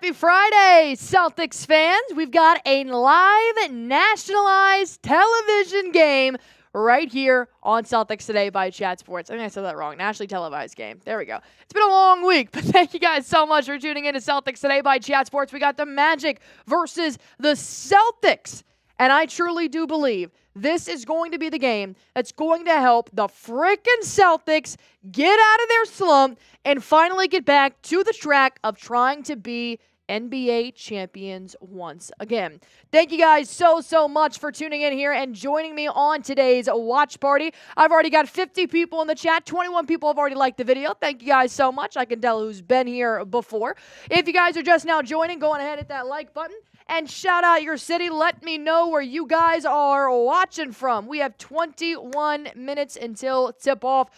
Happy Friday, Celtics fans. We've got a live nationalized television game right here on Celtics Today by Chat Sports. I think I said that wrong. Nationally televised game. There we go. It's been a long week, but thank you guys so much for tuning in to Celtics Today by Chat Sports. We got the Magic versus the Celtics. And I truly do believe this is going to be the game that's going to help the frickin' Celtics get out of their slump and finally get back to the track of trying to be NBA champions once again. Thank you guys so much for tuning in here and joining me on today's watch party. I've already got 50 people in the chat. 21 people have already liked the video. Thank you guys so much. I can tell who's been here before. If you guys are just now joining, go on ahead and hit that like button. And shout out your city. Let me know where you guys are watching from. We have 21 minutes until tip-off.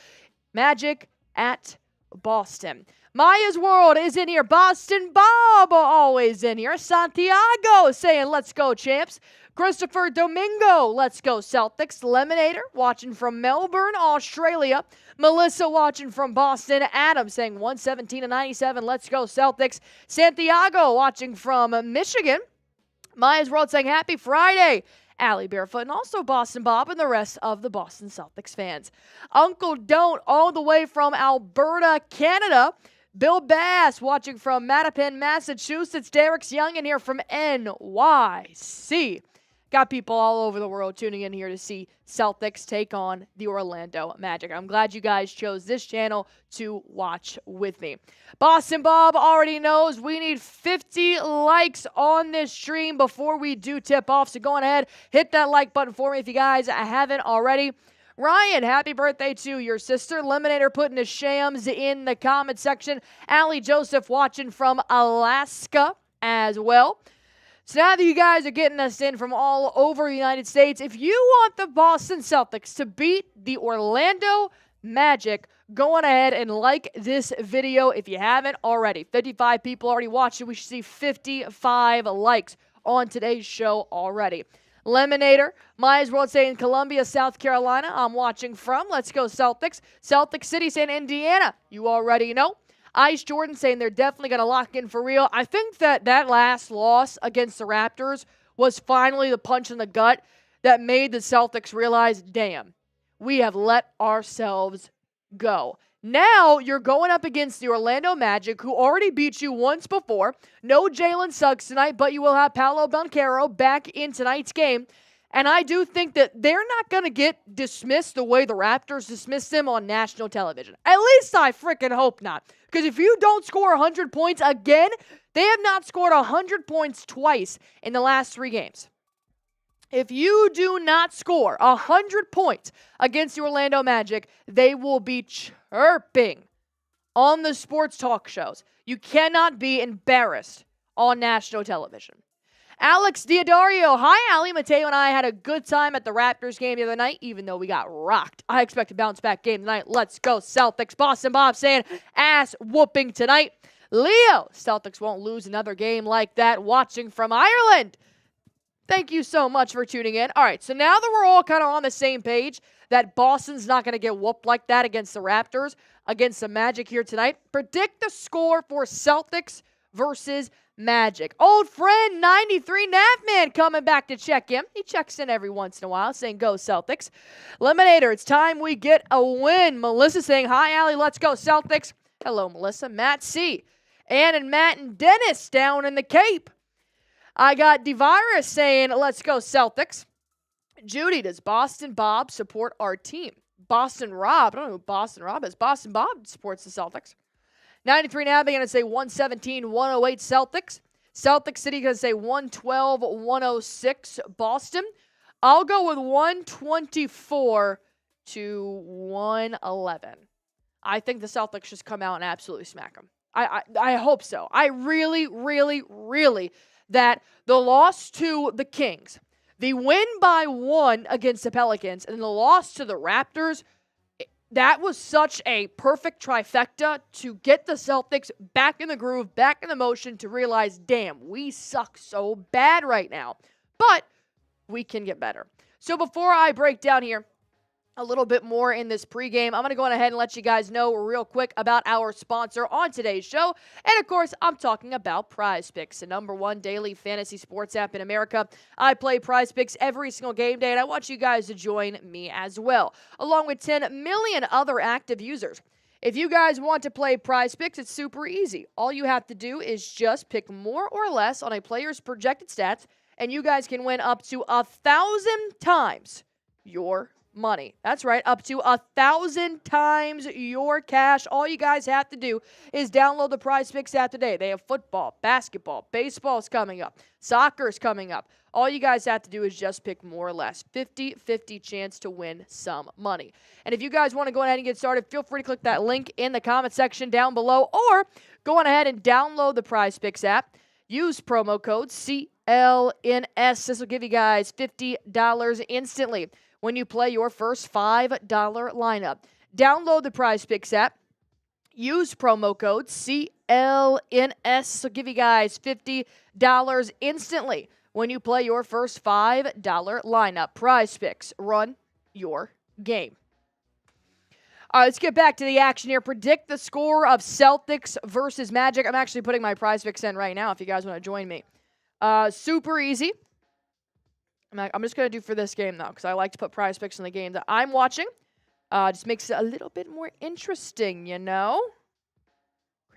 Magic at Boston. Maya's World is in here. Boston Bob always in here. Santiago saying, let's go, champs. Christopher Domingo, let's go, Celtics. Lemonator watching from Melbourne, Australia. Melissa watching from Boston. Adam saying 117-97, let's go, Celtics. Santiago watching from Michigan. Maya's World saying happy Friday. Allie Barefoot and also Boston Bob and the rest of the Boston Celtics fans. Uncle Don't all the way from Alberta, Canada. Bill Bass watching from Mattapan, Massachusetts. Derrick's Young in here from NYC. Got people all over the world tuning in here to see Celtics take on the Orlando Magic. I'm glad you guys chose this channel to watch with me. Boston Bob already knows we need 50 likes on this stream before we do tip off. So go on ahead, hit that like button for me if you guys haven't already. Ryan, happy birthday to your sister. Lemonator putting his shams in the comment section. Allie Joseph watching from Alaska as well. So now that you guys are getting us in from all over the United States, if you want the Boston Celtics to beat the Orlando Magic, go on ahead and like this video if you haven't already. 55 people already watched it. We should see 55 likes on today's show already. Lemonator, Maya's World saying Columbia, South Carolina. I'm watching from. Let's go Celtics. Celtic City saying Indiana. You already know. Ice Jordan saying they're definitely going to lock in for real. I think that last loss against the Raptors was finally the punch in the gut that made the Celtics realize, damn, we have let ourselves go. Now you're going up against the Orlando Magic, who already beat you once before. No Jalen Suggs tonight, but you will have Paolo Banchero back in tonight's game. And I do think that they're not going to get dismissed the way the Raptors dismissed them on national television. At least I freaking hope not. Because if you don't score 100 points again, they have not scored 100 points twice in the last 3 games. If you do not score 100 points against the Orlando Magic, they will be chirping on the sports talk shows. You cannot be embarrassed on national television. Alex Diodario. Hi, Ali. Mateo and I had a good time at the Raptors game the other night, even though we got rocked. I expect a bounce-back game tonight. Let's go, Celtics. Boston Bob saying ass-whooping tonight. Leo. Celtics won't lose another game like that. Watching from Ireland. Thank you so much for tuning in. All right, so now that we're all kind of on the same page that Boston's not going to get whooped like that against the Raptors, against the Magic here tonight, predict the score for Celtics versus Magic. Old friend 93 Navman coming back to check in. He checks in every once in a while saying, go Celtics. Lemonator, it's time we get a win. Melissa saying, hi, Allie, let's go Celtics. Hello, Melissa. Matt C. Ann and Matt and Dennis down in the Cape. I got DeVirus saying, let's go Celtics. Judy, does Boston Bob support our team? Boston Rob, I don't know who Boston Rob is. Boston Bob supports the Celtics. 93 now, they're going to say 117-108 Celtics. Celtic City going to say 112-106 Boston. I'll go with 124-111. I think the Celtics just come out and absolutely smack them. I hope so. I really that the loss to the Kings, the win by 1 against the Pelicans, and the loss to the Raptors, that was such a perfect trifecta to get the Celtics back in the groove, back in the motion, to realize, damn, we suck so bad right now. But we can get better. So before I break down here a little bit more in this pregame. I'm going to go ahead and let you guys know real quick about our sponsor on today's show. And of course, I'm talking about Prize Picks, the #1 daily fantasy sports app in America. I play Prize Picks every single game day, and I want you guys to join me as well, along with 10 million other active users. If you guys want to play Prize Picks, it's super easy. All you have to do is just pick more or less on a player's projected stats, and you guys can win up to 1,000 times your money. That's right, up to 1,000 times your cash. All you guys have to do is download the Prize Picks app today. They have football, basketball, baseball's coming up, soccer's coming up. All you guys have to do is just pick more or less. 50-50 chance to win some money. And if you guys want to go ahead and get started, feel free to click that link in the comment section down below, or go on ahead and download the Prize Picks app. Use promo code CLNS. This will give you guys $50 instantly when you play your first $5 lineup. Download the Prize Picks app. Use promo code CLNS. So give you guys $50 instantly when you play your first $5 lineup. Prize Picks. Run your game. All right, let's get back to the action here. Predict the score of Celtics versus Magic. I'm actually putting my Prize Picks in right now if you guys want to join me. Super easy. I'm just going to do for this game, though, because I like to put Prize Picks in the game that I'm watching. Just makes it a little bit more interesting, you know?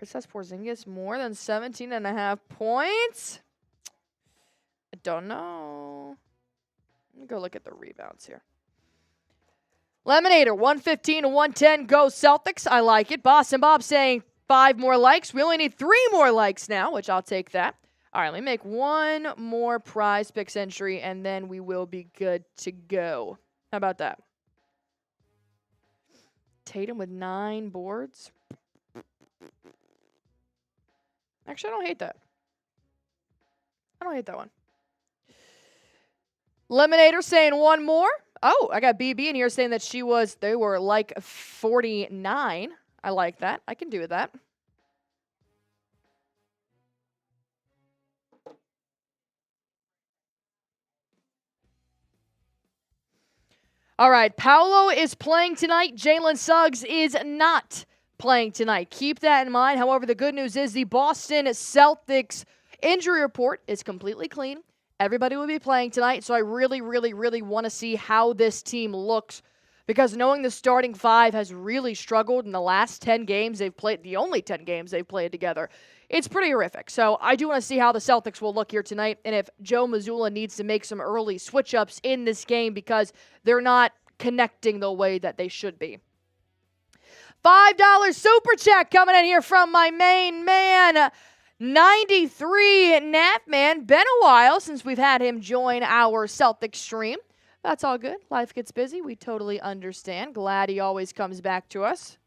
Kristaps Porzingis more than 17.5 points? I don't know. Let me go look at the rebounds here. Lemonator, 115 to 110. Go Celtics. I like it. Boston Bob saying 5 more likes. We only need 3 more likes now, which I'll take that. All right, let me make one more Prize Picks entry, and then we will be good to go. How about that? Tatum with 9 boards. Actually, I don't hate that. I don't hate that one. Lemonator saying 1 more. Oh, I got BB in here saying that they were like 49. I like that. I can do that. All right, Paolo is playing tonight. Jalen Suggs is not playing tonight. Keep that in mind. However, the good news is the Boston Celtics injury report is completely clean. Everybody will be playing tonight, so I really, really, really want to see how this team looks, because knowing the starting 5 has really struggled in the last 10 games they've played, the only 10 games they've played together. It's pretty horrific. So I do want to see how the Celtics will look here tonight, and if Joe Mazzulla needs to make some early switch-ups in this game because they're not connecting the way that they should be. $5 super chat coming in here from my main man, 93 Nap Man. Been a while since we've had him join our Celtics stream. That's all good. Life gets busy. We totally understand. Glad he always comes back to us.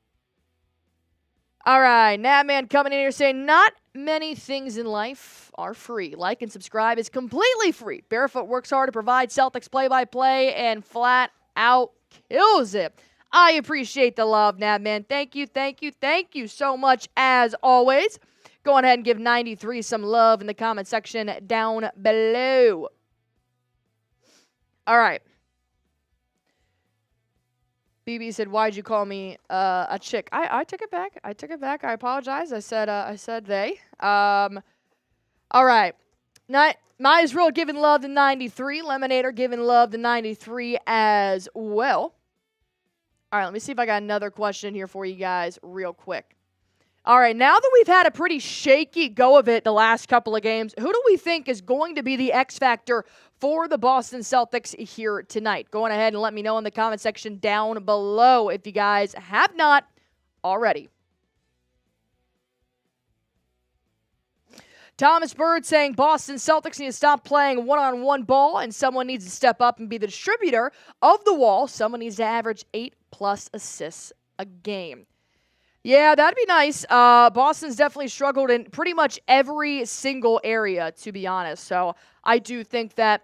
All right, Natman coming in here saying, not many things in life are free. Like and subscribe is completely free. Barefoot works hard to provide Celtics play-by-play and flat out kills it. I appreciate the love, Natman. Thank you, thank you, thank you so much as always. Go on ahead and give 93 some love in the comment section down below. All right. BB said, "Why'd you call me a chick?" I took it back. I took it back. I apologize. I said they. All right. Might as well giving love to 93. Lemonator giving love to 93 as well. All right. Let me see if I got another question here for you guys real quick. All right. Now that we've had a pretty shaky go of it the last couple of games, who do we think is going to be the X factor for the Boston Celtics here tonight? Go on ahead and let me know in the comment section down below if you guys have not already. Thomas Bird saying Boston Celtics need to stop playing one-on-one ball and someone needs to step up and be the distributor of the wall. Someone needs to average 8+ assists a game. Yeah, that'd be nice. Boston's definitely struggled in pretty much every single area, to be honest. So I do think that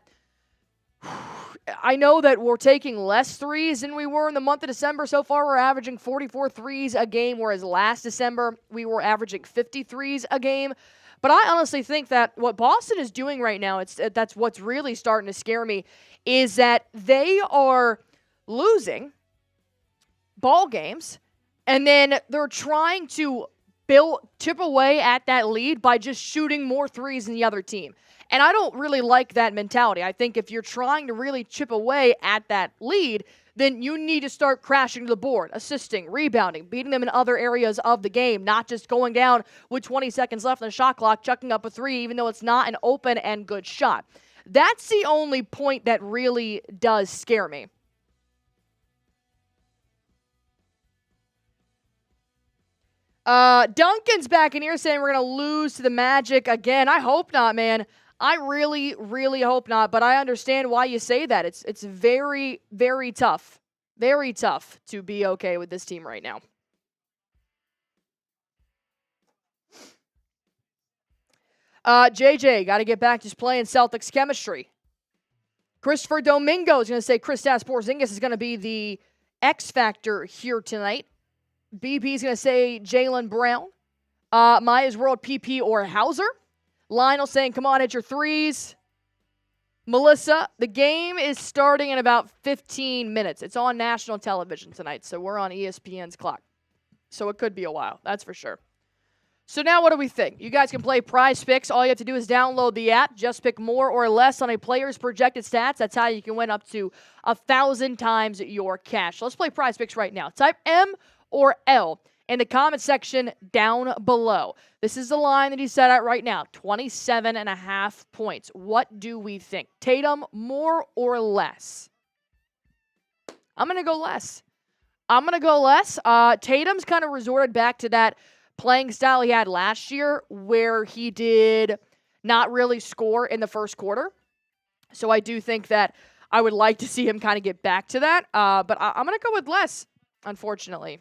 I know that we're taking less threes than we were in the month of December. So far, we're averaging 44 threes a game, whereas last December, we were averaging 50 threes a game. But I honestly think that what Boston is doing right now, that's what's really starting to scare me, is that they are losing ball games, and then they're trying to chip away at that lead by just shooting more threes than the other team. And I don't really like that mentality. I think if you're trying to really chip away at that lead, then you need to start crashing to the board, assisting, rebounding, beating them in other areas of the game, not just going down with 20 seconds left on the shot clock, chucking up a three, even though it's not an open and good shot. That's the only point that really does scare me. Duncan's back in here saying we're going to lose to the Magic again. I hope not, man. I really, really hope not, but I understand why you say that. It's very, very tough. Very tough to be okay with this team right now. JJ, got to get back to just playing Celtics chemistry. Christopher Domingo is going to say Kristaps Porzingis is going to be the X factor here tonight. BP is going to say Jaylen Brown. Maya's World PP or Hauser. Lionel saying, come on, hit your threes. Melissa, the game is starting in about 15 minutes. It's on national television tonight, so we're on ESPN's clock. So it could be a while, that's for sure. So now what do we think? You guys can play Prize Picks. All you have to do is download the app. Just pick more or less on a player's projected stats. That's how you can win up to 1,000 times your cash. So let's play Prize Picks right now. Type M or L in the comment section down below. This is the line that he set out right now, 27.5 points. What do we think? Tatum, more or less? I'm going to go less. Tatum's kind of resorted back to that playing style he had last year where he did not really score in the first quarter. So I do think that I would like to see him kind of get back to that. But I'm going to go with less, unfortunately.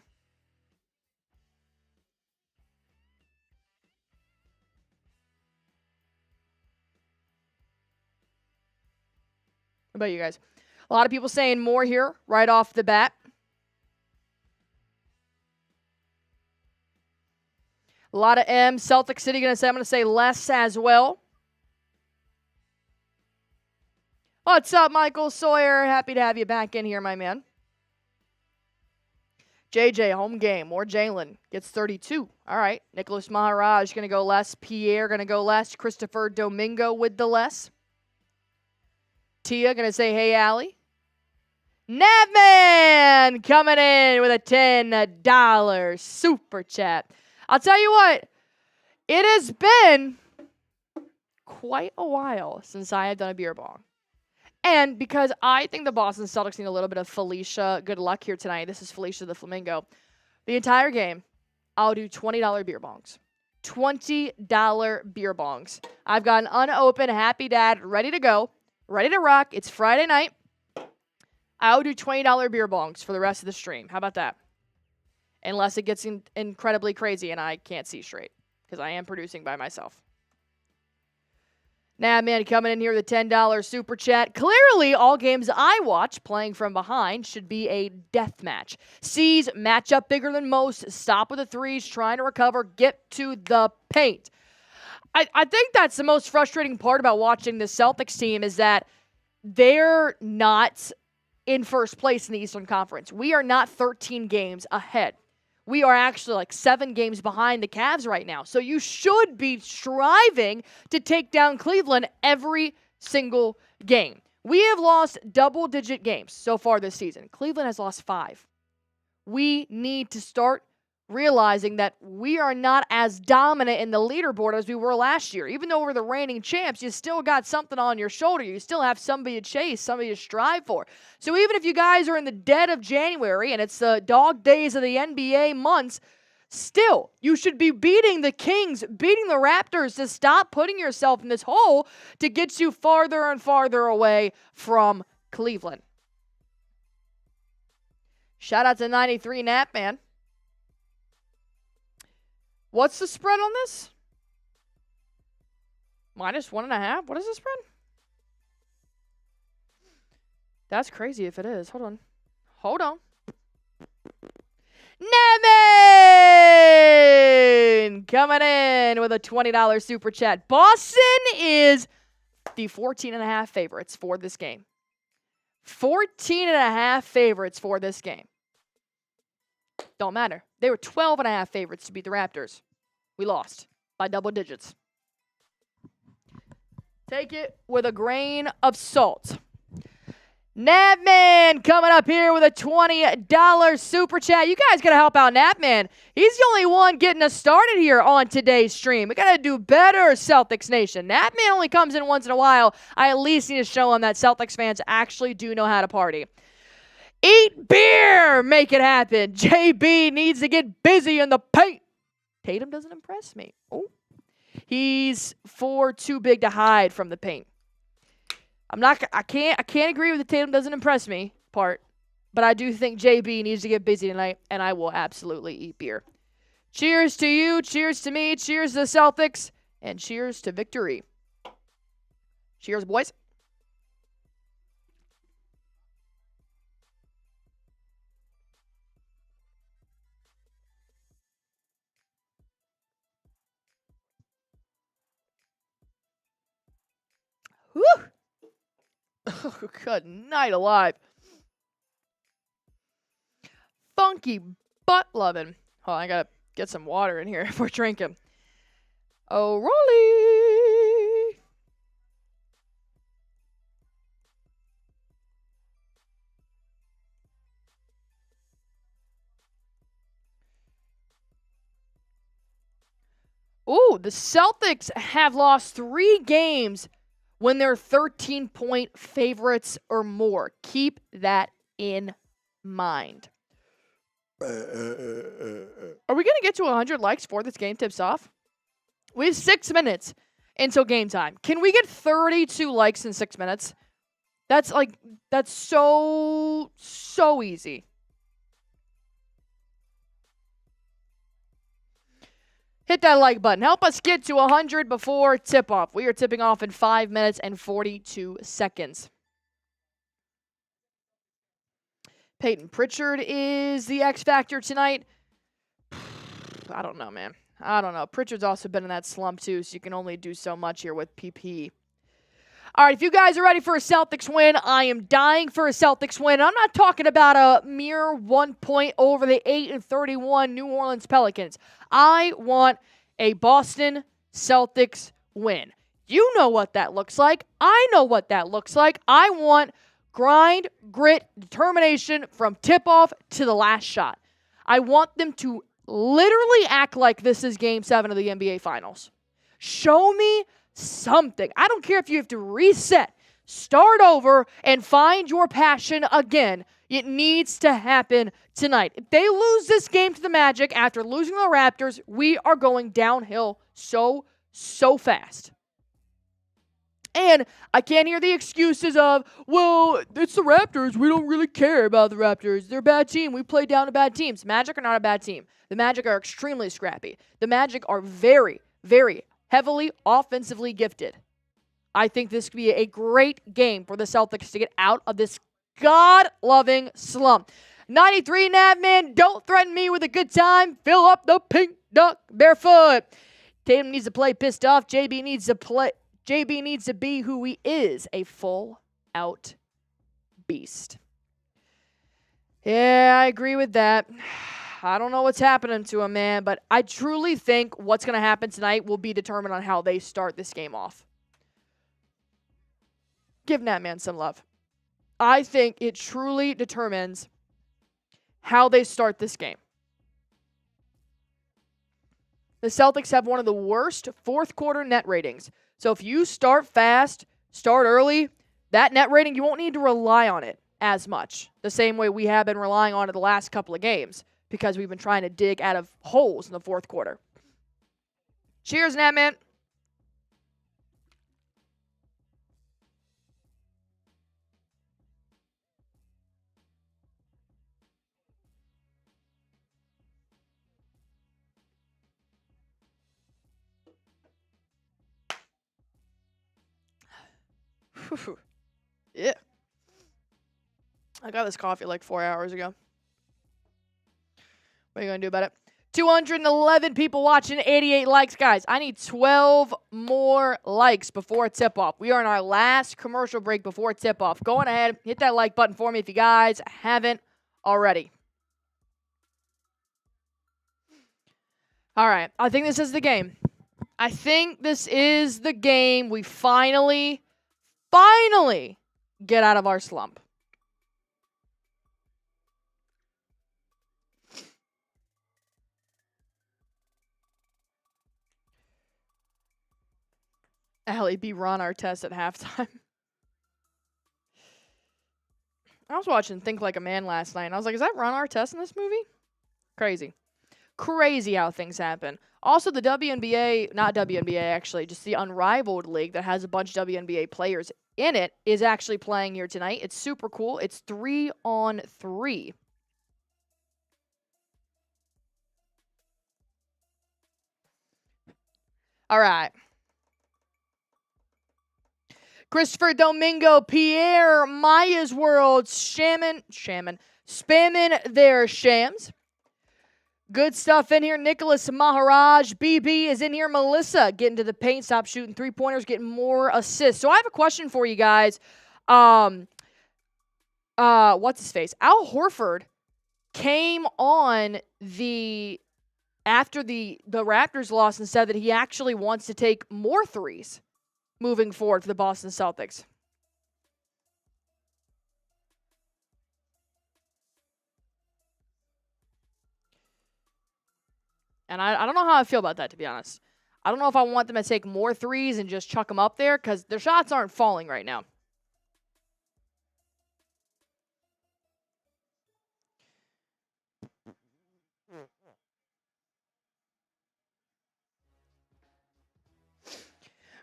What about you guys? A lot of people saying more here right off the bat. A lot of M. Celtics City going to say, I'm going to say less as well. What's up, Michael Sawyer? Happy to have you back in here, my man. JJ, home game. More Jaylen. Gets 32. All right. Nicholas Maharaj going to go less. Pierre going to go less. Christopher Domingo with the less. Tia going to say, hey, Allie. Navman coming in with a $10 super chat. I'll tell you what, it has been quite a while since I have done a beer bong. And because I think the Boston Celtics need a little bit of Felicia good luck here tonight. This is Felicia the Flamingo. The entire game, I'll do $20 beer bongs. $20 beer bongs. I've got an unopened Happy Dad ready to go, ready to rock. It's Friday night. I'll do $20 beer bongs for the rest of the stream. How about that? Unless it gets incredibly crazy and I can't see straight, because I am producing by myself. Nah, man, coming in here with a $10 super chat. Clearly, all games I watch playing from behind should be a death match. C's match up bigger than most. Stop with the threes, trying to recover, get to the paint. I think that's the most frustrating part about watching the Celtics team is that they're not in first place in the Eastern Conference. We are not 13 games ahead. We are actually like 7 games behind the Cavs right now. So you should be striving to take down Cleveland every single game. We have lost double-digit games so far this season. Cleveland has lost 5. We need to start realizing that we are not as dominant in the leaderboard as we were last year. Even though we're the reigning champs, you still got something on your shoulder. You still have somebody to chase, somebody to strive for. So even if you guys are in the dead of January and it's the dog days of the NBA months, still, you should be beating the Kings, beating the Raptors to stop putting yourself in this hole to get you farther and farther away from Cleveland. Shout out to 93 Nap, man. What's the spread on this? -1.5? What is the spread? That's crazy if it is. Hold on. Nevin coming in with a $20 super chat. Boston is the 14.5 favorites for this game. 14.5 favorites for this game. Don't matter. They were 12.5 favorites to beat the Raptors. We lost by double digits. Take it with a grain of salt. Napman coming up here with a $20 super chat. You guys got to help out Napman. He's the only one getting us started here on today's stream. We got to do better, Celtics Nation. Napman only comes in once in a while. I at least need to show him that Celtics fans actually do know how to party. Eat beer! Make it happen. JB needs to get busy in the paint. Tatum doesn't impress me. Oh, he's too big to hide from the paint. I can't agree with the Tatum doesn't impress me part, but I do think JB needs to get busy tonight, and I will absolutely eat beer. Cheers to you, cheers to me, cheers to the Celtics, and cheers to victory. Cheers, boys. Whew. Oh, good night alive. Funky butt loving. Hold on, I gotta get some water in here if we're drinking. Oh, Rolly. Ooh, the Celtics have lost 3 games when they're 13-point favorites or more. Keep that in mind. Are we going to get to 100 likes before this game tips off? We have 6 minutes until game time. Can we get 32 likes in 6 minutes? That's so easy. Hit that like button. Help us get to 100 before tip-off. We are tipping off in 5 minutes and 42 seconds. Peyton Pritchard is the X factor tonight. I don't know, man. I don't know. Pritchard's also been in that slump, too, so you can only do so much here with PP. All right, if you guys are ready for a Celtics win, I am dying for a Celtics win. I'm not talking about a mere 1 point over the 8-31 New Orleans Pelicans. I want a Boston Celtics win. You know what that looks like. I know what that looks like. I want grind, grit, determination from tip-off to the last shot. I want them to literally act like this is Game 7 of the NBA Finals. Show me something. I don't care if you have to reset, start over, and find your passion again. It needs to happen tonight. If they lose this game to the Magic after losing to the Raptors, we are going downhill so fast. And I can't hear the excuses of, well, it's the Raptors. We don't really care about the Raptors. They're a bad team. We play down to bad teams. Magic are not a bad team. The Magic are extremely scrappy. The Magic are very, very heavily offensively gifted. I think this could be a great game for the Celtics to get out of this God-loving slump. 93 Navman, don't threaten me with a good time. Fill up the pink duck barefoot. Tatum needs to play pissed off. JB needs to be who he is, a full-out beast. Yeah, I agree with that. I don't know what's happening to him, man, but I truly think what's going to happen tonight will be determined on how they start this game off. Give Natman some love. I think it truly determines how they start this game. The Celtics have one of the worst fourth quarter net ratings. So if you start fast, start early, that net rating, you won't need to rely on it as much. The same way we have been relying on it the last couple of games because we've been trying to dig out of holes in the fourth quarter. Cheers, Natman. Yeah. I got this coffee like 4 hours ago. What are you going to do about it? 211 people watching, 88 likes. Guys, I need 12 more likes before tip-off. We are in our last commercial break before tip-off. Go on ahead, hit that like button for me if you guys haven't already. All right. I think this is the game. I think this is the game we finally get out of our slump. Allie beat Ron Artest at halftime. I was watching Think Like a Man last night, and I was like, is that Ron Artest in this movie? Crazy. Crazy how things happen. Also, the WNBA, not WNBA actually, just the Unrivaled League that has a bunch of WNBA players in it is actually playing here tonight. It's super cool. It's 3-on-3. All right. Christopher Domingo, Pierre, Maya's World, spamming their shams. Good stuff in here. Nicholas Maharaj, BB is in here. Melissa getting to the paint, stop shooting three-pointers, getting more assists. So I have a question for you guys. What's his face? Al Horford came on after the Raptors lost and said that he actually wants to take more threes moving forward for the Boston Celtics. And I don't know how I feel about that, to be honest. I don't know if I want them to take more threes and just chuck them up there because their shots aren't falling right now.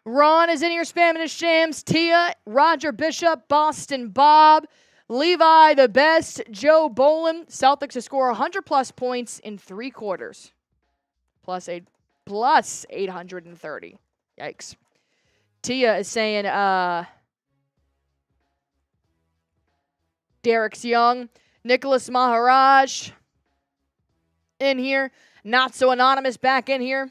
Ron is in here spamming his shams. Tia, Roger Bishop, Boston Bob, Levi the best, Joe Boland. Celtics to score 100-plus points in 3 quarters. Plus 830. Yikes. Tia is saying Derrick's young. Nicholas Maharaj in here. Not so anonymous back in here.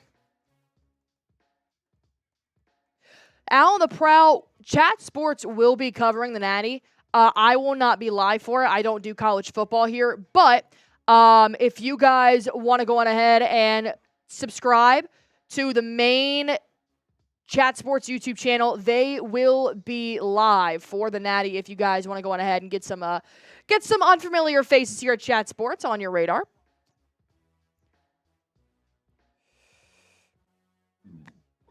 Al the Prowl, Chat Sports will be covering the Natty. I will not be live for it. I don't do college football here. But if you guys want to go on ahead and subscribe to the main Chat Sports YouTube channel, they will be live for the Natty if you guys want to go on ahead and get some unfamiliar faces here at Chat Sports on your radar.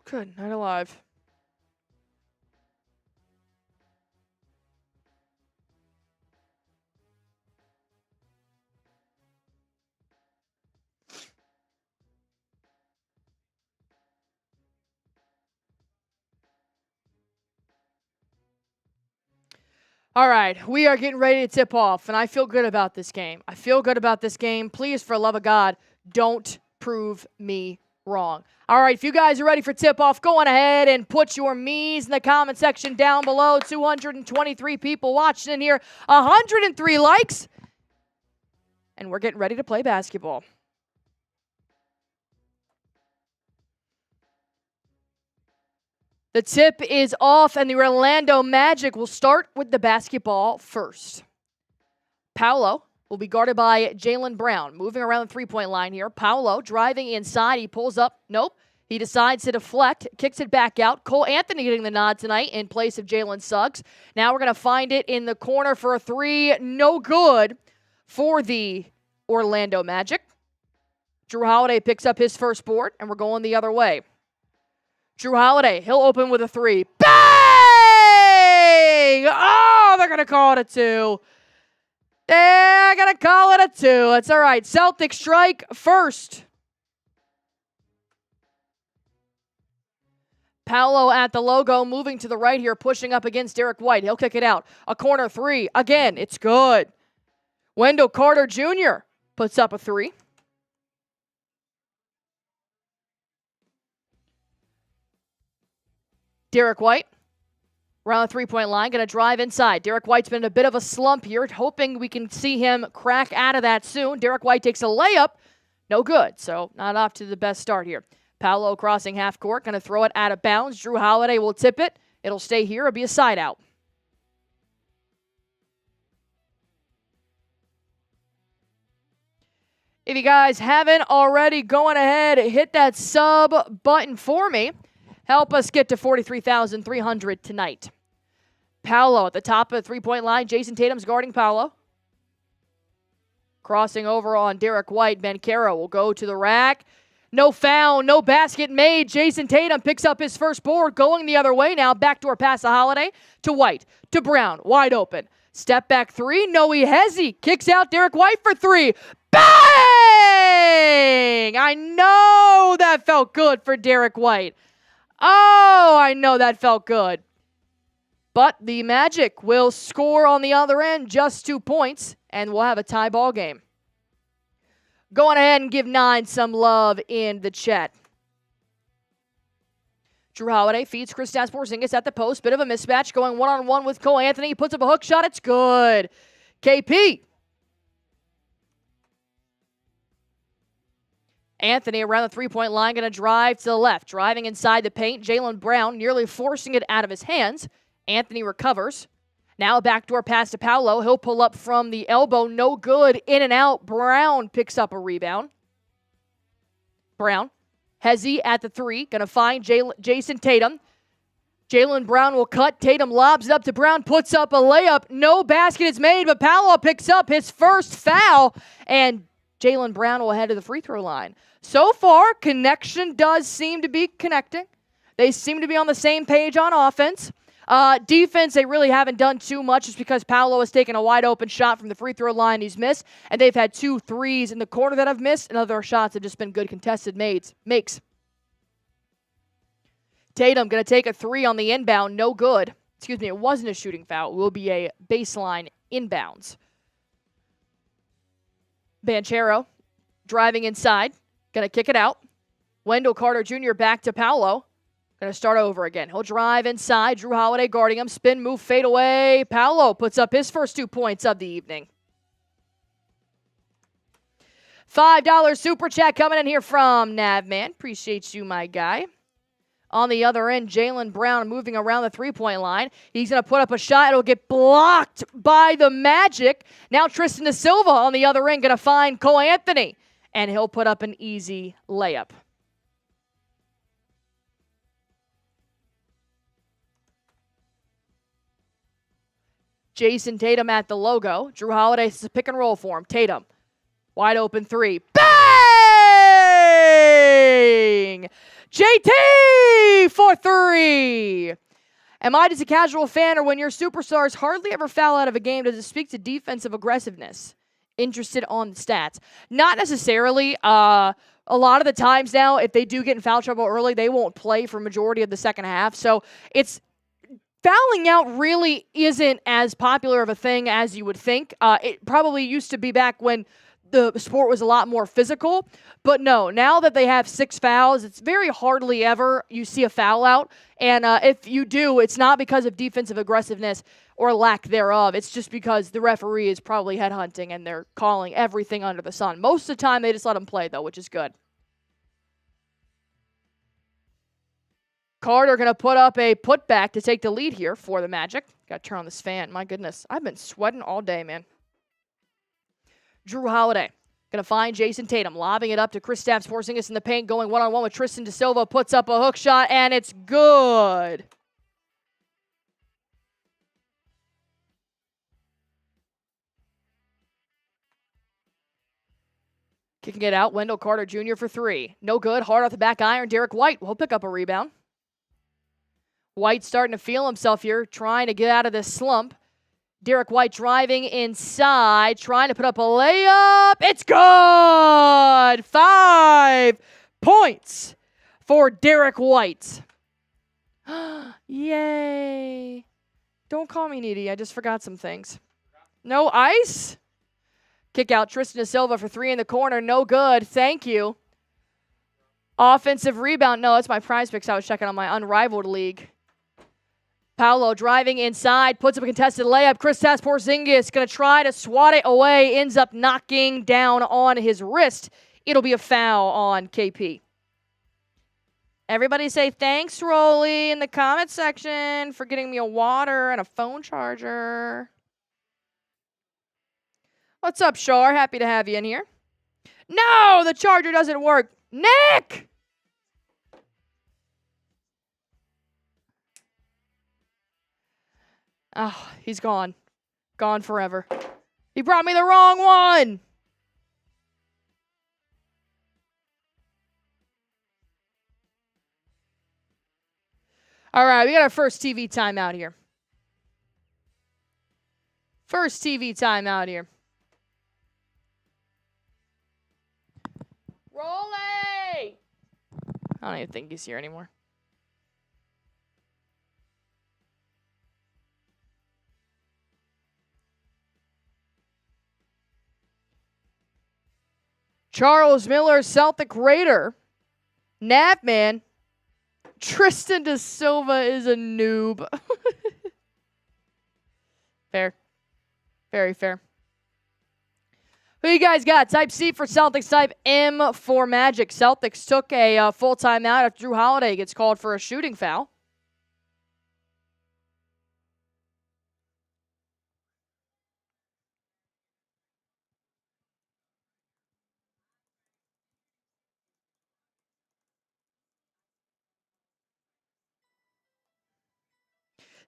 Good night alive. All right, we are getting ready to tip off, and I feel good about this game. Please, for the love of God, don't prove me wrong. All right, if you guys are ready for tip-off, go on ahead and put your me's in the comment section down below. 223 people watching in here, 103 likes, and we're getting ready to play basketball. The tip is off, and the Orlando Magic will start with the basketball first. Paolo will be guarded by Jaylen Brown. Moving around the three-point line here. Paolo driving inside. He pulls up. Nope. He decides to deflect. Kicks it back out. Cole Anthony getting the nod tonight in place of Jalen Suggs. Now we're going to find it in the corner for a three. No good for the Orlando Magic. Jrue Holiday picks up his first board, and we're going the other way. Jrue Holiday, he'll open with a three. Bang! Oh, they're going to call it a 2. They're going to call it a 2. That's all right. Celtics strike first. Paolo at the logo, moving to the right here, pushing up against Derrick White. He'll kick it out. A corner three. Again, it's good. Wendell Carter Jr. puts up a 3. Derrick White, around the three-point line, going to drive inside. Derrick White's been in a bit of a slump here, hoping we can see him crack out of that soon. Derrick White takes a layup. No good, so not off to the best start here. Paolo crossing half court, going to throw it out of bounds. Jrue Holiday will tip it. It'll stay here. It'll be a side out. If you guys haven't already, go on ahead, hit that sub button for me. Help us get to 43,300 tonight. Paolo at the top of the three-point line. Jayson Tatum's guarding Paolo. Crossing over on Derrick White. Banchero will go to the rack. No foul, no basket made. Jayson Tatum picks up his first board, going the other way now. Backdoor pass to Holiday, to White, to Brown, wide open. Step back three, no Hezi. Kicks out Derrick White for three. Bang! I know that felt good for Derrick White. Oh, I know that felt good. But the Magic will score on the other end, just 2 points, and we'll have a tie ball game. Go on ahead and give 9 some love in the chat. Jrue Holiday feeds Kristaps Porzingis at the post. Bit of a mismatch, going one-on-one with Cole Anthony. He puts up a hook shot. It's good. KP. Anthony around the three-point line, going to drive to the left. Driving inside the paint. Jaylen Brown nearly forcing it out of his hands. Anthony recovers. Now a backdoor pass to Paolo. He'll pull up from the elbow. No good. In and out. Brown picks up a rebound. Brown. Hezi at the three. Going to find Jayson Tatum. Jaylen Brown will cut. Tatum lobs it up to Brown. Puts up a layup. No basket is made, but Paolo picks up his first foul. And Jaylen Brown will head to the free throw line. So far, connection does seem to be connecting. They seem to be on the same page on offense. Defense, they really haven't done too much just because Paolo has taken a wide open shot from the free throw line. He's missed, and they've had 2 threes in the corner that have missed, and other shots have just been good contested makes. Tatum going to take a 3 on the inbound. No good. Excuse me, it wasn't a shooting foul. It will be a baseline inbounds. Banchero driving inside. Going to kick it out. Wendell Carter Jr. back to Paolo. Going to start over again. He'll drive inside. Jrue Holiday guarding him. Spin move, fade away. Paolo puts up his first 2 points of the evening. $5 super chat coming in here from Navman. Appreciate you, my guy. On the other end, Jaylen Brown moving around the three-point line. He's going to put up a shot. It'll get blocked by the Magic. Now Tristan da Silva on the other end going to find Cole Anthony. And he'll put up an easy layup. Jayson Tatum at the logo. Jrue Holiday, this is a pick and roll for him. Tatum, wide open 3. Bang! JT for 3. Am I just a casual fan, or when your superstars hardly ever foul out of a game, does it speak to defensive aggressiveness? Interested on the stats. Not necessarily. A lot of the times now, if they do get in foul trouble early, they won't play for majority of the second half. So it's fouling out really isn't as popular of a thing as you would think. It probably used to be back when the sport was a lot more physical. But no, now that they have 6 fouls, it's very hardly ever you see a foul out. And if you do, it's not because of defensive aggressiveness or lack thereof. It's just because the referee is probably headhunting and they're calling everything under the sun. Most of the time, they just let them play, though, which is good. Carter going to put up a putback to take the lead here for the Magic. Got to turn on this fan. My goodness, I've been sweating all day, man. Jrue Holiday going to find Jayson Tatum, lobbing it up to Kristaps Porzingis in the paint, going one-on-one with Tristan da Silva, puts up a hook shot, and it's good. Kicking it out, Wendell Carter Jr. for 3. No good, hard off the back iron. Derrick White will pick up a rebound. White starting to feel himself here, trying to get out of this slump. Derrick White driving inside, trying to put up a layup. It's good! 5 points for Derrick White. Yay. Don't call me needy. I just forgot some things. No ice? Kick out Tristan da Silva for 3 in the corner. No good. Thank you. Offensive rebound. No, that's my prize picks I was checking on my unrivaled league. Paolo driving inside, puts up a contested layup. Kristaps Porzingis going to try to swat it away, ends up knocking down on his wrist. It'll be a foul on KP. Everybody say thanks, Rolly, in the comment section for getting me a water and a phone charger. What's up, Shar? Happy to have you in here. No, the charger doesn't work. Nick! Oh, he's gone. Gone forever. He brought me the wrong one. All right, we got our first TV timeout here. First TV timeout here. Rolly! I don't even think he's here anymore. Charles Miller, Celtic Raider. Napman. Tristan Da Silva is a noob. Fair. Very fair. Who you guys got? Type C for Celtics, type M for Magic. Celtics took a full timeout after Jrue Holiday gets called for a shooting foul.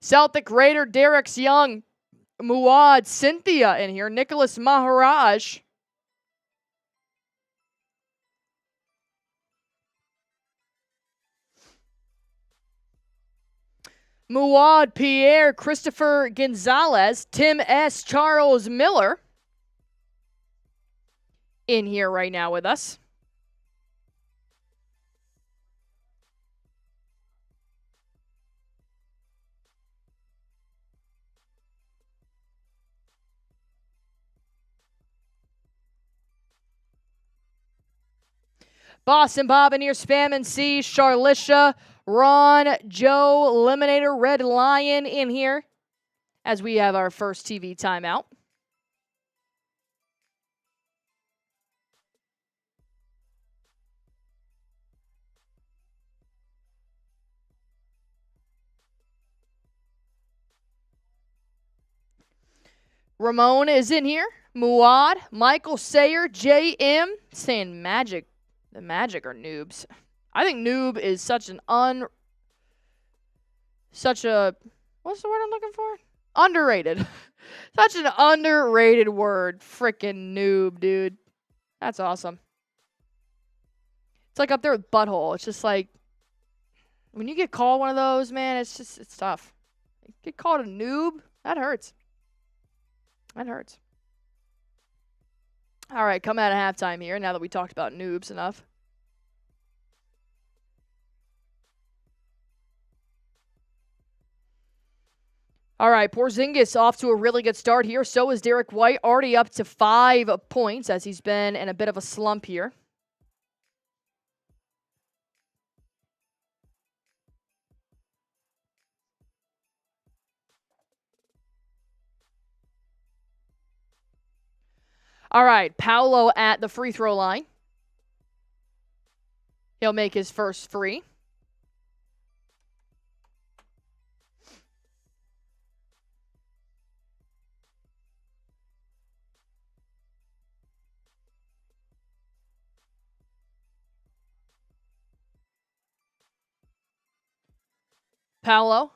Celtic Raider, Derrick Young, Muad, Cynthia in here. Nicholas Maharaj. Muad, Pierre, Christopher Gonzalez, Tim S., Charles Miller in here right now with us. Boston Bob in here, Spam and C, Charlisha, Ron, Joe, Eliminator, Red Lion in here as we have our first TV timeout. Ramon is in here. Muad, Michael Sayer, JM, saying Magic. The Magic are noobs. I think noob is such a, what's the word I'm looking for? Underrated. Such an underrated word. Frickin' noob, dude. That's awesome. It's like up there with butthole. It's just like, when you get called one of those, man, it's tough. Get called a noob, that hurts. That hurts. All right, come out of halftime here now that we talked about noobs enough. All right, Porzingis off to a really good start here. So is Derrick White, already up to 5 points as he's been in a bit of a slump here. All right, Paolo at the free throw line. He'll make his first free. Paolo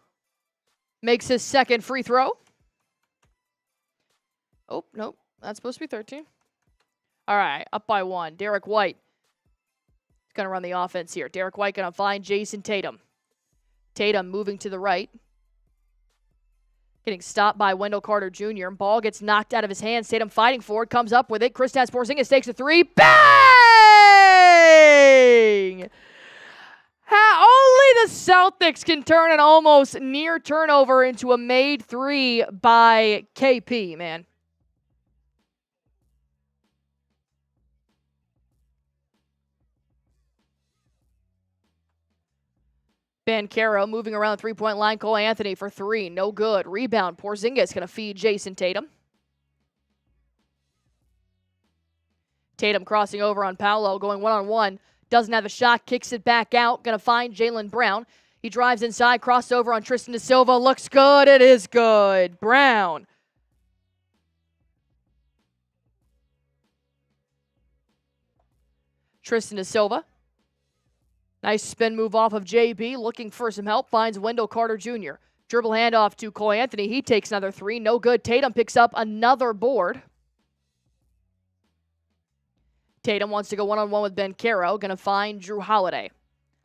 makes his second free throw. Oh, nope. That's supposed to be 13. All right, up by 1. Derrick White is going to run the offense here. Derrick White going to find Jayson Tatum. Tatum moving to the right. Getting stopped by Wendell Carter Jr. Ball gets knocked out of his hands. Tatum fighting for it. Comes up with it. Kristaps Porzingis takes a 3. Bang! Only the Celtics can turn an almost near turnover into a made 3 by KP, man. Banchero moving around the three-point line. Cole Anthony for 3. No good. Rebound. Porzingis going to feed Jayson Tatum. Tatum crossing over on Paolo, going one-on-one. Doesn't have a shot. Kicks it back out. Going to find Jaylen Brown. He drives inside. Crossover on Tristan Da Silva. Looks good. It is good. Brown. Tristan da Silva. Nice spin move off of JB, looking for some help, finds Wendell Carter Jr. Dribble handoff to Cole Anthony. He takes another three. No good. Tatum picks up another board. Tatum wants to go one-on-one with Ben Caro. Going to find Jrue Holiday.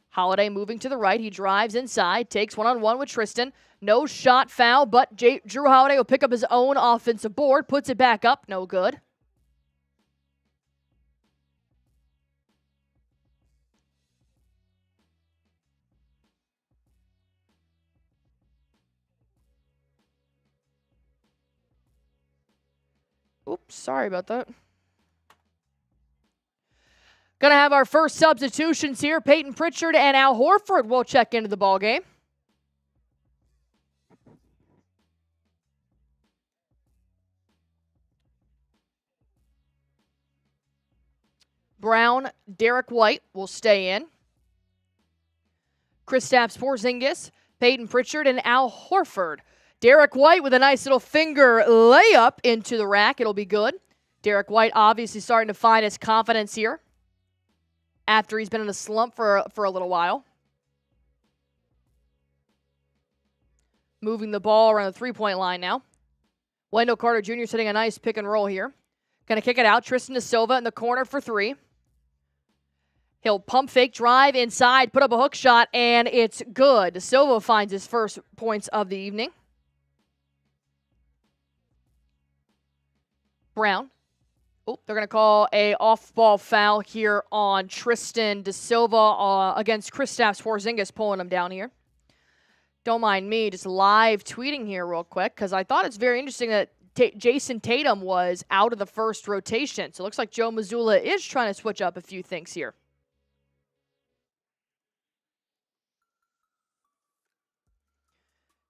Holiday moving to the right. He drives inside. Takes one-on-one with Tristan. No shot foul, but Jrue Holiday will pick up his own offensive board. Puts it back up. No good. Oops, sorry about that. Going to have our first substitutions here. Peyton Pritchard and Al Horford will check into the ballgame. Brown, Derrick White will stay in. Kristaps Porzingis, Peyton Pritchard, and Al Horford. Derrick White with a nice little finger layup into the rack. It'll be good. Derrick White obviously starting to find his confidence here after he's been in a slump for a little while. Moving the ball around the three-point line now. Wendell Carter Jr. setting a nice pick and roll here. Going to kick it out. Tristan da Silva in the corner for three. He'll pump fake, drive inside, put up a hook shot, and it's good. Da Silva finds his first points of the evening. Brown. Oh, they're going to call a off-ball foul here on Tristan da Silva against Kristaps Porzingis, pulling him down here. Don't mind me just live tweeting here real quick because I thought it's very interesting that Jayson Tatum was out of the first rotation. So it looks like Joe Mazzulla is trying to switch up a few things here.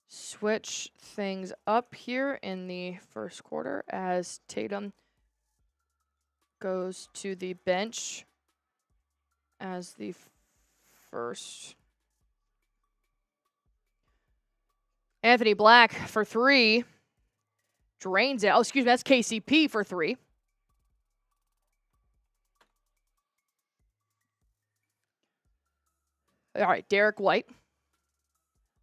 Switch things up here in the first quarter as Tatum goes to the bench as the first. Anthony Black for three. Drains it. Oh, excuse me, that's KCP for three. All right, Derrick White.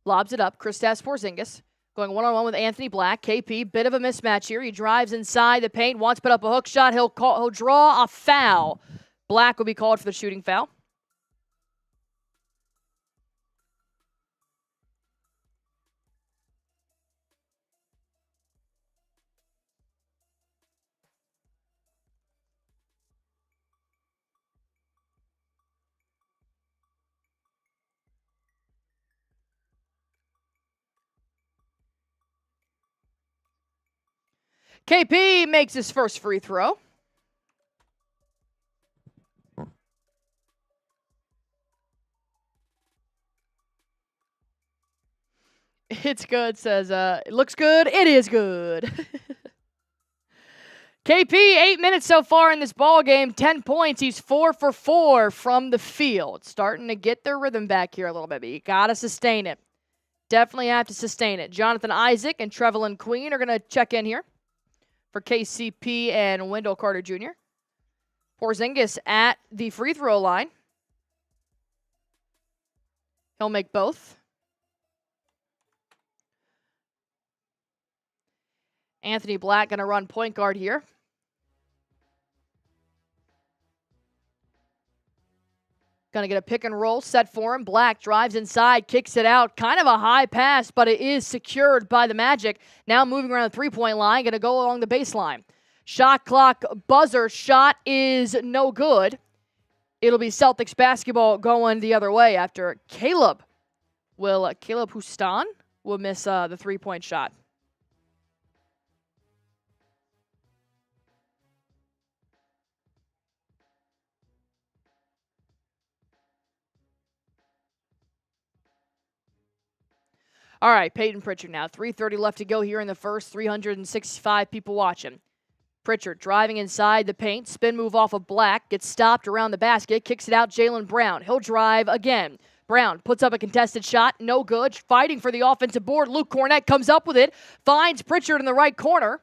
Lobs it up. Kristaps Porzingis going one-on-one with Anthony Black. KP, bit of a mismatch here. He drives inside the paint, wants to put up a hook shot. He'll draw a foul. Black will be called for the shooting foul. KP makes his first free throw. It's good, says, it looks good, it is good. KP, 8 minutes so far in this ball game, 10 points. He's 4 for 4 from the field. Starting to get their rhythm back here a little bit, but you got to sustain it. Definitely have to sustain it. Jonathan Isaac and Trevelyan Queen are going to check in here for KCP and Wendell Carter Jr. Porzingis at the free throw line. He'll make both. Anthony Black going to run point guard here. Going to get a pick and roll set for him. Black drives inside, kicks it out. Kind of a high pass, but it is secured by the Magic. Now moving around the three-point line, going to go along the baseline. Shot clock buzzer. Shot is no good. It'll be Celtics basketball going the other way after Caleb Houston will miss the three-point shot. All right, Peyton Pritchard now. 3:30 left to go here in the first. 365 people watching. Pritchard driving inside the paint. Spin move off of Black. Gets stopped around the basket. Kicks it out Jaylen Brown. He'll drive again. Brown puts up a contested shot. No good. Fighting for the offensive board. Luke Cornett comes up with it. Finds Pritchard in the right corner.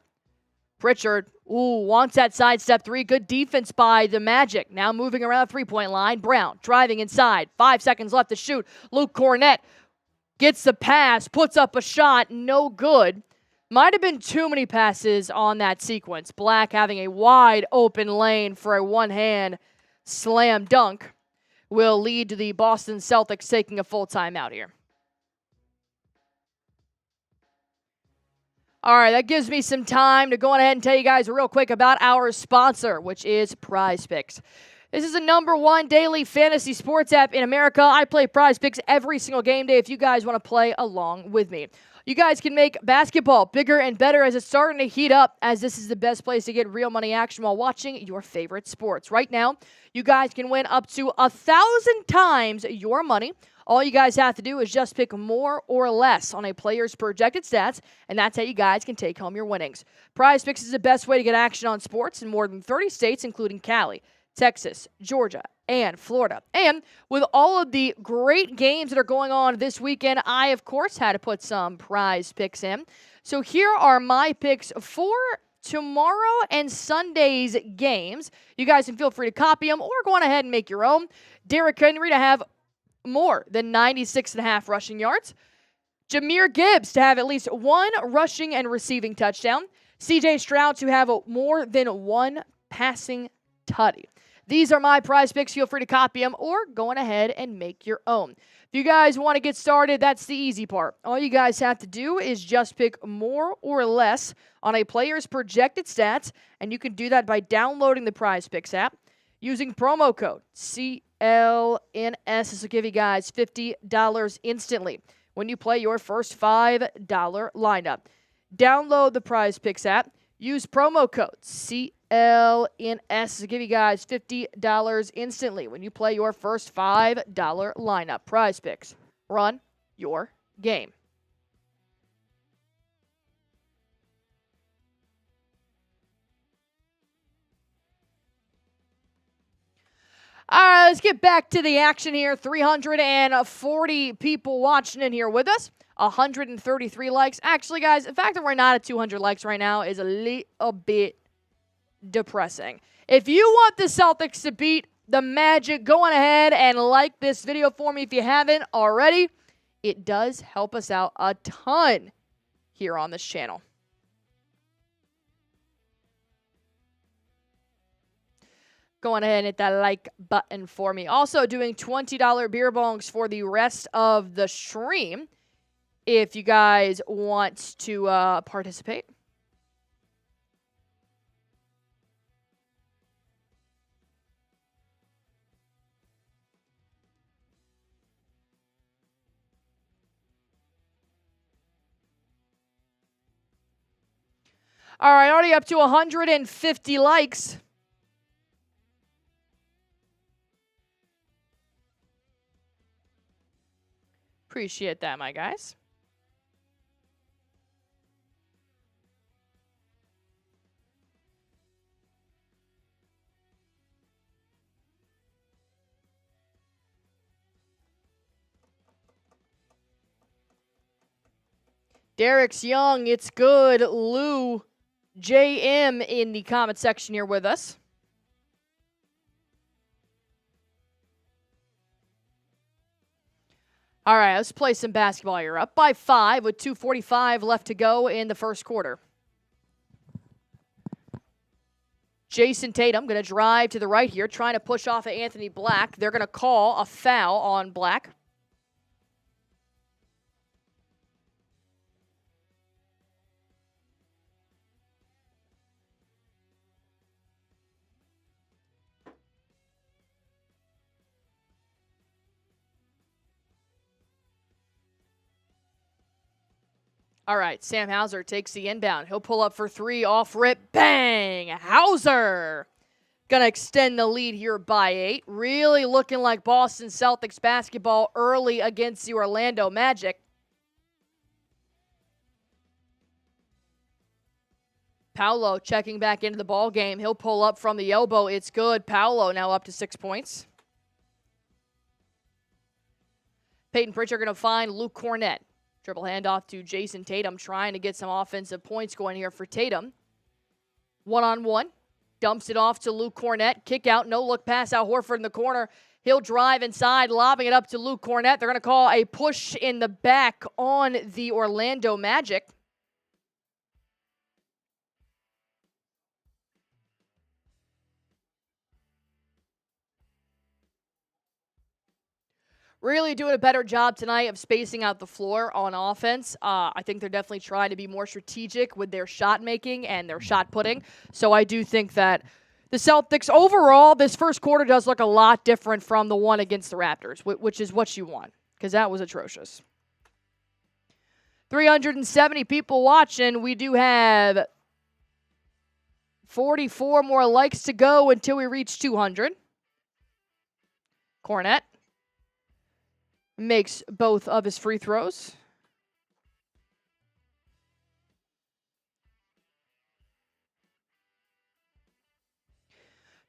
Pritchard, wants that sidestep three. Good defense by the Magic. Now moving around the three-point line. Brown driving inside. 5 seconds left to shoot. Luke Cornett gets the pass, puts up a shot, no good. Might have been too many passes on that sequence. Black having a wide open lane for a one-hand slam dunk will lead to the Boston Celtics taking a full timeout here. All right, that gives me some time to go on ahead and tell you guys real quick about our sponsor, which is Prize Picks. This is the #1 daily fantasy sports app in America. I play Prize Picks every single game day if you guys want to play along with me. You guys can make basketball bigger and better as it's starting to heat up, as this is the best place to get real money action while watching your favorite sports. Right now, you guys can win up to 1,000 times your money. All you guys have to do is just pick more or less on a player's projected stats, and that's how you guys can take home your winnings. Prize Picks is the best way to get action on sports in more than 30 states, including Cali, Texas, Georgia, and Florida. And with all of the great games that are going on this weekend, I, of course, had to put some Prize Picks in. So here are my picks for tomorrow and Sunday's games. You guys can feel free to copy them or go on ahead and make your own. Derrick Henry to have more than 96.5 rushing yards. Jahmyr Gibbs to have at least one rushing and receiving touchdown. CJ Stroud to have more than one passing tutty. These are my Prize Picks. Feel free to copy them or go on ahead and make your own. If you guys want to get started, that's the easy part. All you guys have to do is just pick more or less on a player's projected stats, and you can do that by downloading the Prize Picks app using promo code CLNS. This will give you guys $50 instantly when you play your first $5 lineup. Download the Prize Picks app. Use promo code CLNS to give you guys $50 instantly when you play your first $5 lineup. Prize Picks. Run your game. All right, let's get back to the action here. 340 people watching in here with us. 133 likes. Actually, guys, the fact that we're not at 200 likes right now is a little bit depressing. If you want the Celtics to beat the Magic, go on ahead and like this video for me if you haven't already. It does help us out a ton here on this channel. Go on ahead and hit that like button for me. Also doing $20 beer bongs for the rest of the stream if you guys want to participate. All right, already up to 150 likes. Appreciate that, my guys. Derek's young. It's good. Lou JM in the comment section here with us. All right, let's play some basketball here. Up by 5 with 2:45 left to go in the first quarter. Jayson Tatum going to drive to the right here, trying to push off of Anthony Black. They're going to call a foul on Black. All right, Sam Hauser takes the inbound. He'll pull up for three, off rip, bang! Hauser going to extend the lead here by 8. Really looking like Boston Celtics basketball early against the Orlando Magic. Paolo checking back into the ball game. He'll pull up from the elbow. It's good. Paolo now up to 6 points. Peyton Pritchard going to find Luke Cornett. Dribble handoff to Jayson Tatum, trying to get some offensive points going here for Tatum. 1-on-1. Dumps it off to Luke Kornet. Kick out, no look pass out. Horford in the corner. He'll drive inside, lobbing it up to Luke Kornet. They're going to call a push in the back on the Orlando Magic. Really doing a better job tonight of spacing out the floor on offense. I think they're definitely trying to be more strategic with their shot making and their shot putting. So I do think that the Celtics overall, this first quarter does look a lot different from the one against the Raptors, which is what you want, because that was atrocious. 370 people watching. We do have 44 more likes to go until we reach 200. Kornet makes both of his free throws.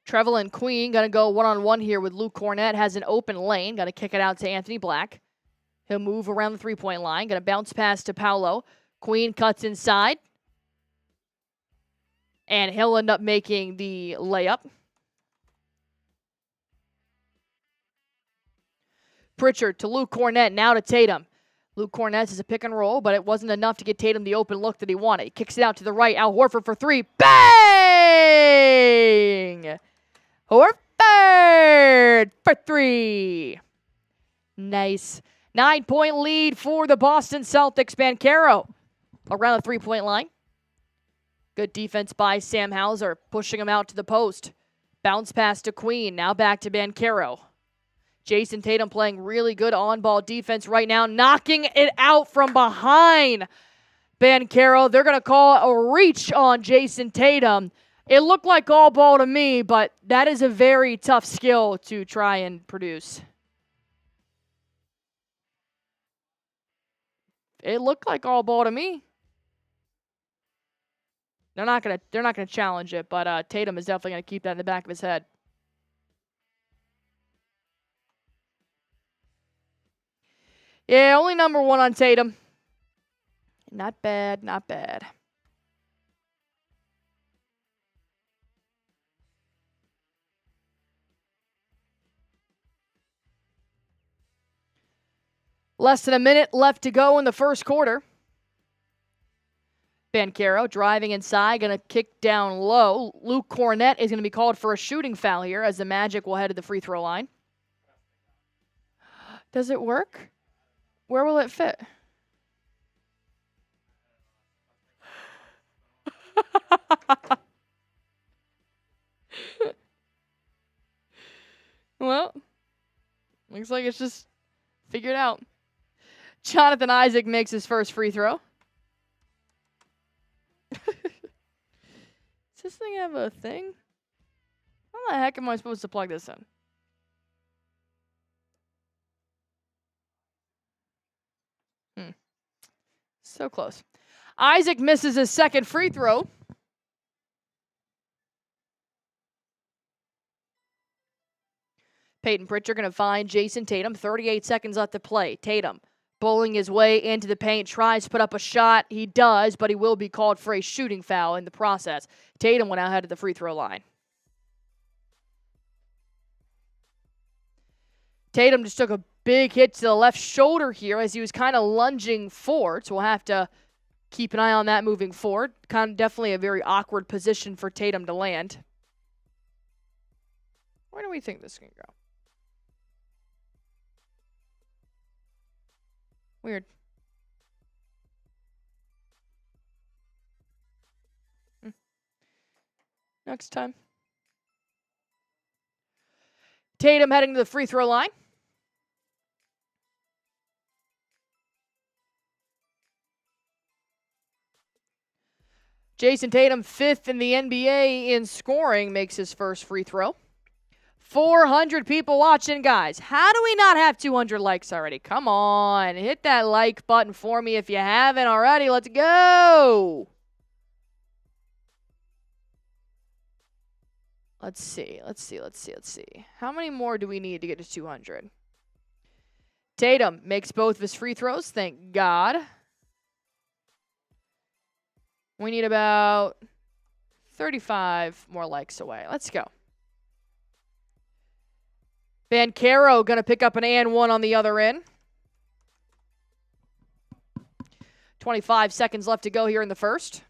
Trevelyan Queen going to go one-on-one here with Luke Kornet. Has an open lane. Going to kick it out to Anthony Black. He'll move around the three-point line. Going to bounce pass to Paolo. Queen cuts inside. And he'll end up making the layup. Pritchard to Luke Kornet, now to Tatum. Luke Kornet is a pick and roll, but it wasn't enough to get Tatum the open look that he wanted. He kicks it out to the right. Al Horford for three. Bang! Horford for three. Nice. 9-point lead for the Boston Celtics. Banchero around the three-point line. Good defense by Sam Hauser, pushing him out to the post. Bounce pass to Queen, now back to Banchero. Jayson Tatum playing really good on-ball defense right now, knocking it out from behind Banchero. They're going to call a reach on Jayson Tatum. It looked like all ball to me, but that is a very tough skill to try and produce. It looked like all ball to me. They're not gonna challenge it, but Tatum is definitely gonna keep that in the back of his head. Yeah, only number one on Tatum. Not bad, not bad. Less than a minute left to go in the first quarter. Banchero driving inside, going to kick down low. Luke Kornet is going to be called for a shooting foul here as the Magic will head to the free throw line. Does it work? Where will it fit? Well, looks like it's just figured out. Jonathan Isaac makes his first free throw. Does this thing have a thing? How the heck am I supposed to plug this in? So close. Isaac misses his second free throw. Peyton Pritchard going to find Jayson Tatum. 38 seconds left to play. Tatum bowling his way into the paint, tries to put up a shot. He does, but he will be called for a shooting foul in the process. Tatum went out ahead of the free throw line. Tatum just took a big hit to the left shoulder here as he was kind of lunging forward, so we'll have to keep an eye on that moving forward. Kind of definitely a very awkward position for Tatum to land. Where do we think this can go? Weird. Next time. Tatum heading to the free throw line. Jayson Tatum, 5th in the NBA in scoring, makes his first free throw. 400 people watching, guys. How do we not have 200 likes already? Come on. Hit that like button for me if you haven't already. Let's go. Let's see. How many more do we need to get to 200? Tatum makes both of his free throws. Thank God. We need about 35 more likes away. Let's go. Banchero going to pick up an and one on the other end. 25 seconds left to go here in the first.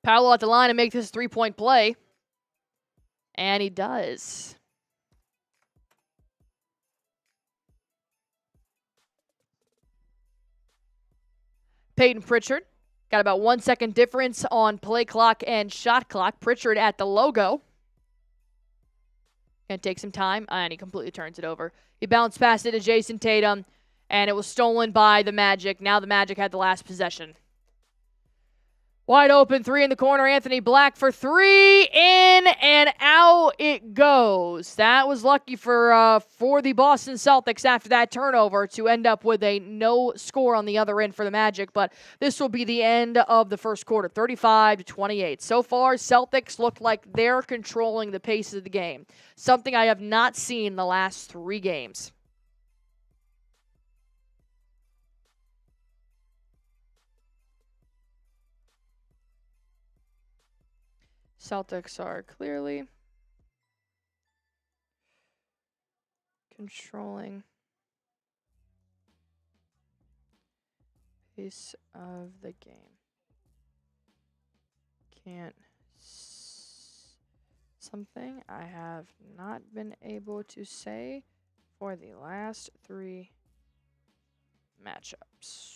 Powell at the line to make this a three-point play. And he does. Peyton Pritchard. Got about 1 second difference on play clock and shot clock. Pritchard at the logo. Gonna take some time, and he completely turns it over. He bounced past it to Jayson Tatum, and it was stolen by the Magic. Now the Magic had the last possession. Wide open, three in the corner. Anthony Black for three. In and out it goes. That was lucky for the Boston Celtics after that turnover to end up with a no score on the other end for the Magic. But this will be the end of the first quarter, 35-28. So far, Celtics look like they're controlling the pace of the game, something I have not seen the last 3 games. Celtics are clearly controlling pace of the game. Something I have not been able to say for the last 3 matchups.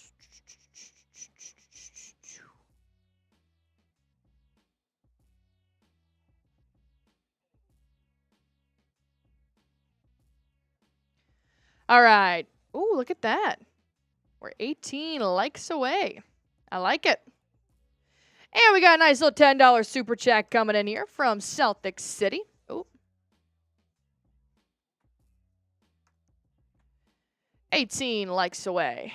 All right. Ooh, look at that. We're 18 likes away. I like it. And we got a nice little $10 super chat coming in here from Celtics City. Ooh. 18 likes away.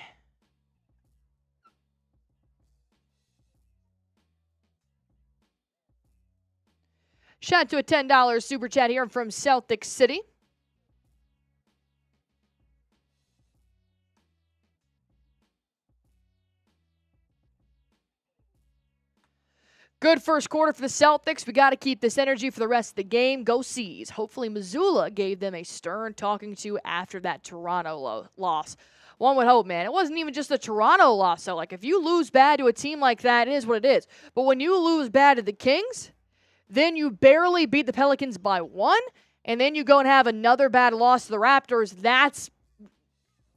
Shout out to a $10 super chat here from Celtics City. Good first quarter for the Celtics. We got to keep this energy for the rest of the game. Go C's. Hopefully Missoula gave them a stern talking to after that Toronto loss. One would hope, man. It wasn't even just a Toronto loss. So, like, if you lose bad to a team like that, it is what it is. But when you lose bad to the Kings, then you barely beat the Pelicans by 1, and then you go and have another bad loss to the Raptors,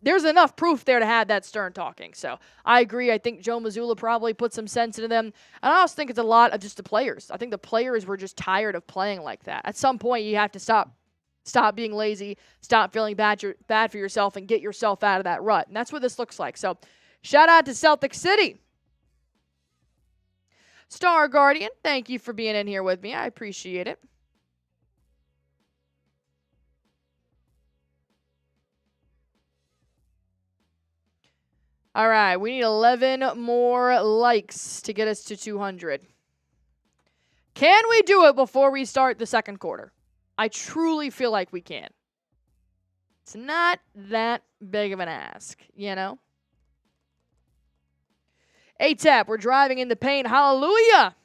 there's enough proof there to have that stern talking. So I agree. I think Joe Mazzulla probably put some sense into them. And I also think it's a lot of just the players. I think the players were just tired of playing like that. At some point, you have to stop being lazy, stop feeling bad for yourself, and get yourself out of that rut. And that's what this looks like. So shout out to Celtic City. Star Guardian, thank you for being in here with me. I appreciate it. All right, we need 11 more likes to get us to 200. Can we do it before we start the second quarter? I truly feel like we can. It's not that big of an ask, you know? A-Tap, we're driving in the paint. Hallelujah!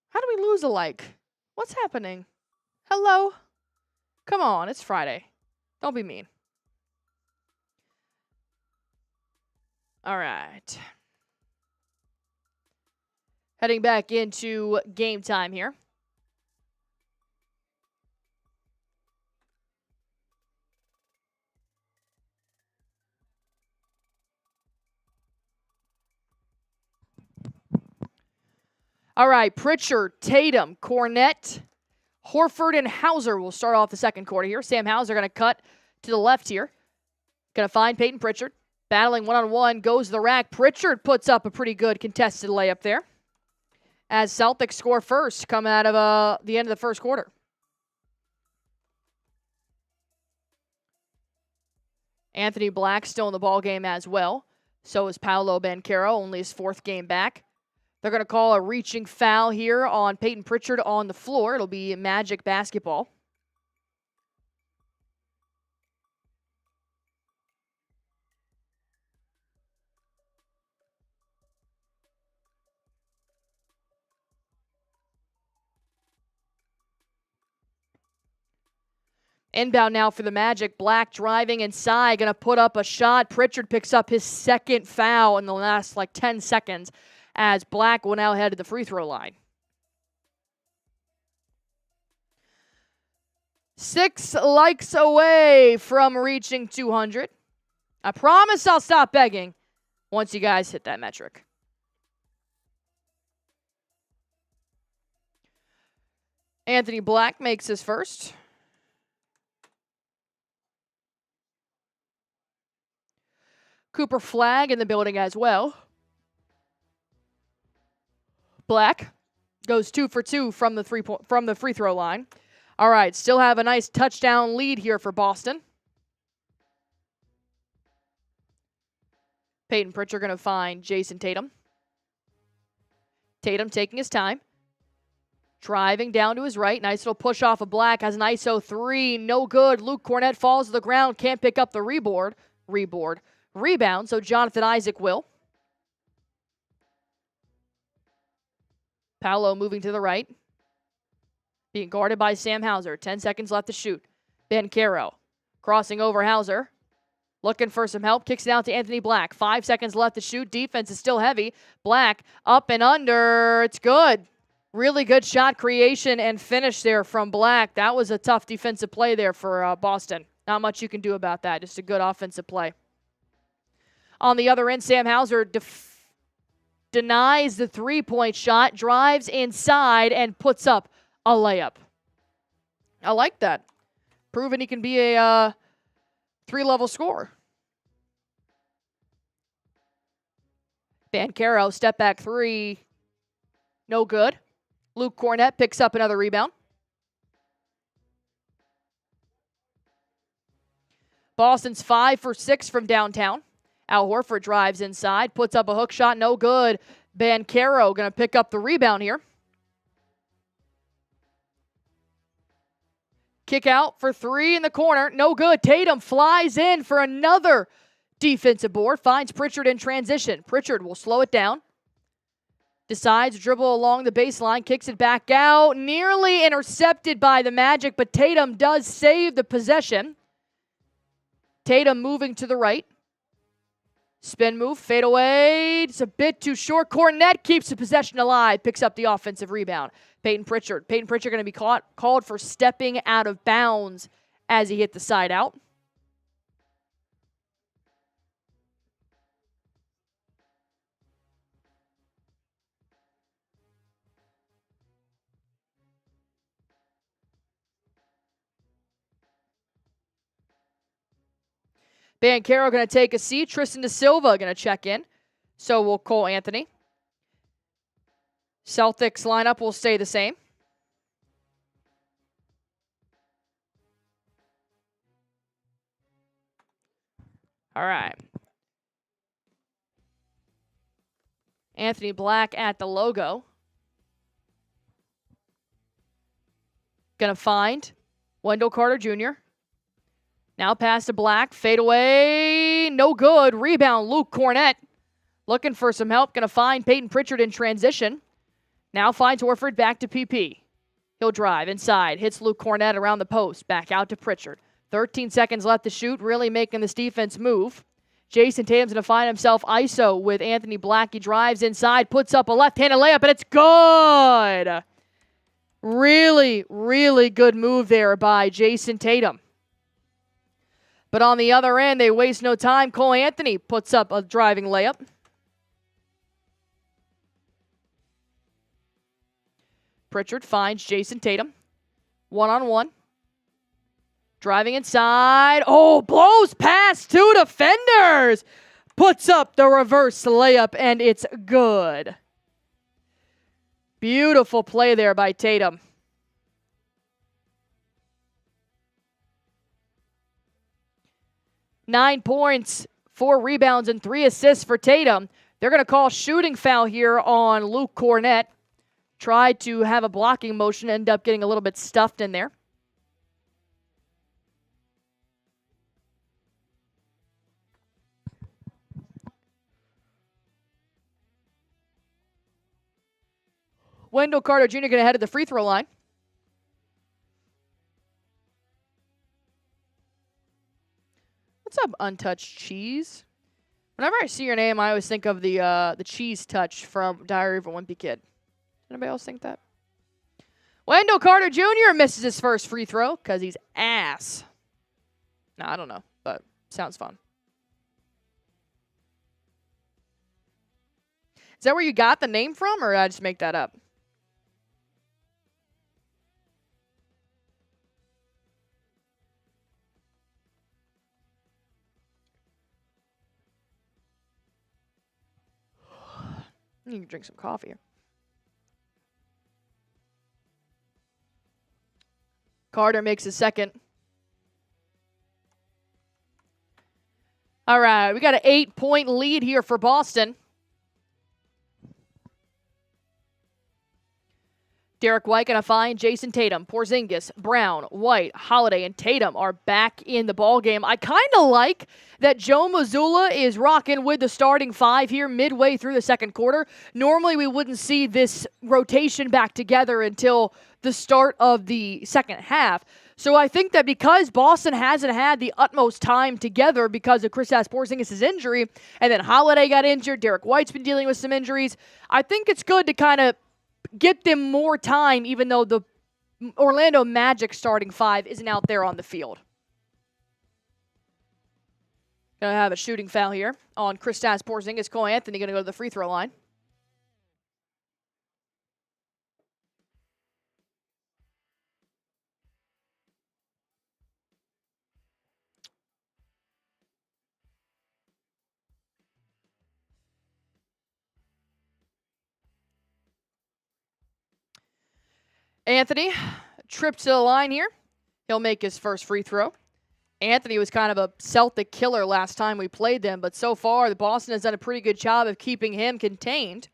How do we lose a like? What's happening? Hello? Come on, it's Friday. Don't be mean. All right. Heading back into game time here. All right, Pritchard, Tatum, Cornette, Horford, and Hauser will start off the second quarter here. Sam Hauser going to cut to the left here. Going to find Peyton Pritchard. Battling one-on-one, goes to the rack. Pritchard puts up a pretty good contested layup there. as Celtics score first coming out of the end of the first quarter. Anthony Black still in the ball game as well. So is Paolo Banchero, only his 4th game back. They're going to call a reaching foul here on Peyton Pritchard on the floor. It'll be Magic basketball. Inbound now for the Magic. Black driving inside, going to put up a shot. Pritchard picks up his 2nd foul in the last 10 seconds as Black will now head to the free throw line. 6 likes away from reaching 200. I promise I'll stop begging once you guys hit that metric. Anthony Black makes his first. Cooper Flagg in the building as well. Black goes 2 for 2 from the free throw line. All right, still have a nice touchdown lead here for Boston. Peyton Pritchard going to find Jayson Tatum. Tatum taking his time. Driving down to his right. Nice little push off of Black. Has an ISO 3. No good. Luke Cornett falls to the ground. Can't pick up the rebound, so Jonathan Isaac will. Paolo moving to the right. Being guarded by Sam Hauser. 10 seconds left to shoot. Banchero crossing over Hauser. Looking for some help. Kicks it out to Anthony Black. 5 seconds left to shoot. Defense is still heavy. Black up and under. It's good. Really good shot creation and finish there from Black. That was a tough defensive play there for Boston. Not much you can do about that. Just a good offensive play. On the other end, Sam Hauser denies the three-point shot, drives inside, and puts up a layup. I like that. Proving he can be a 3-level scorer. Banchero, step back 3. No good. Luke Cornett picks up another rebound. Boston's 5 for 6 from downtown. Al Horford drives inside, puts up a hook shot, no good. Banchero going to pick up the rebound here. Kick out for 3 in the corner, no good. Tatum flies in for another defensive board, finds Pritchard in transition. Pritchard will slow it down. Decides to dribble along the baseline, kicks it back out. Nearly intercepted by the Magic, but Tatum does save the possession. Tatum moving to the right. Spin move, fade away. It's a bit too short. Cornett keeps the possession alive, picks up the offensive rebound. Peyton Pritchard going to be called for stepping out of bounds as he hit the side out. Banchero going to take a seat. Tristan Da Silva going to check in. So will Cole Anthony. Celtics lineup will stay the same. All right. Anthony Black at the logo. Going to find Wendell Carter Jr. Now pass to Black. Fade away. No good. Rebound, Luke Cornett. Looking for some help. Going to find Peyton Pritchard in transition. Now finds Horford back to PP. He'll drive inside. Hits Luke Cornett around the post. Back out to Pritchard. 13 seconds left to shoot. Really making this defense move. Jayson Tatum's going to find himself ISO with Anthony Black. He drives inside. Puts up a left-handed layup, and it's good. Really, really good move there by Jayson Tatum. But on the other end, they waste no time. Cole Anthony puts up a driving layup. Pritchard finds Jayson Tatum. One-on-one. Driving inside. Oh, blows past 2 defenders. Puts up the reverse layup, and it's good. Beautiful play there by Tatum. Nine points, 4 rebounds, and 3 assists for Tatum. They're going to call shooting foul here on Luke Cornett. Tried to have a blocking motion, end up getting a little bit stuffed in there. Wendell Carter Jr. going to head to the free throw line. What's up, Untouched Cheese? Whenever I see your name, I always think of the cheese touch from Diary of a Wimpy Kid. Anybody else think that? Wendell Carter Jr. misses his first free throw because he's ass. No, I don't know, but sounds fun. Is that where you got the name from, or did I just make that up? You can drink some coffee. Carter makes his second. All right, we got an 8-point lead here for Boston. Derrick White going to find Jayson Tatum, Porzingis, Brown, White, Holiday, and Tatum are back in the ballgame. I kind of like that Joe Mazzulla is rocking with the starting 5 here midway through the second quarter. Normally, we wouldn't see this rotation back together until the start of the second half. So I think that because Boston hasn't had the utmost time together because of Kristaps Porzingis' injury, and then Holiday got injured, Derrick White's been dealing with some injuries, I think it's good to kind of get them more time, even though the Orlando Magic starting 5 isn't out there on the field. Going to have a shooting foul here on Kristaps Porzingis. Cole Anthony going to go to the free throw line. Anthony trips to the line here. He'll make his first free throw. Anthony was kind of a Celtic killer last time we played them, but so far the Boston has done a pretty good job of keeping him contained.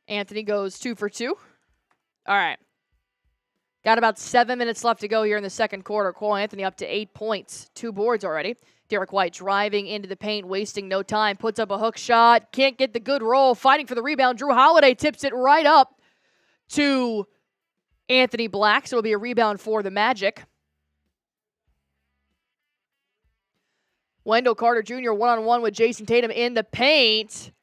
Anthony goes 2 for 2. All right. Got about 7 minutes left to go here in the second quarter. Cole Anthony up to 8 points, 2 boards already. Derrick White driving into the paint, wasting no time. Puts up a hook shot. Can't get the good roll. Fighting for the rebound. Jrue Holiday tips it right up to Anthony Black. So it'll be a rebound for the Magic. Wendell Carter Jr. one-on-one with Jayson Tatum in the paint.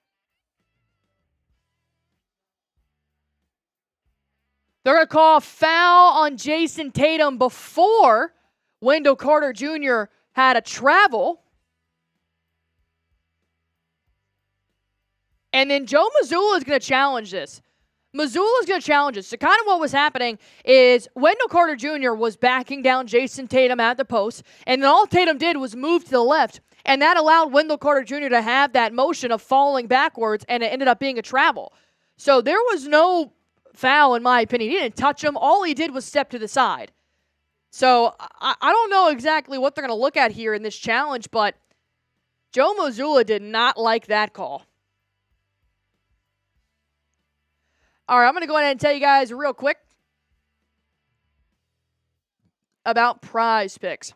They're going to call a foul on Jayson Tatum before Wendell Carter Jr. had a travel. And then Joe Mazzulla is going to challenge this. Mazzulla is going to challenge this. So kind of what was happening is Wendell Carter Jr. was backing down Jayson Tatum at the post, and then all Tatum did was move to the left, and that allowed Wendell Carter Jr. to have that motion of falling backwards, and it ended up being a travel. So there was no foul, in my opinion. He didn't touch him. All he did was step to the side. So I don't know exactly what they're going to look at here in this challenge, but Joe Mazzulla did not like that call. All right, I'm going to go ahead and tell you guys real quick about Prize Picks.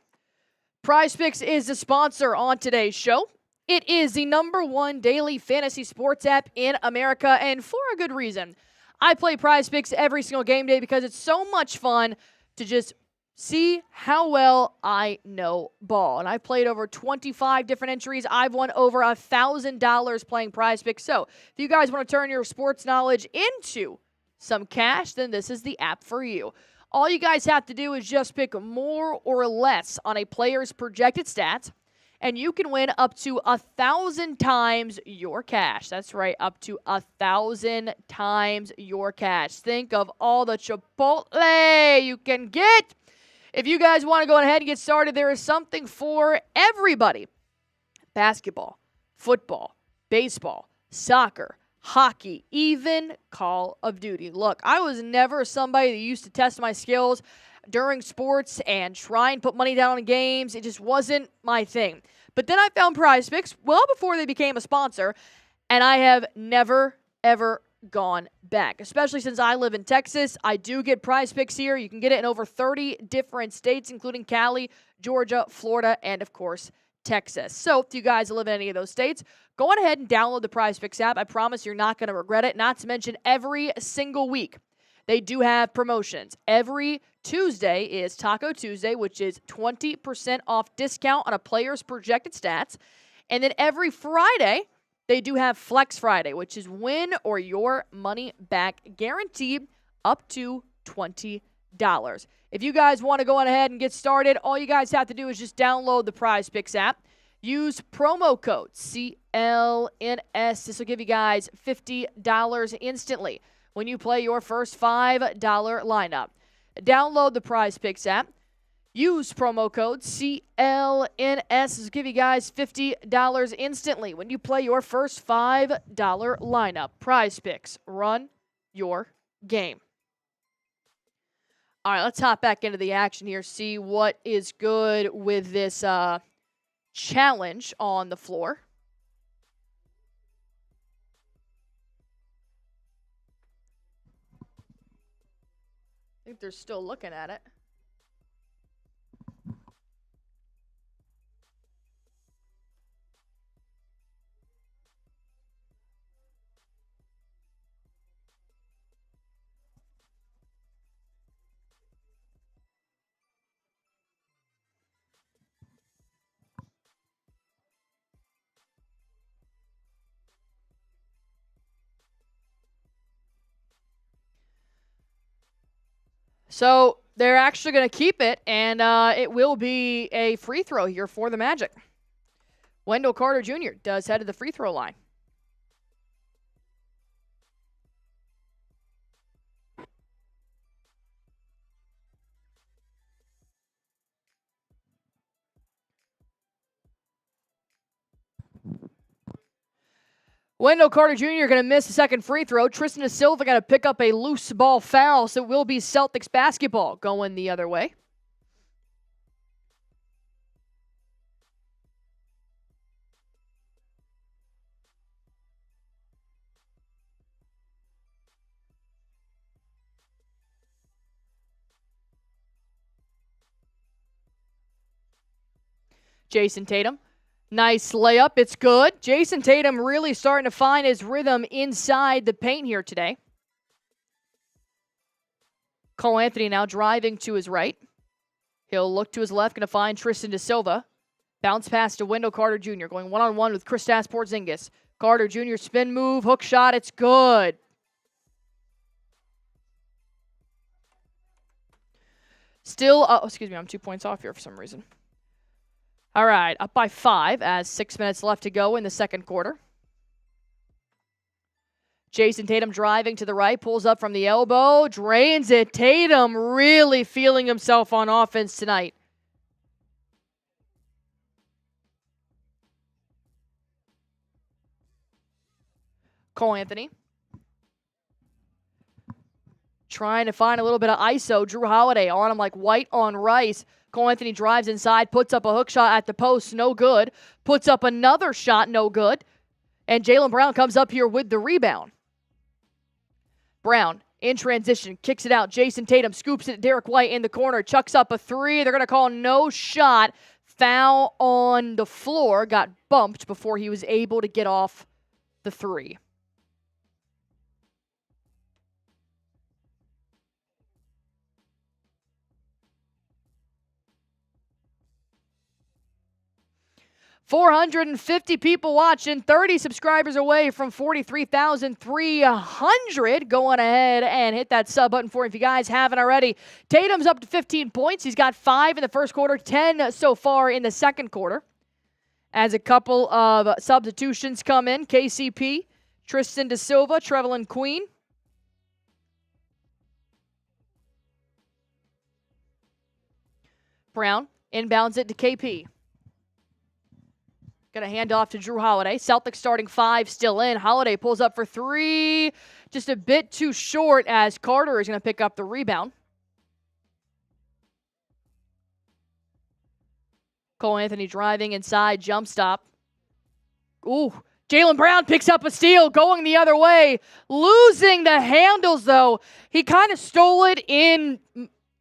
Prize Picks is the sponsor on today's show. It is the #1 daily fantasy sports app in America, and for a good reason. I play Prize Picks every single game day because it's so much fun to just see how well I know ball. And I've played over 25 different entries. I've won over $1,000 playing Prize Picks. So if you guys want to turn your sports knowledge into some cash, then this is the app for you. All you guys have to do is just pick more or less on a player's projected stats, and you can win up to 1,000 times your cash. That's right, up to 1,000 times your cash. Think of all the Chipotle you can get. If you guys want to go ahead and get started, there is something for everybody. Basketball, football, baseball, soccer, hockey, even Call of Duty. Look, I was never somebody that used to test my skills during sports and try and put money down on games. It just wasn't my thing. But then I found PrizePicks well before they became a sponsor, and I have never, ever gone back, especially since I live in Texas. I do get PrizePicks here. You can get it in over 30 different states, including Cali, Georgia, Florida, and, of course, Texas. So if you guys live in any of those states, go on ahead and download the PrizePicks app. I promise you're not going to regret it. Not to mention every single week, they do have promotions. Every Tuesday is Taco Tuesday, which is 20% off discount on a player's projected stats. And then every Friday, they do have Flex Friday, which is win or your money back guaranteed up to $20. If you guys want to go on ahead and get started, all you guys have to do is just download the PrizePicks app. Use promo code CLNS. This will give you guys $50 instantly when you play your first $5 lineup. Download the PrizePicks app. Use promo code CLNS. This will give you guys $50 instantly when you play your first $5 lineup. PrizePicks. Run your game. All right, let's hop back into the action here, see what is good with this challenge on the floor. I think they're still looking at it. So they're actually going to keep it, and it will be a free throw here for the Magic. Wendell Carter Jr. does head to the free throw line. Wendell Carter Jr. going to miss the second free throw. Tristan da Silva going to pick up a loose ball foul, so it will be Celtics basketball going the other way. Jayson Tatum. Nice layup. It's good. Jayson Tatum really starting to find his rhythm inside the paint here today. Cole Anthony now driving to his right. He'll look to his left, going to find Tristan da Silva. Bounce pass to Wendell Carter Jr. going one-on-one with Kristaps Porzingis. Carter Jr. spin move, hook shot. It's good. Still, excuse me, I'm 2 points off here for some reason. All right, up by 5 as 6 minutes left to go in the second quarter. Jayson Tatum driving to the right, pulls up from the elbow, drains it. Tatum really feeling himself on offense tonight. Cole Anthony. Trying to find a little bit of ISO. Jrue Holiday on him like white on rice. Cole Anthony drives inside, puts up a hook shot at the post, no good. Puts up another shot, no good. And Jaylen Brown comes up here with the rebound. Brown in transition, kicks it out. Jayson Tatum scoops it at Derrick White in the corner, chucks up a three. They're going to call no shot. Foul on the floor, got bumped before he was able to get off the three. $450 people watching, 30 subscribers away from 43,300. Go on ahead and hit that sub button for him if you guys haven't already. Tatum's up to 15 points. He's got 5 in the first quarter, 10 so far in the second quarter. As a couple of substitutions come in, KCP, Tristan Da Silva, Trevelyan Queen. Brown inbounds it to KP. Going to hand off to Jrue Holiday. Celtics starting 5 still in. Holiday pulls up for 3. Just a bit too short as Carter is going to pick up the rebound. Cole Anthony driving inside, jump stop. Ooh, Jaylen Brown picks up a steal, going the other way. Losing the handles, though. He kind of stole it in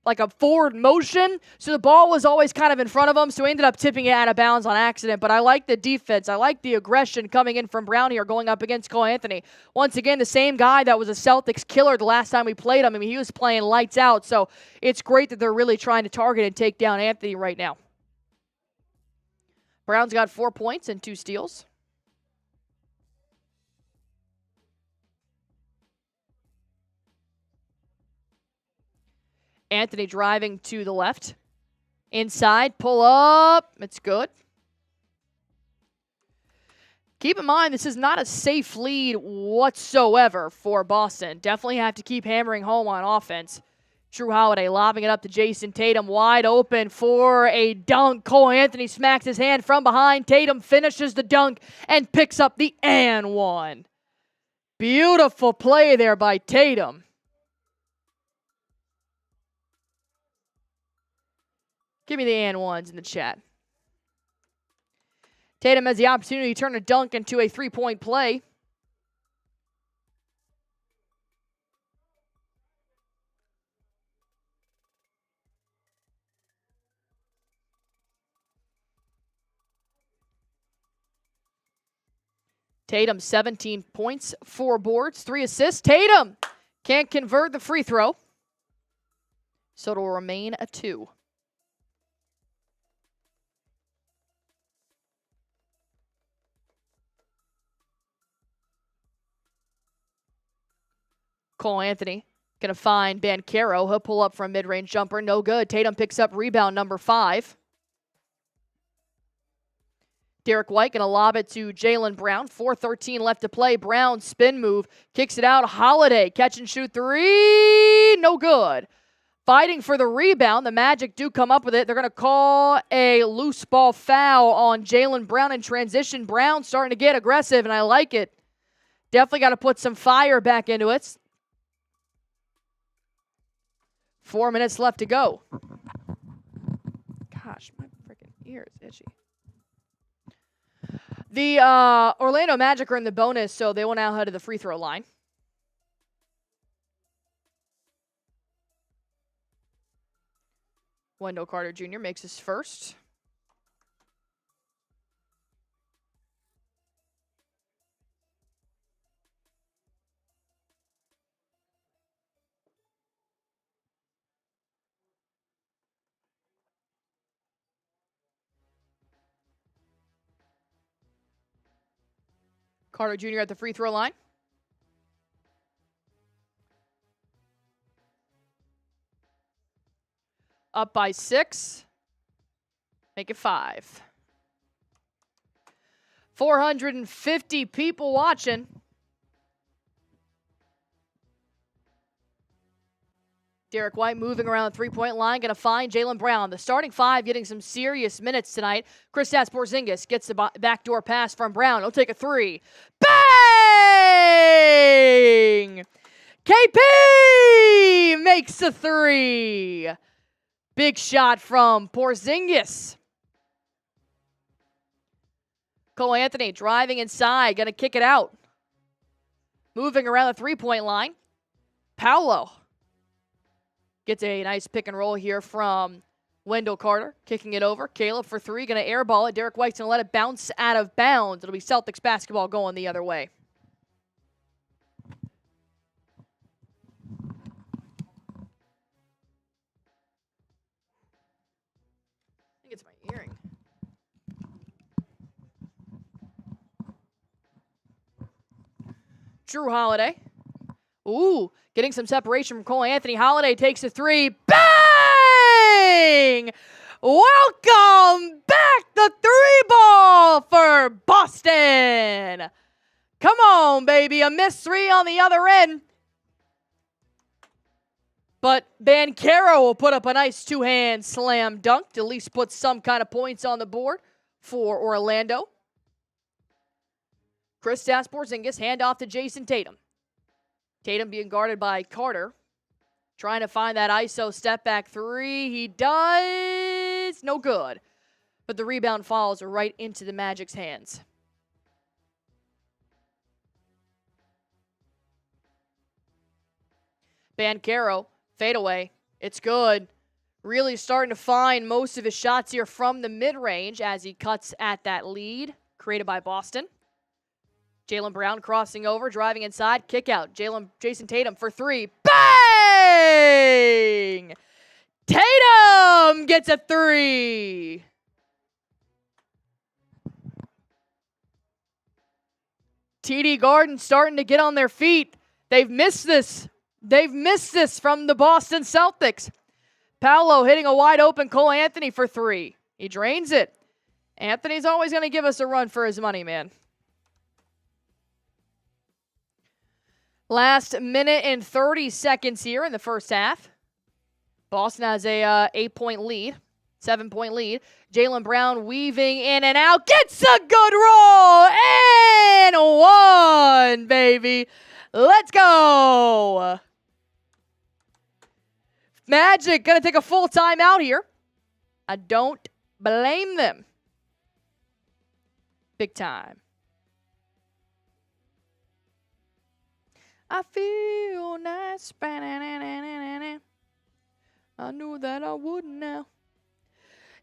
like a forward motion, so the ball was always kind of in front of him, so he ended up tipping it out of bounds on accident. But I like the defense. I like the aggression coming in from Brown here, going up against Cole Anthony. Once again, the same guy that was a Celtics killer the last time we played him. I mean, he was playing lights out, so it's great that they're really trying to target and take down Anthony right now. Brown's got 4 points and 2 steals. Anthony driving to the left. Inside, pull up. It's good. Keep in mind, this is not a safe lead whatsoever for Boston. Definitely have to keep hammering home on offense. Jrue Holiday lobbing it up to Jayson Tatum, wide open for a dunk. Cole Anthony smacks his hand from behind. Tatum finishes the dunk and picks up the and one. Beautiful play there by Tatum. Give me the and ones in the chat. Tatum has the opportunity to turn a dunk into a 3-point play. Tatum, 17 points, 4 boards, 3 assists. Tatum can't convert the free throw, so it'll remain a 2. Cole Anthony going to find Banchero. He'll pull up from mid-range jumper. No good. Tatum picks up rebound number 5. Derrick White going to lob it to Jaylen Brown. 4:13 left to play. Brown spin move. Kicks it out. Holiday. Catch and shoot 3. No good. Fighting for the rebound. The Magic do come up with it. They're going to call a loose ball foul on Jaylen Brown in transition. Brown starting to get aggressive, and I like it. Definitely got to put some fire back into it. 4 minutes left to go. Gosh, my freaking ear is itchy. The Orlando Magic are in the bonus, so they will now head to the free throw line. Wendell Carter Jr. makes his first. Carter Jr. at the free throw line. Up by 6. Make it 5. 450 people watching. Derrick White moving around the three-point line, going to find Jaylen Brown. The starting 5 getting some serious minutes tonight. Kristaps Porzingis gets the backdoor pass from Brown. He'll take a 3. Bang! KP makes a 3. Big shot from Porzingis. Cole Anthony driving inside, going to kick it out. Moving around the three-point line. Paolo gets a nice pick and roll here from Wendell Carter, kicking it over. Caleb for 3, going to airball it. Derrick White's going to let it bounce out of bounds. It'll be Celtics basketball going the other way. I think it's my earring. Jrue Holiday. Ooh, getting some separation from Cole Anthony. Holiday takes a 3. Bang! Welcome back, the 3-ball for Boston. Come on, baby. A missed 3 on the other end. But Banchero will put up a nice 2-hand slam dunk to at least put some kind of points on the board for Orlando. Kristaps Porzingis handoff to Jayson Tatum. Tatum being guarded by Carter. Trying to find that ISO step back 3. He does. No good. But the rebound falls right into the Magic's hands. Banchero, fadeaway. It's good. Really starting to find most of his shots here from the mid-range as he cuts at that lead created by Boston. Jaylen Brown crossing over, driving inside, kick out. Jayson Tatum for 3. Bang! Tatum gets a 3. TD Garden starting to get on their feet. They've missed this. They've missed this from the Boston Celtics. Paolo hitting a wide open Cole Anthony for 3. He drains it. Anthony's always going to give us a run for his money, man. Last minute and 30 seconds here in the first half. Boston has a 8-point lead, 7-point lead. Jaylen Brown weaving in and out. Gets a good roll. And 1, baby. Let's go. Magic going to take a full timeout here. I don't blame them. Big time. I feel nice. I knew that I wouldn't now.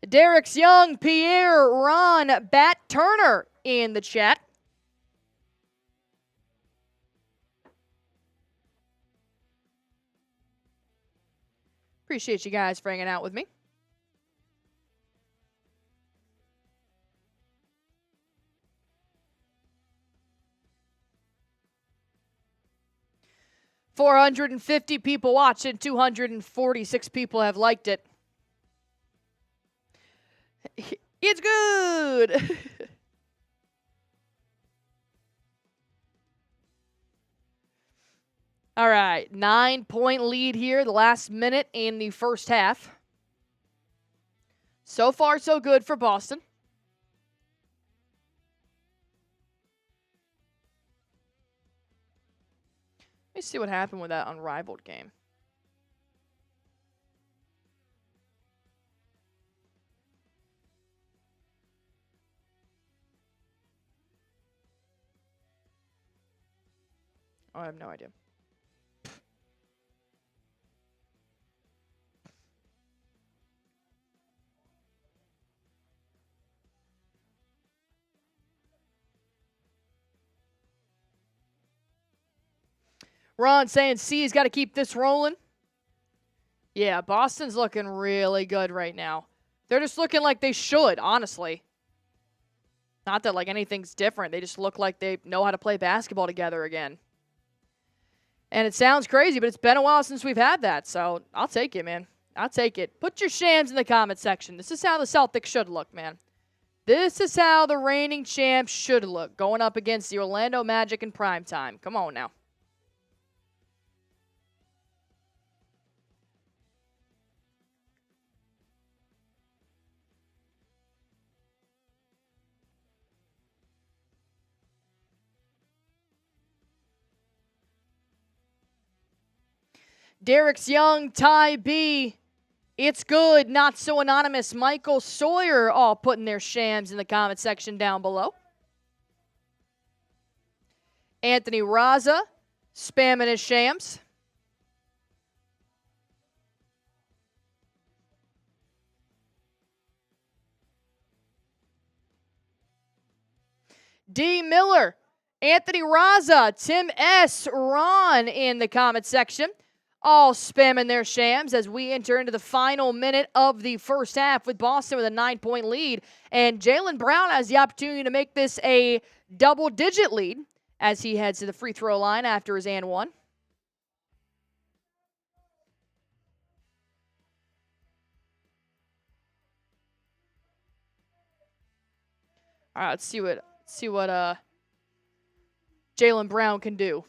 Derrick's Young, Pierre, Ron, Bat Turner in the chat. Appreciate you guys for hanging out with me. $450 people watching, 246 people have liked it. It's good. All right, 9-point lead here, the last minute in the first half. So far, so good for Boston. Let me see what happened with that unrivaled game. Oh, I have no idea. Ron saying C's got to keep this rolling. Yeah, Boston's looking really good right now. They're just looking like they should, honestly. Not that like anything's different. They just look like they know how to play basketball together again. And it sounds crazy, but it's been a while since we've had that. So I'll take it, man. I'll take it. Put your shams in the comment section. This is how the Celtics should look, man. This is how the reigning champs should look, going up against the Orlando Magic in primetime. Come on now. Derrick's Young, Ty B. It's good, not so anonymous. Michael Sawyer all putting their shams in the comment section down below. Anthony Raza spamming his shams. D. Miller, Anthony Raza, Tim S. Ron in the comment section. All spamming their shams as we enter into the final minute of the first half with Boston with a 9-point lead. And Jaylen Brown has the opportunity to make this a double-digit lead as he heads to the free throw line after his and one. All right, let's see what Jaylen Brown can do.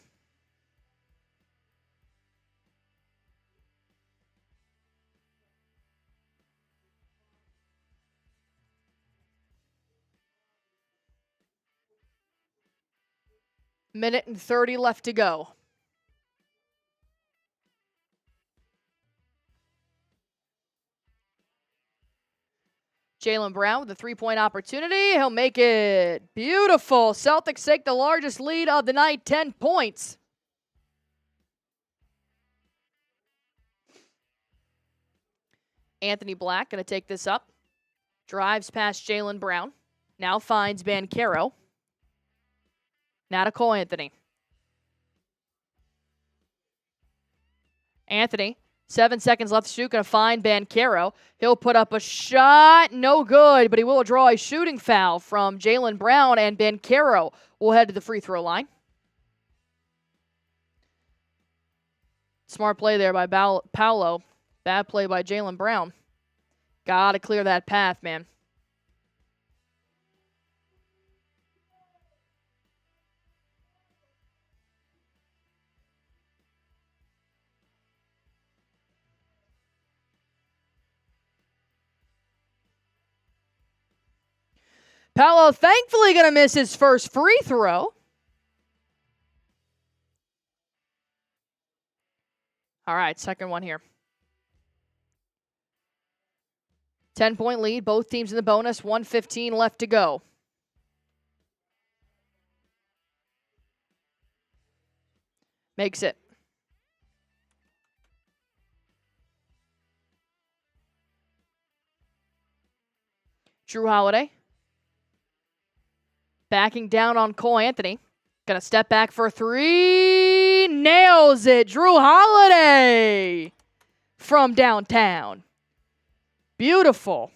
Minute and 30 left to go. Jaylen Brown with a three-point opportunity. He'll make it. Beautiful. Celtics take the largest lead of the night, 10 points. Anthony Black going to take this up. Drives past Jaylen Brown. Now finds Banchero. Now to Cole Anthony. Anthony, 7 seconds left to shoot. Going to find Banchero. He'll put up a shot. No good, but he will draw a shooting foul from Jaylen Brown, and Banchero will head to the free throw line. Smart play there by Paolo. Bad play by Jaylen Brown. Got to clear that path, man. Paolo thankfully going to miss his first free throw. All right, second one here. 10-point lead, both teams in the bonus, 1:15 left to go. Makes it. Jrue Holiday. Backing down on Cole Anthony. Gonna step back for three. Nails it. Jrue Holiday from downtown. Beautiful.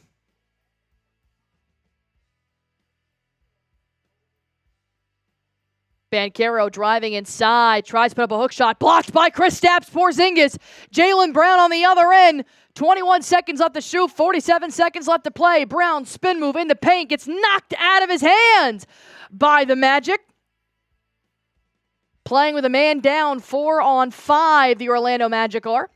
Banchero driving inside. Tries to put up a hook shot. Blocked by Kristaps Porzingis. Jaylen Brown on the other end. 21 seconds left to shoot. 47 seconds left to play. Brown spin move in the paint. Gets knocked out of his hands by the Magic. Playing with a man down. 4-on-5 the Orlando Magic are.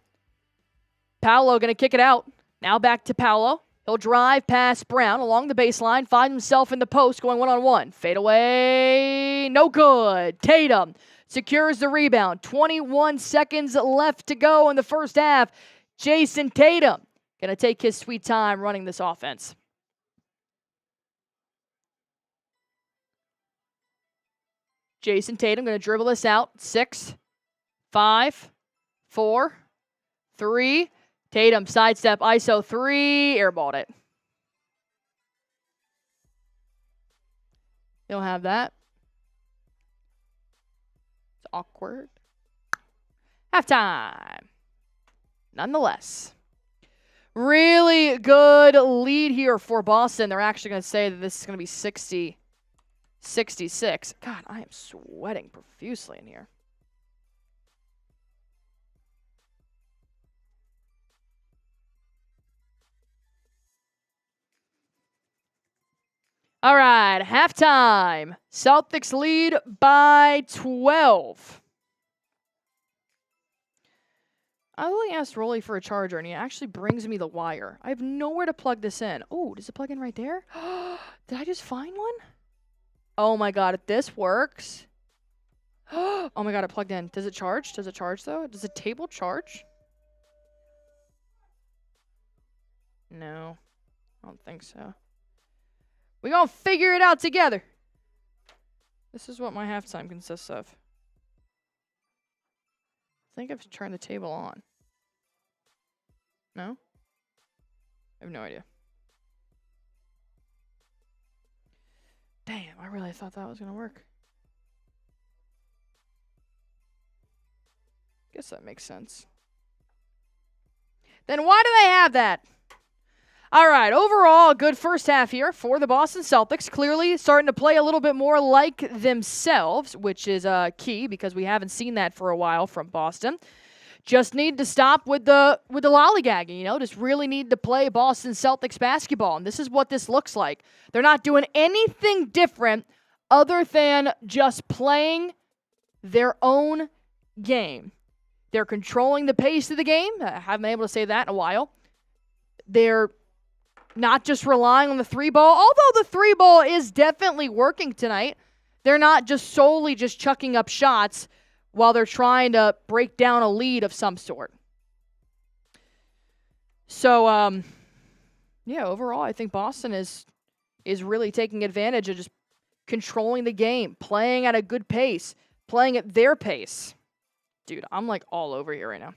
Paolo going to kick it out. Now back to Paolo. He'll drive past Brown along the baseline. Finds himself in the post going one-on-one. Fade away. No good. Tatum secures the rebound. 21 seconds left to go in the first half. Jayson Tatum going to take his sweet time running this offense. Jayson Tatum going to dribble this out. 6, 5, 4, 3. Tatum sidestep, ISO 3, airballed it. You don't have that. It's awkward. Halftime. Nonetheless, really good lead here for Boston. They're actually going to say that this is going to be 60-66. God, I am sweating profusely in here. All right, halftime. Celtics lead by 12. I only asked Rolly for a charger, and he actually brings me the wire. I have nowhere to plug this in. Oh, does it plug in right there? Did I just find one? Oh, my God. If this works. Oh, my God. It plugged in. Does it charge? Does it charge, though? Does the table charge? No. I don't think so. We're going to figure it out together. This is what my halftime consists of. I think I've turned the table on. No? I have no idea. Damn, I really thought that was going to work. Guess that makes sense. Then why do they have that? All right, overall, a good first half here for the Boston Celtics. Clearly starting to play a little bit more like themselves, which is key because we haven't seen that for a while from Boston. just need to stop with the lollygagging, just really need to play Boston Celtics basketball. And this is what this looks like. They're not doing anything different other than just playing their own game. They're controlling the pace of the game. I haven't been able to say that in a while. They're not just relying on the three ball, although the three ball is definitely working tonight. They're not just solely just chucking up shots while they're trying to break down a lead of some sort. So, overall, I think Boston is really taking advantage of just controlling the game, playing at a good pace, playing at their pace. Dude, I'm like all over here right now.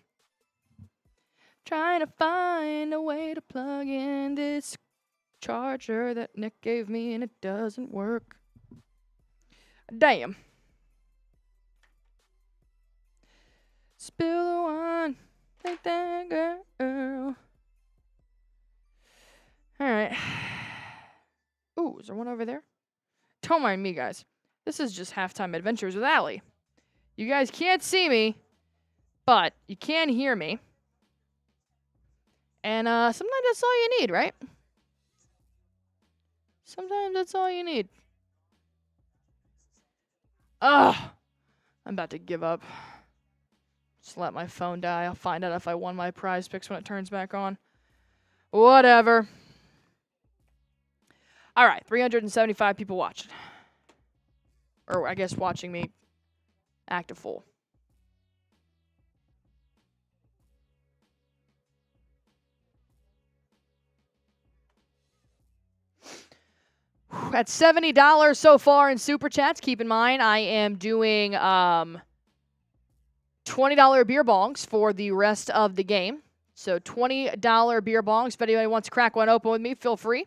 Trying to find a way to plug in this charger that Nick gave me and it doesn't work. Damn. Spill the wine, take that girl. All right. Ooh, is there one over there? Don't mind me, guys. This is just Halftime Adventures with Allie. You guys can't see me, but you can hear me. And sometimes that's all you need, right? Sometimes that's all you need. Ugh. I'm about to give up. Just let my phone die. I'll find out if I won my prize picks when it turns back on. Whatever. All right, 375 people watching. Or I guess watching me act a fool. At $70 so far in Super Chats. Keep in mind, I am doing $20 beer bongs for the rest of the game. So $20 beer bongs. If anybody wants to crack one open with me, feel free.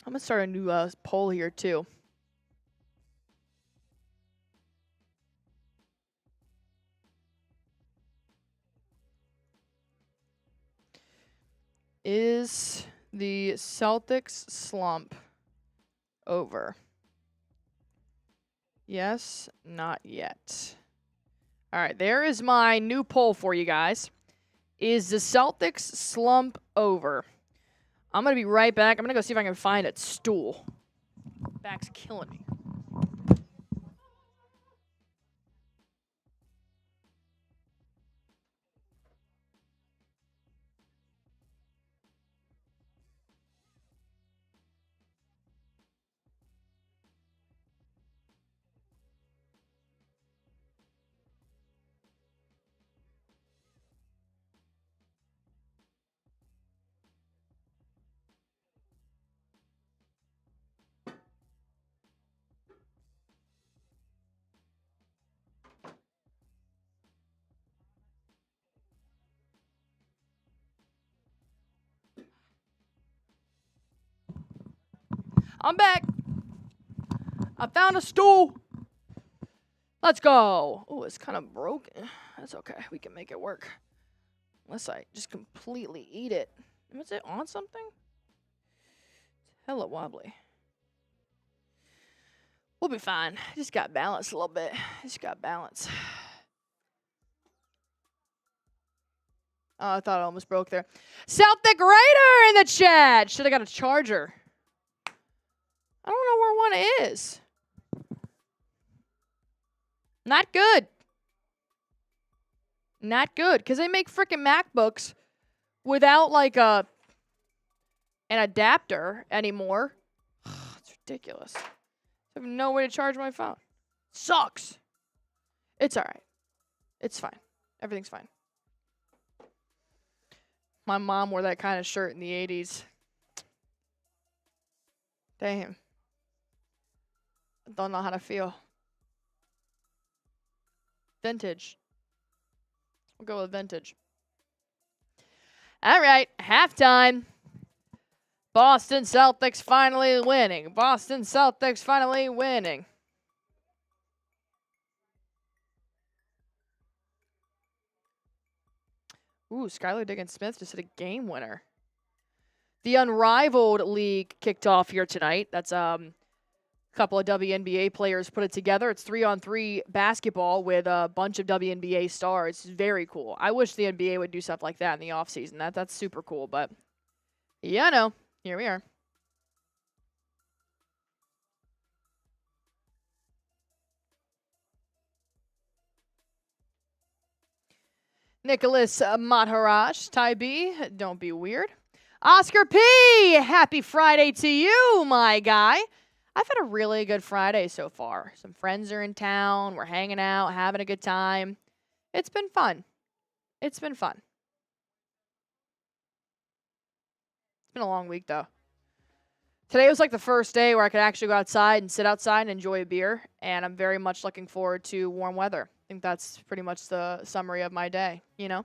I'm going to start a new poll here, too. Is the Celtics slump over? Yes, not yet. All right, there is my new poll for you guys. Is the Celtics slump over? I'm going to be right back. I'm going to go see if I can find a stool. Back's killing me. I'm back. I found a stool. Let's go. Oh, it's kind of broken. That's okay. We can make it work. Unless I just completely eat it. Was it on something? It's hella wobbly. We'll be fine. Just got balance a little bit. Just got balance. Oh, I thought it almost broke there. Celtic Raider in the chat. Should have got a charger. I don't know where one is. Not good. Not good. Because they make freaking MacBooks without like an adapter anymore. It's ridiculous. I have no way to charge my phone. Sucks. It's all right. It's fine. Everything's fine. My mom wore that kind of shirt in the 80s. Damn. I don't know how to feel. Vintage. We'll go with vintage. All right, halftime. Boston Celtics finally winning. Boston Celtics finally winning. Ooh, Skylar Diggins-Smith just hit a game winner. The Unrivaled League kicked off here tonight. That's a couple of WNBA players put it together. It's 3-on-3 basketball with a bunch of WNBA stars. It's very cool. I wish the NBA would do stuff like that in the offseason. That's super cool, but yeah, no. Here we are. Nicholas Maharaj, Ty B, don't be weird. Oscar P, happy Friday to you, my guy. I've had a really good Friday so far. Some friends are in town. We're hanging out, having a good time. It's been fun. It's been fun. It's been a long week, though. Today was like the first day where I could actually go outside and sit outside and enjoy a beer, and I'm very much looking forward to warm weather. I think that's pretty much the summary of my day, you know?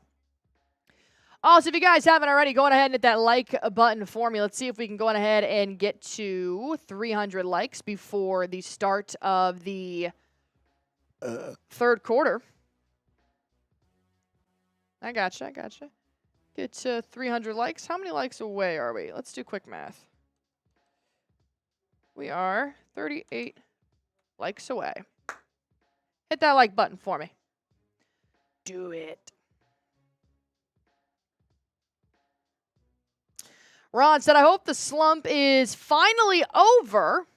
Also, if you guys haven't already, go on ahead and hit that like button for me. Let's see if we can go on ahead and get to 300 likes before the start of the third quarter. I gotcha. Get to 300 likes. How many likes away are we? Let's do quick math. We are 38 likes away. Hit that like button for me. Do it. Ron said, I hope the slump is finally over.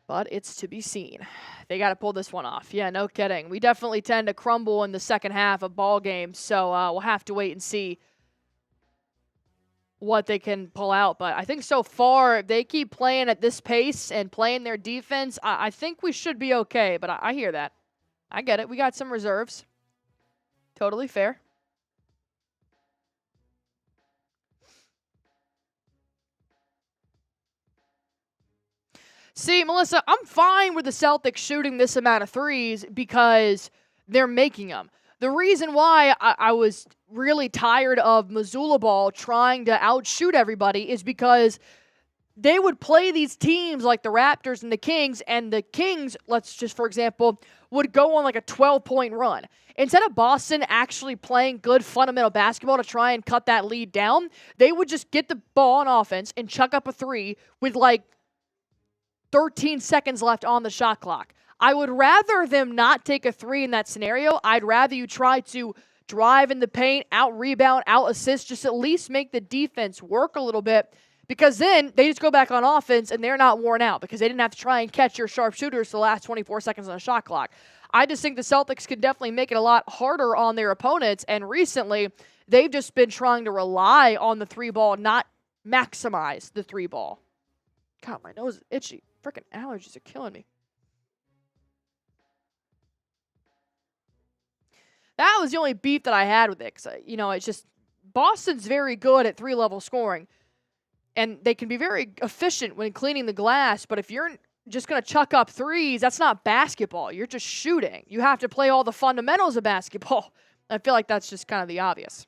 But it's to be seen. They got to pull this one off. Yeah, no kidding. We definitely tend to crumble in the second half of ball games, so we'll have to wait and see what they can pull out. But I think so far, if they keep playing at this pace and playing their defense, I think we should be okay. But I hear that. I get it. We got some reserves. Totally fair. See, Melissa, I'm fine with the Celtics shooting this amount of threes because they're making them. The reason why I was really tired of Missoula ball trying to outshoot everybody is because they would play these teams like the Raptors and the Kings, let's just, for example, would go on like a 12-point run. Instead of Boston actually playing good fundamental basketball to try and cut that lead down, they would just get the ball on offense and chuck up a three with like 13 seconds left on the shot clock. I would rather them not take a three in that scenario. I'd rather you try to drive in the paint, out-rebound, out-assist, just at least make the defense work a little bit, because then they just go back on offense and they're not worn out because they didn't have to try and catch your sharpshooters for the last 24 seconds on the shot clock. I just think the Celtics could definitely make it a lot harder on their opponents, and recently they've just been trying to rely on the three ball, not maximize the three ball. God, my nose is itchy. Freaking allergies are killing me. That was the only beef that I had with it. It's just Boston's very good at three-level scoring, and they can be very efficient when cleaning the glass, but if you're just going to chuck up threes, that's not basketball. You're just shooting. You have to play all the fundamentals of basketball. I feel like that's just kind of the obvious.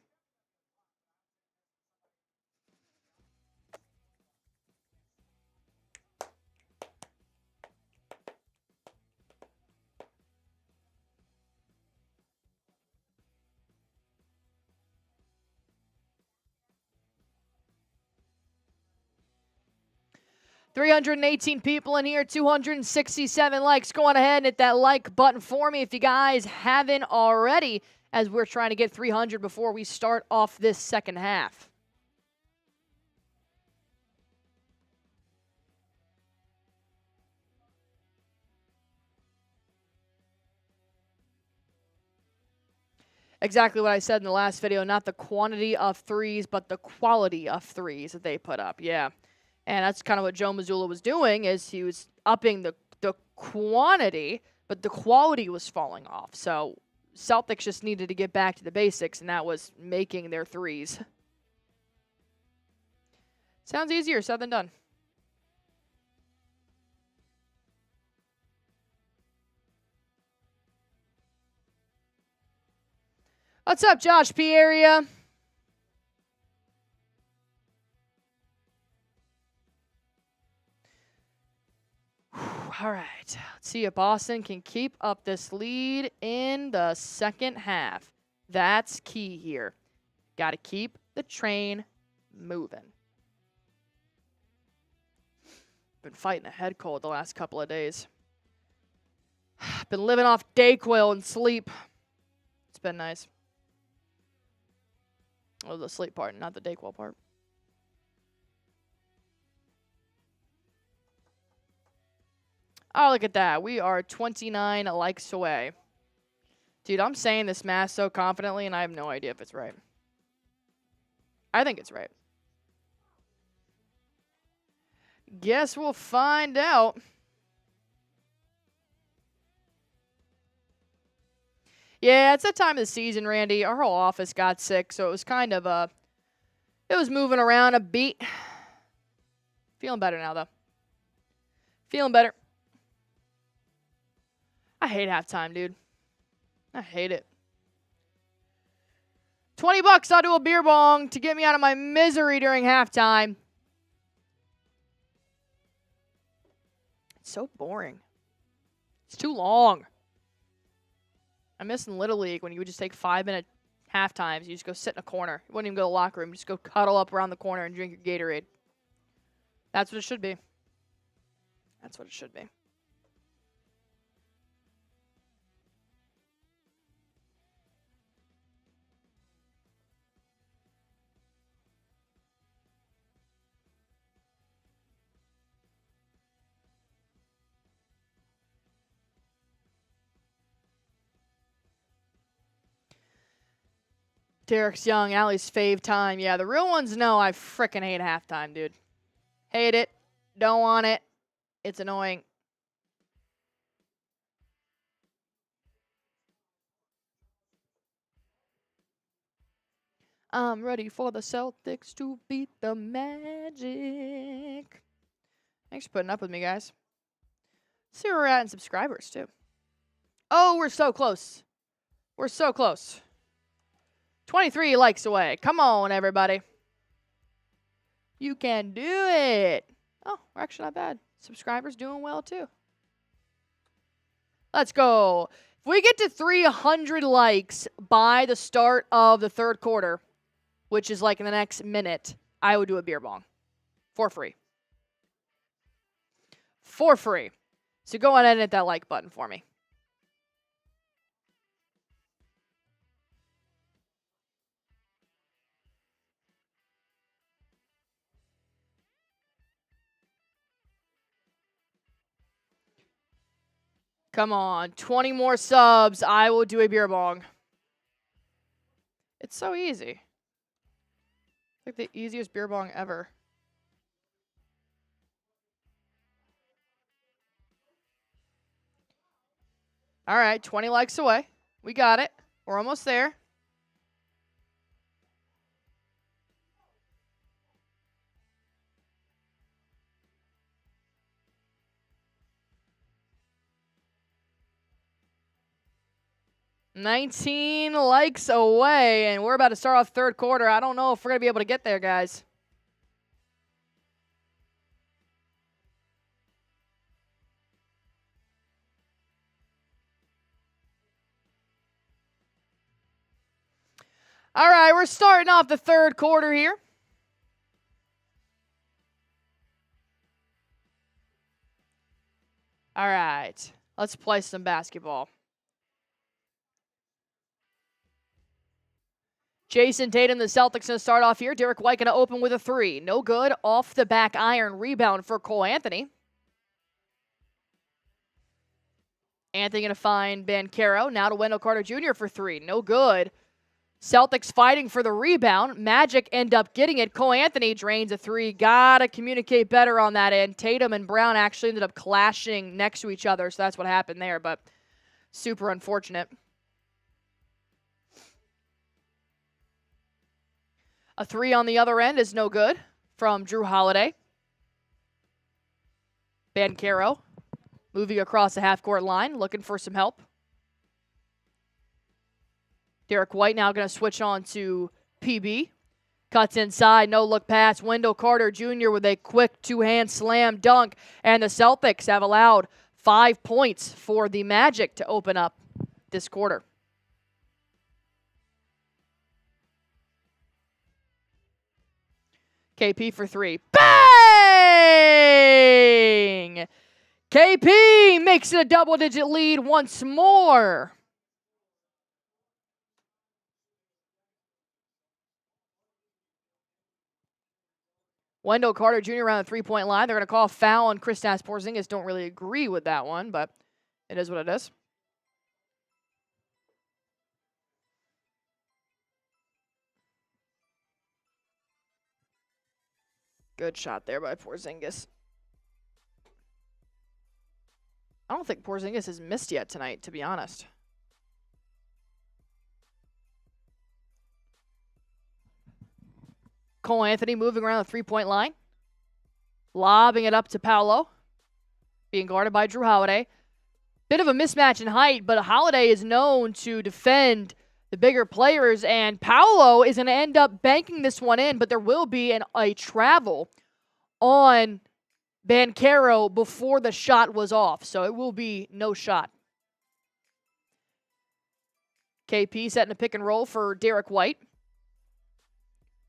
$318 people in here, 267 likes. Go on ahead and hit that like button for me if you guys haven't already, as we're trying to get 300 before we start off this second half. Exactly what I said in the last video. Not the quantity of threes, but the quality of threes that they put up. Yeah. And that's kind of what Joe Mazzulla was doing, is he was upping the quantity, but the quality was falling off. So Celtics just needed to get back to the basics, and that was making their threes. Sounds easier said than done. What's up, Josh P. area? All right, let's see if Boston can keep up this lead in the second half. That's key here. Got to keep the train moving. Been fighting a head cold the last couple of days. Been living off Dayquil and sleep. It's been nice. Oh, the sleep part, not the Dayquil part. Oh, look at that. We are 29 likes away. Dude, I'm saying this math so confidently, and I have no idea if it's right. I think it's right. Guess we'll find out. Yeah, it's that time of the season, Randy. Our whole office got sick, so it was kind of it was moving around a beat. Feeling better now, though. Feeling better. I hate halftime, dude. I hate it. $20, I'll do a beer bong to get me out of my misery during halftime. It's so boring. It's too long. I miss in Little League when you would just take 5-minute half times. You just go sit in a corner. You wouldn't even go to the locker room. You just go cuddle up around the corner and drink your Gatorade. That's what it should be. That's what it should be. Derrick's young, Allie's fave time. Yeah, the real ones know I frickin' hate halftime, dude. Hate it. Don't want it. It's annoying. I'm ready for the Celtics to beat the Magic. Thanks for putting up with me, guys. See where we're at in subscribers, too. Oh, we're so close. We're so close. 23 likes away. Come on, everybody. You can do it. Oh, we're actually not bad. Subscribers doing well, too. Let's go. If we get to 300 likes by the start of the third quarter, which is like in the next minute, I would do a beer bong. For free. For free. So go ahead and hit that like button for me. Come on, 20 more subs. I will do a beer bong. It's so easy. Like the easiest beer bong ever. All right, 20 likes away. We got it. We're almost there. $19 likes away, and we're about to start off third quarter. I don't know if we're going to be able to get there, guys. All right, we're starting off the third quarter here. All right, let's play some basketball. Jayson Tatum, the Celtics, going to start off here. Derrick White going to open with a three. No good. Off the back iron rebound for Cole Anthony. Anthony going to find Banchero. Now to Wendell Carter Jr. for three. No good. Celtics fighting for the rebound. Magic end up getting it. Cole Anthony drains a three. Gotta communicate better on that end. Tatum and Brown actually ended up clashing next to each other, so that's what happened there, but super unfortunate. A three on the other end is no good from Jrue Holiday. Banchero moving across the half-court line, looking for some help. Derrick White now going to switch on to PB. Cuts inside, no-look pass. Wendell Carter Jr. with a quick two-hand slam dunk. And the Celtics have allowed 5 points for the Magic to open up this quarter. KP for 3. Bang! KP makes it a double-digit lead once more. Wendell Carter Jr. around the three-point line. They're going to call a foul on Kristaps Porzingis. Don't really agree with that one, but it is what it is. Good shot there by Porzingis. I don't think Porzingis has missed yet tonight, to be honest. Cole Anthony moving around the three-point line. Lobbing it up to Paolo. Being guarded by Jrue Holiday. Bit of a mismatch in height, but Holiday is known to defend the bigger players, and Paolo is going to end up banking this one in, but there will be a travel on Banchero before the shot was off, so it will be no shot. KP setting a pick and roll for Derrick White.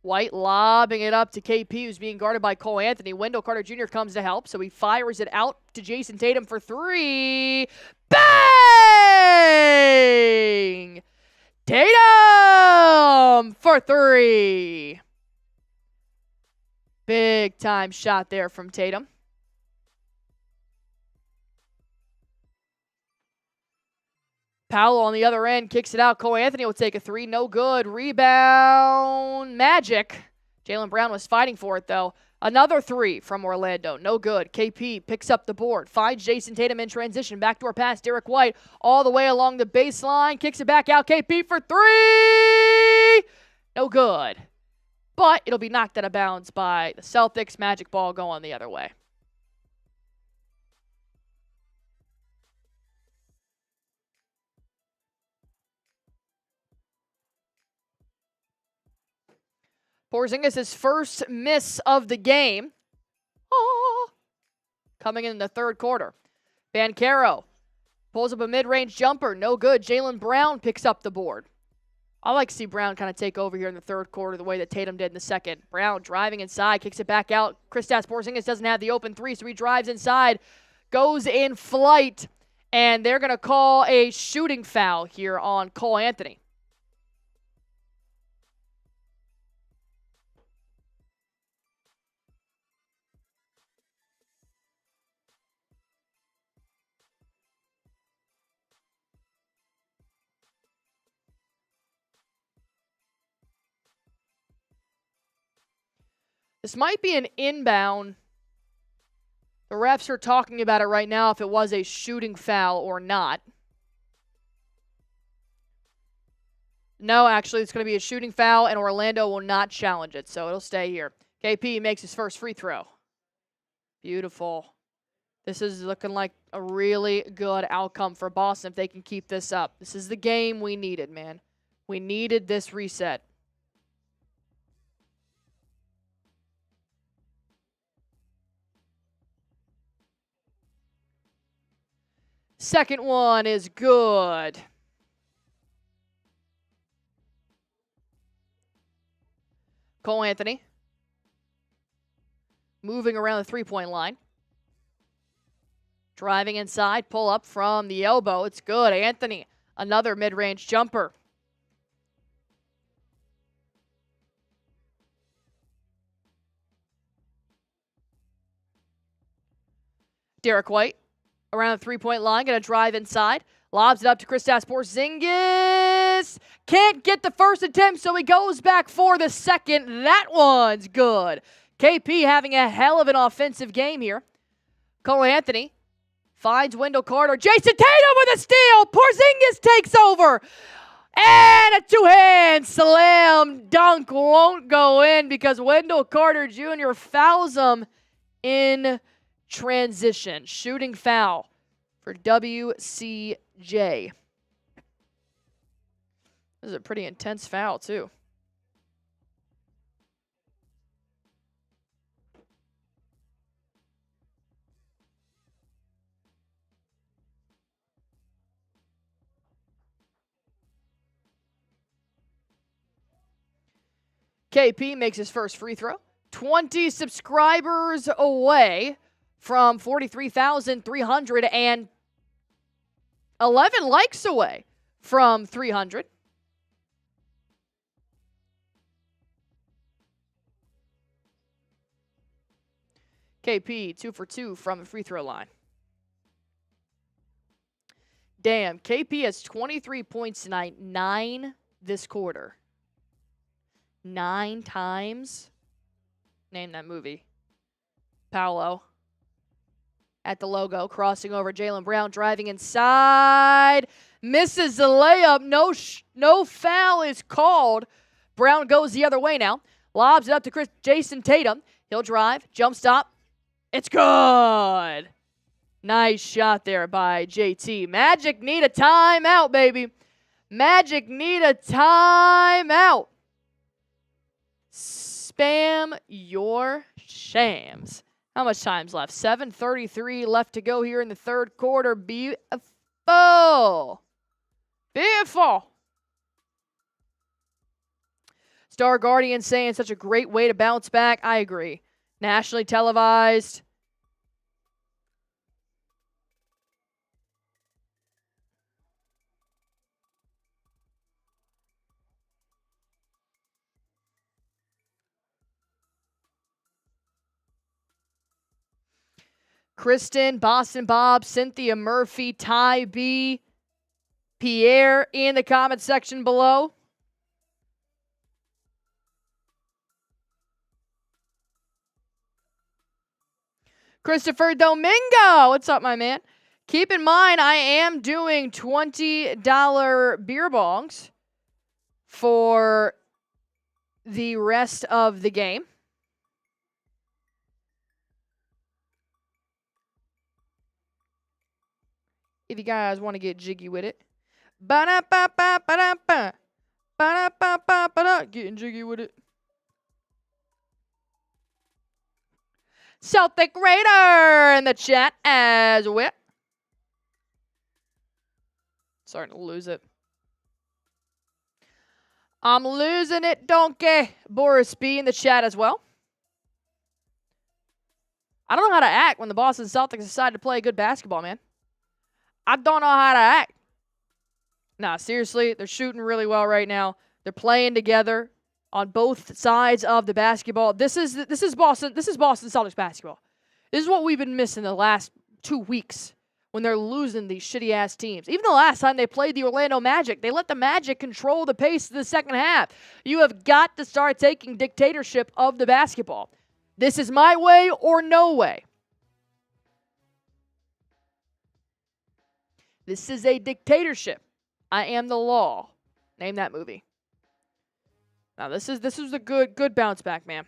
White lobbing it up to KP, who's being guarded by Cole Anthony. Wendell Carter Jr. comes to help, so he fires it out to Jayson Tatum for 3. Bang! Tatum for 3. Big time shot there from Tatum. Paolo on the other end kicks it out. Cole Anthony will take a 3. No good. Rebound. Magic. Jaylen Brown was fighting for it, though. Another 3 from Orlando. No good. KP picks up the board. Finds Jayson Tatum in transition. Backdoor pass. Derrick White all the way along the baseline. Kicks it back out. KP for 3. No good. But it'll be knocked out of bounds by the Celtics. Magic ball going the other way. Porzingis' first miss of the game. Coming in the third quarter. Banchero pulls up a mid-range jumper. No good. Jaylen Brown picks up the board. I like to see Brown kind of take over here in the third quarter the way that Tatum did in the second. Brown driving inside, kicks it back out. Kristaps Porzingis doesn't have the open 3, so he drives inside, goes in flight, and they're going to call a shooting foul here on Cole Anthony. This might be an inbound. The refs are talking about it right now if it was a shooting foul or not. No, actually, it's going to be a shooting foul, and Orlando will not challenge it, so it'll stay here. KP makes his first free throw. Beautiful. This is looking like a really good outcome for Boston if they can keep this up. This is the game we needed, man. We needed this reset. Second one is good. Cole Anthony moving around the three-point line. Driving inside, pull up from the elbow. It's good. Anthony, another mid-range jumper. Derrick White around the three-point line, going to drive inside. Lobs it up to Kristaps Porzingis. Can't get the first attempt, so he goes back for the second. That one's good. KP having a hell of an offensive game here. Cole Anthony finds Wendell Carter. Jayson Tatum with a steal. Porzingis takes over. And a two-hand slam dunk won't go in because Wendell Carter Jr. fouls him in transition. Shooting foul for WCJ. This is a pretty intense foul, too. KP makes his first free throw. 20 subscribers away from 43,311 likes away from 300. KP, 2 for 2 from the free throw line. Damn, KP has 23 points tonight, 9 this quarter. 9 times. Name that movie. Paolo. At the logo, crossing over Jaylen Brown, driving inside. Misses the layup. No foul is called. Brown goes the other way now. Lobs it up to Jayson Tatum. He'll drive, jump stop. It's good. Nice shot there by JT. Magic need a timeout, baby. Magic need a timeout. Spam your shams. How much time's left? 7:33 left to go here in the third quarter. Beautiful. Beautiful. Star Guardian saying such a great way to bounce back. I agree. Nationally televised. Kristen, Boston Bob, Cynthia Murphy, Ty B, Pierre in the comment section below. Christopher Domingo, what's up, my man? Keep in mind, I am doing $20 beer bongs for the rest of the game. If you guys want to get jiggy with it. Ba-da-ba-ba-ba-da-ba. Ba-da-ba-ba-ba-da. Getting jiggy with it. Celtic Raider in the chat as well. Starting to lose it. I'm losing it, donkey. Boris B in the chat as well. I don't know how to act when the Boston Celtics decide to play good basketball, man. I don't know how to act. Nah, seriously, they're shooting really well right now. They're playing together on both sides of the basketball. This is Boston Celtics basketball. This is what we've been missing the last 2 weeks when they're losing these shitty ass teams. Even the last time they played the Orlando Magic, they let the Magic control the pace of the second half. You have got to start taking dictatorship of the basketball. This is my way or no way. This is a dictatorship. I am the law. Name that movie. Now this is a good bounce back, man.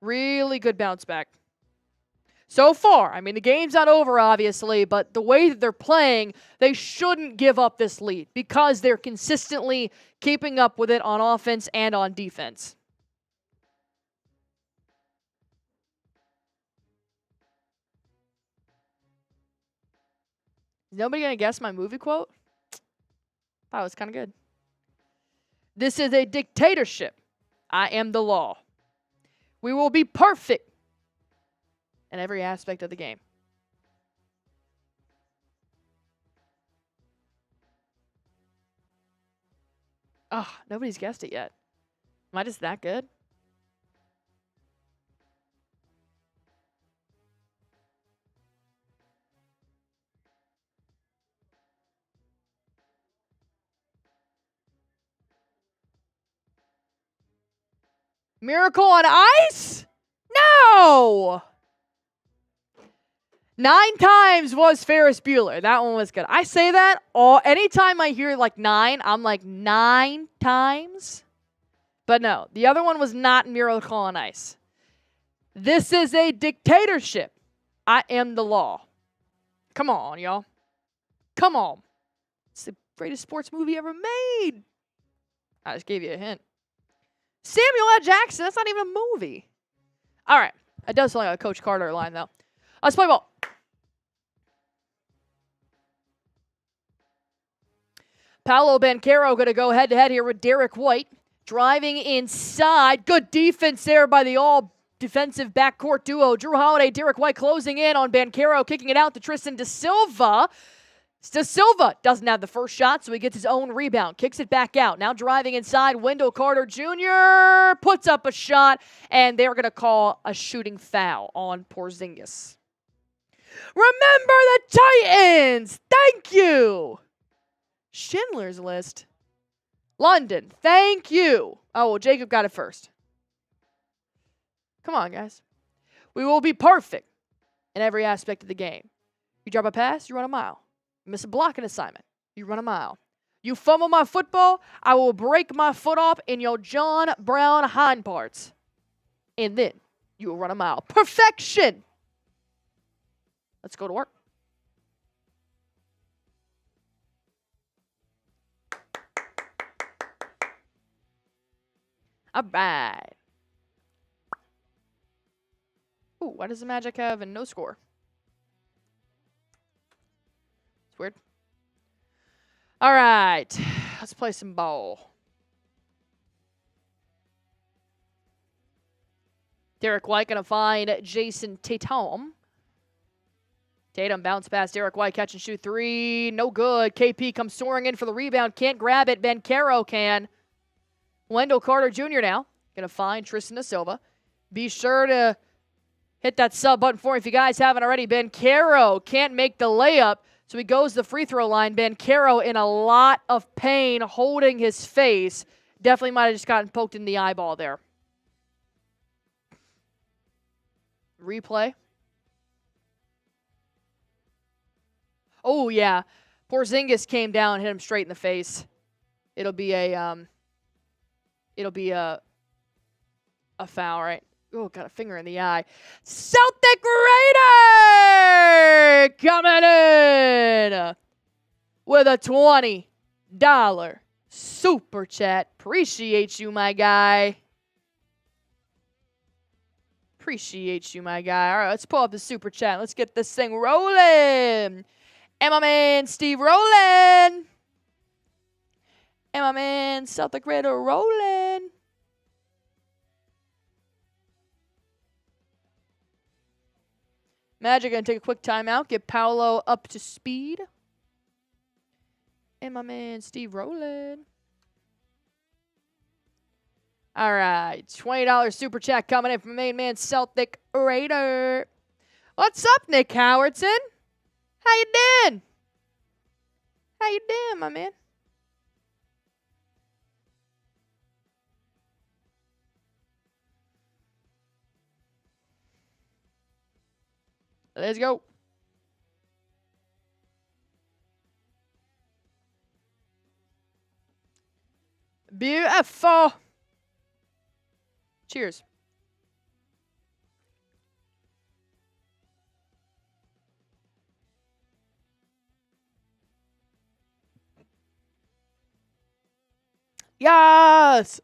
Really good bounce back. So far, I mean, the game's not over, obviously, but the way that they're playing, they shouldn't give up this lead because they're consistently keeping up with it on offense and on defense. Is nobody going to guess my movie quote? That was kind of good. This is a dictatorship. I am the law. We will be perfect in every aspect of the game. Oh, nobody's guessed it yet. Am I just that good? Miracle on Ice? No! 9 times was Ferris Bueller. That one was good. I say that anytime I hear like 9, I'm like 9 times. But no, the other one was not Miracle on Ice. This is a dictatorship. I am the law. Come on, y'all. Come on. It's the greatest sports movie ever made. I just gave you a hint. Samuel L. Jackson, that's not even a movie. All right. It does sound like a Coach Carter line, though. Let's play ball. Paolo Banchero going to go head-to-head here with Derrick White. Driving inside. Good defense there by the All defensive backcourt duo. Jrue Holiday, Derrick White closing in on Banchero, kicking it out to Tristan Da Silva. Da Silva doesn't have the first shot, so he gets his own rebound. Kicks it back out. Now driving inside, Wendell Carter Jr. puts up a shot, and they're going to call a shooting foul on Porzingis. Remember the Titans! Thank you! Schindler's List. London, thank you. Oh, well, Jacob got it first. Come on, guys. We will be perfect in every aspect of the game. You drop a pass, you run a mile. You miss a blocking assignment, you run a mile. You fumble my football, I will break my foot off in your John Brown hind parts. And then you will run a mile. Perfection! Let's go to work. All right. Ooh, why does the Magic have a no score? It's weird. All right. Let's play some ball. Derrick White going to find Jayson Tatum. Tatum bounce pass. Derrick White catch and shoot three. No good. KP comes soaring in for the rebound. Can't grab it. Banchero can. Wendell Carter Jr. now. Going to find Tristan Da Silva. Be sure to hit that sub button for me if you guys haven't already. Banchero can't make the layup, so he goes to the free throw line. Banchero in a lot of pain, holding his face. Definitely might have just gotten poked in the eyeball there. Replay. Oh, yeah. Porzingis came down and hit him straight in the face. It'll be a foul, right? Oh, got a finger in the eye. Celtic Raider coming in with a $20 super chat. Appreciate you, my guy. Appreciate you, my guy. All right, let's pull up the super chat. Let's get this thing rolling. And my man, Steve rolling. And my man, Celtic Raider rolling. Magic going to take a quick timeout. Get Paolo up to speed. And my man, Steve rolling. All right. $20 super chat coming in from my main man, Celtic Raider. What's up, Nick Howardson? How you doing? How you doing, my man? Let's go. Beautiful. Cheers. Yes.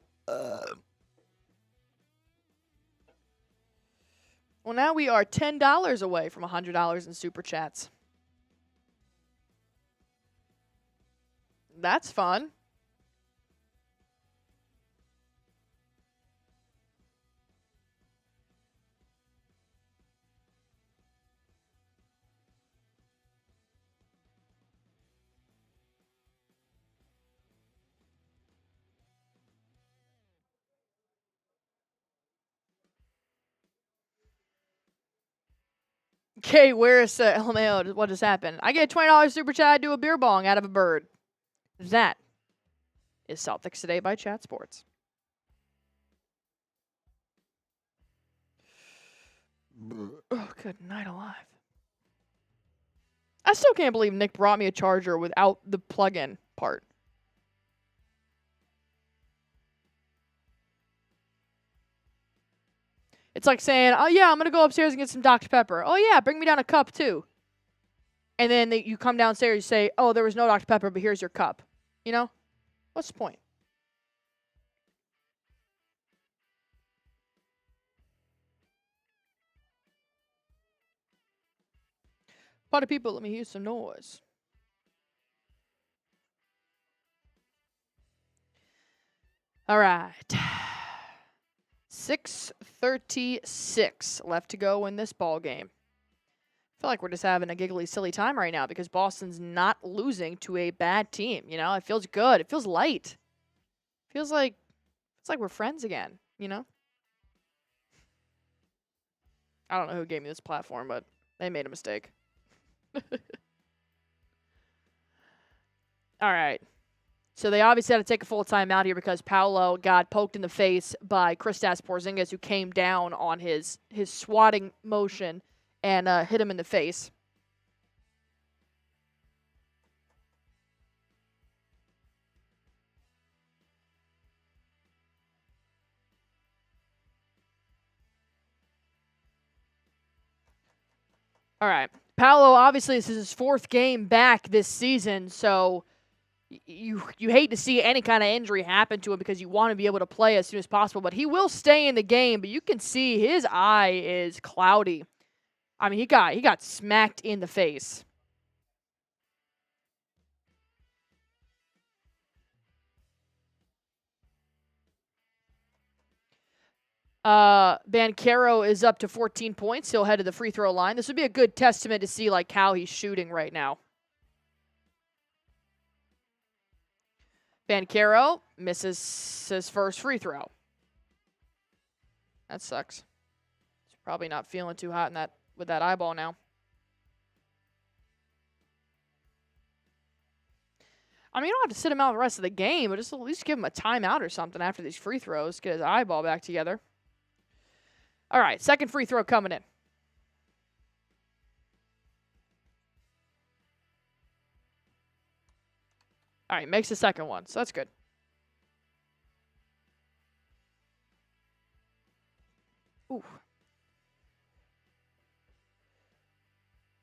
Well, now we are $10 away from $100 in super chats. That's fun. Okay, where's LMAO? What just happened? I get a $20 super chat. I do a beer bong out of a bird. That is Celtics Today by Chat Sports. Oh, good night alive. I still can't believe Nick brought me a charger without the plug-in part. It's like saying, oh, yeah, I'm going to go upstairs and get some Dr. Pepper. Oh, yeah, bring me down a cup, too. And then you come downstairs, you say, oh, there was no Dr. Pepper, but here's your cup. You know? What's the point? Party people, let me hear some noise. All right. 6:36 left to go in this ball game. I feel like we're just having a giggly, silly time right now because Boston's not losing to a bad team. You know, it feels good. It feels light. Feels like we're friends again. You know. I don't know who gave me this platform, but they made a mistake. All right. So they obviously had to take a full timeout here because Paolo got poked in the face by Kristaps Porzingis, who came down on his swatting motion and hit him in the face. All right. Paolo, obviously, this is his 4th game back this season, so you hate to see any kind of injury happen to him because you want to be able to play as soon as possible. But he will stay in the game, but you can see his eye is cloudy. I mean, he got smacked in the face. Banchero is up to 14 points. He'll head to the free throw line. This would be a good testament to see like how he's shooting right now. Banchero misses his first free throw. That sucks. He's probably not feeling too hot with that eyeball now. I mean, you don't have to sit him out the rest of the game, but just at least give him a timeout or something after these free throws. Get his eyeball back together. All right, second free throw coming in. All right, makes the second one, so that's good. Ooh.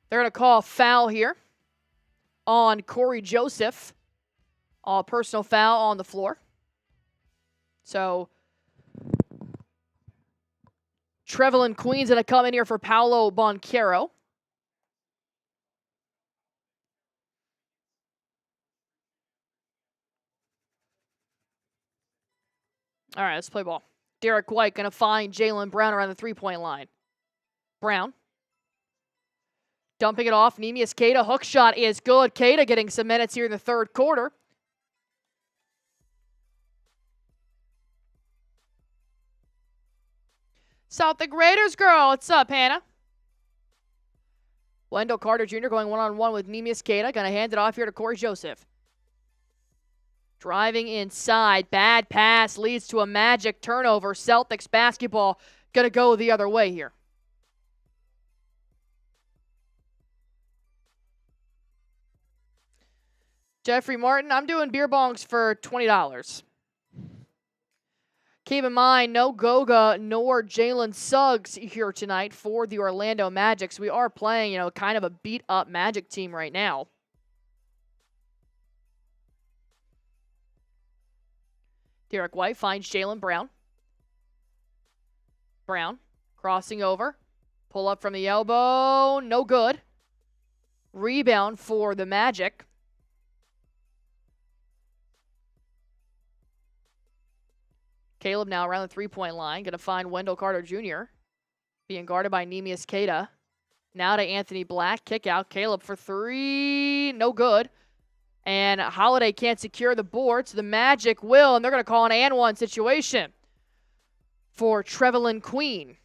They're going to call a foul here on Corey Joseph. Personal foul on the floor. So Trevelin Queen's going to come in here for Paolo Banchero. All right, let's play ball. Derrick White going to find Jaylen Brown around the three-point line. Brown. Dumping it off. Neemias Queta. Hook shot is good. Queta getting some minutes here in the third quarter. Celtic Raiders girl. What's up, Hannah? Wendell Carter Jr. going one-on-one with Neemias Queta. Going to hand it off here to Corey Joseph. Driving inside. Bad pass leads to a Magic turnover. Celtics basketball going to go the other way here. Jeffrey Martin, I'm doing beer bongs for $20. Keep in mind, no Goga nor Jalen Suggs here tonight for the Orlando Magic. So we are playing, kind of a beat-up Magic team right now. Derrick White finds Jaylen Brown. Brown crossing over. Pull up from the elbow. No good. Rebound for the Magic. Caleb now around the three-point line. Going to find Wendell Carter Jr. Being guarded by Neemias Queta. Now to Anthony Black. Kick out. Caleb for three. No good. And Holiday can't secure the board, so the Magic will, and they're going to call an and-one situation for Trevelin Queen.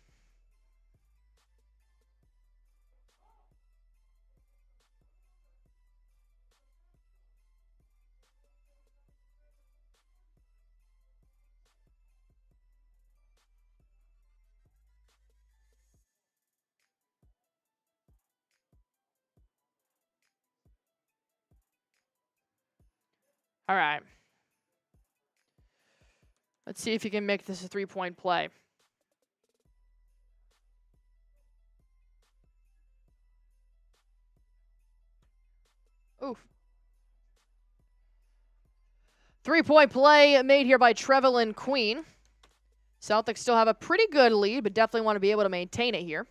All right. Let's see if you can make this a three-point play. Oof. Three-point play made here by Trevelin Queen. Celtics still have a pretty good lead, but definitely want to be able to maintain it here.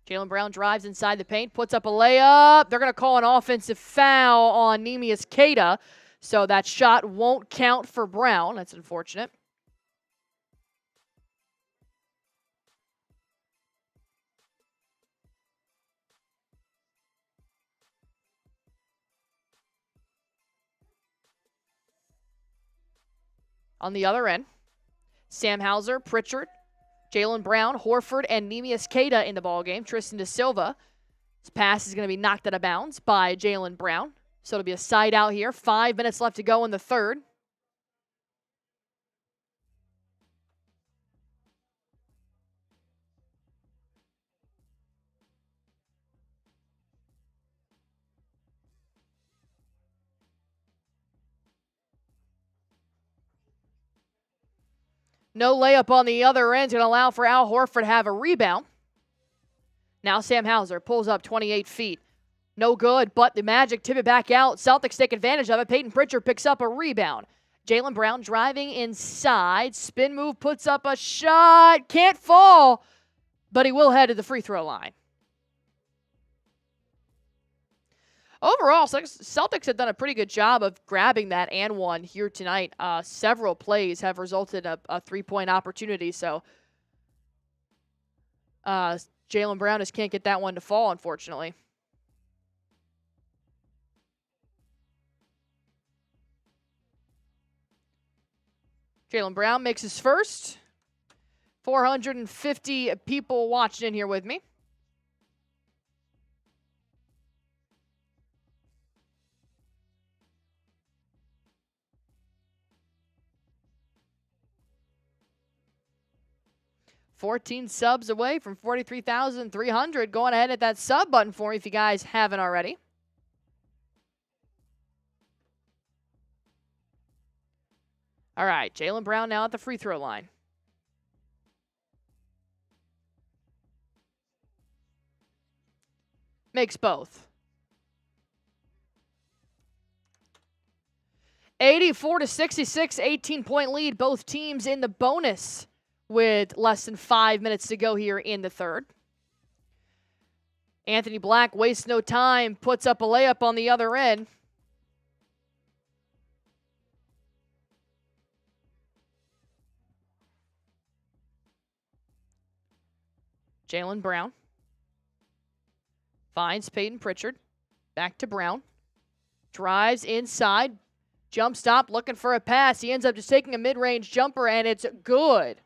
Jaylen Brown drives inside the paint, puts up a layup. They're going to call an offensive foul on Neemias Queta, so that shot won't count for Brown. That's unfortunate. On the other end, Sam Hauser, Pritchard, Jaylen Brown, Horford, and Neemias Queta in the ballgame. Tristan da Silva. His pass is going to be knocked out of bounds by Jaylen Brown. So it'll be a side out here. 5 minutes left to go in the third. No layup on the other end is going to allow for Al Horford to have a rebound. Now Sam Hauser pulls up 28 feet. No good, but the Magic tip it back out. Celtics take advantage of it. Peyton Pritchard picks up a rebound. Jaylen Brown driving inside. Spin move, puts up a shot. Can't fall, but he will head to the free throw line. Overall, Celtics have done a pretty good job of grabbing that and one here tonight. Several plays have resulted in a three-point opportunity, so Jaylen Brown just can't get that one to fall, unfortunately. Jaylen Brown makes his first. 450 people watching in here with me. $14 subs away from 43,300. Going ahead at that sub button for me if you guys haven't already. All right, Jaylen Brown now at the free throw line. Makes both. 84-66, 18-point lead. Both teams in the bonus with less than 5 minutes to go here in the third. Anthony Black wastes no time, puts up a layup on the other end. Jaylen Brown finds Peyton Pritchard. Back to Brown. Drives inside. Jump stop, looking for a pass. He ends up just taking a mid-range jumper, and it's good.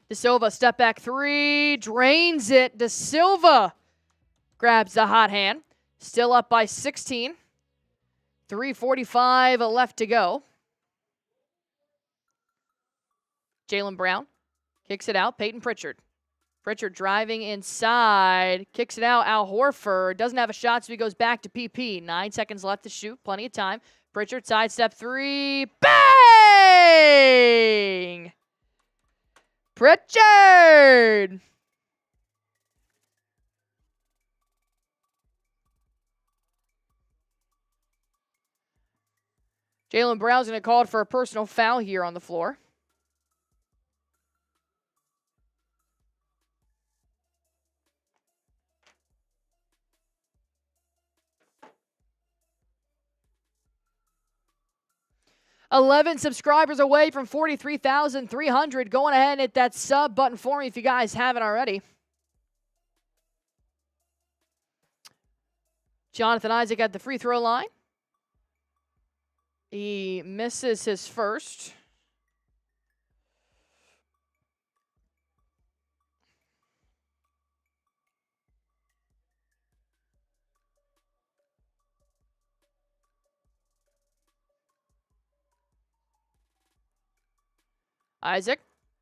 Da Silva, step back three, drains it. Da Silva grabs the hot hand. Still up by 16. 3:45 left to go. Jaylen Brown kicks it out. Peyton Pritchard. Pritchard driving inside. Kicks it out. Al Horford doesn't have a shot, so he goes back to PP. 9 seconds left to shoot. Plenty of time. Pritchard sidestep three. Bang! Pritchard! Jaylen Brown's going to call for a personal foul here on the floor. $11 subscribers away from 43,300. Going ahead and hit that sub button for me if you guys haven't already. Jonathan Isaac at the free throw line. He misses his first. Isaac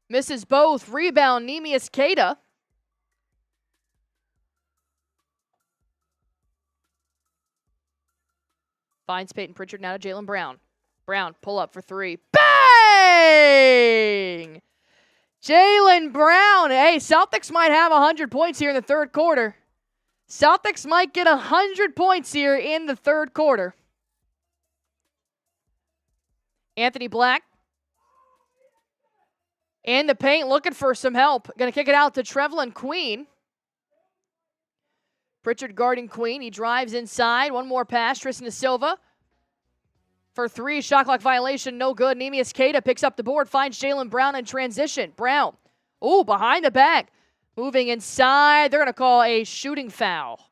misses both. Rebound, Neemias Queta. Finds Peyton Pritchard now to Jaylen Brown. Brown, pull up for three. Bang! Jaylen Brown. Hey, Celtics might have 100 points here in the third quarter. Celtics might get 100 points here in the third quarter. Anthony Black in the paint, looking for some help. Going to kick it out to Trevelin Queen. Pritchard guarding Queen. He drives inside. One more pass. Tristan da Silva for three. Shot clock violation. No good. Neemias Queta picks up the board. Finds Jaylen Brown in transition. Brown Oh, behind the back. Moving inside. They're going to call a shooting foul.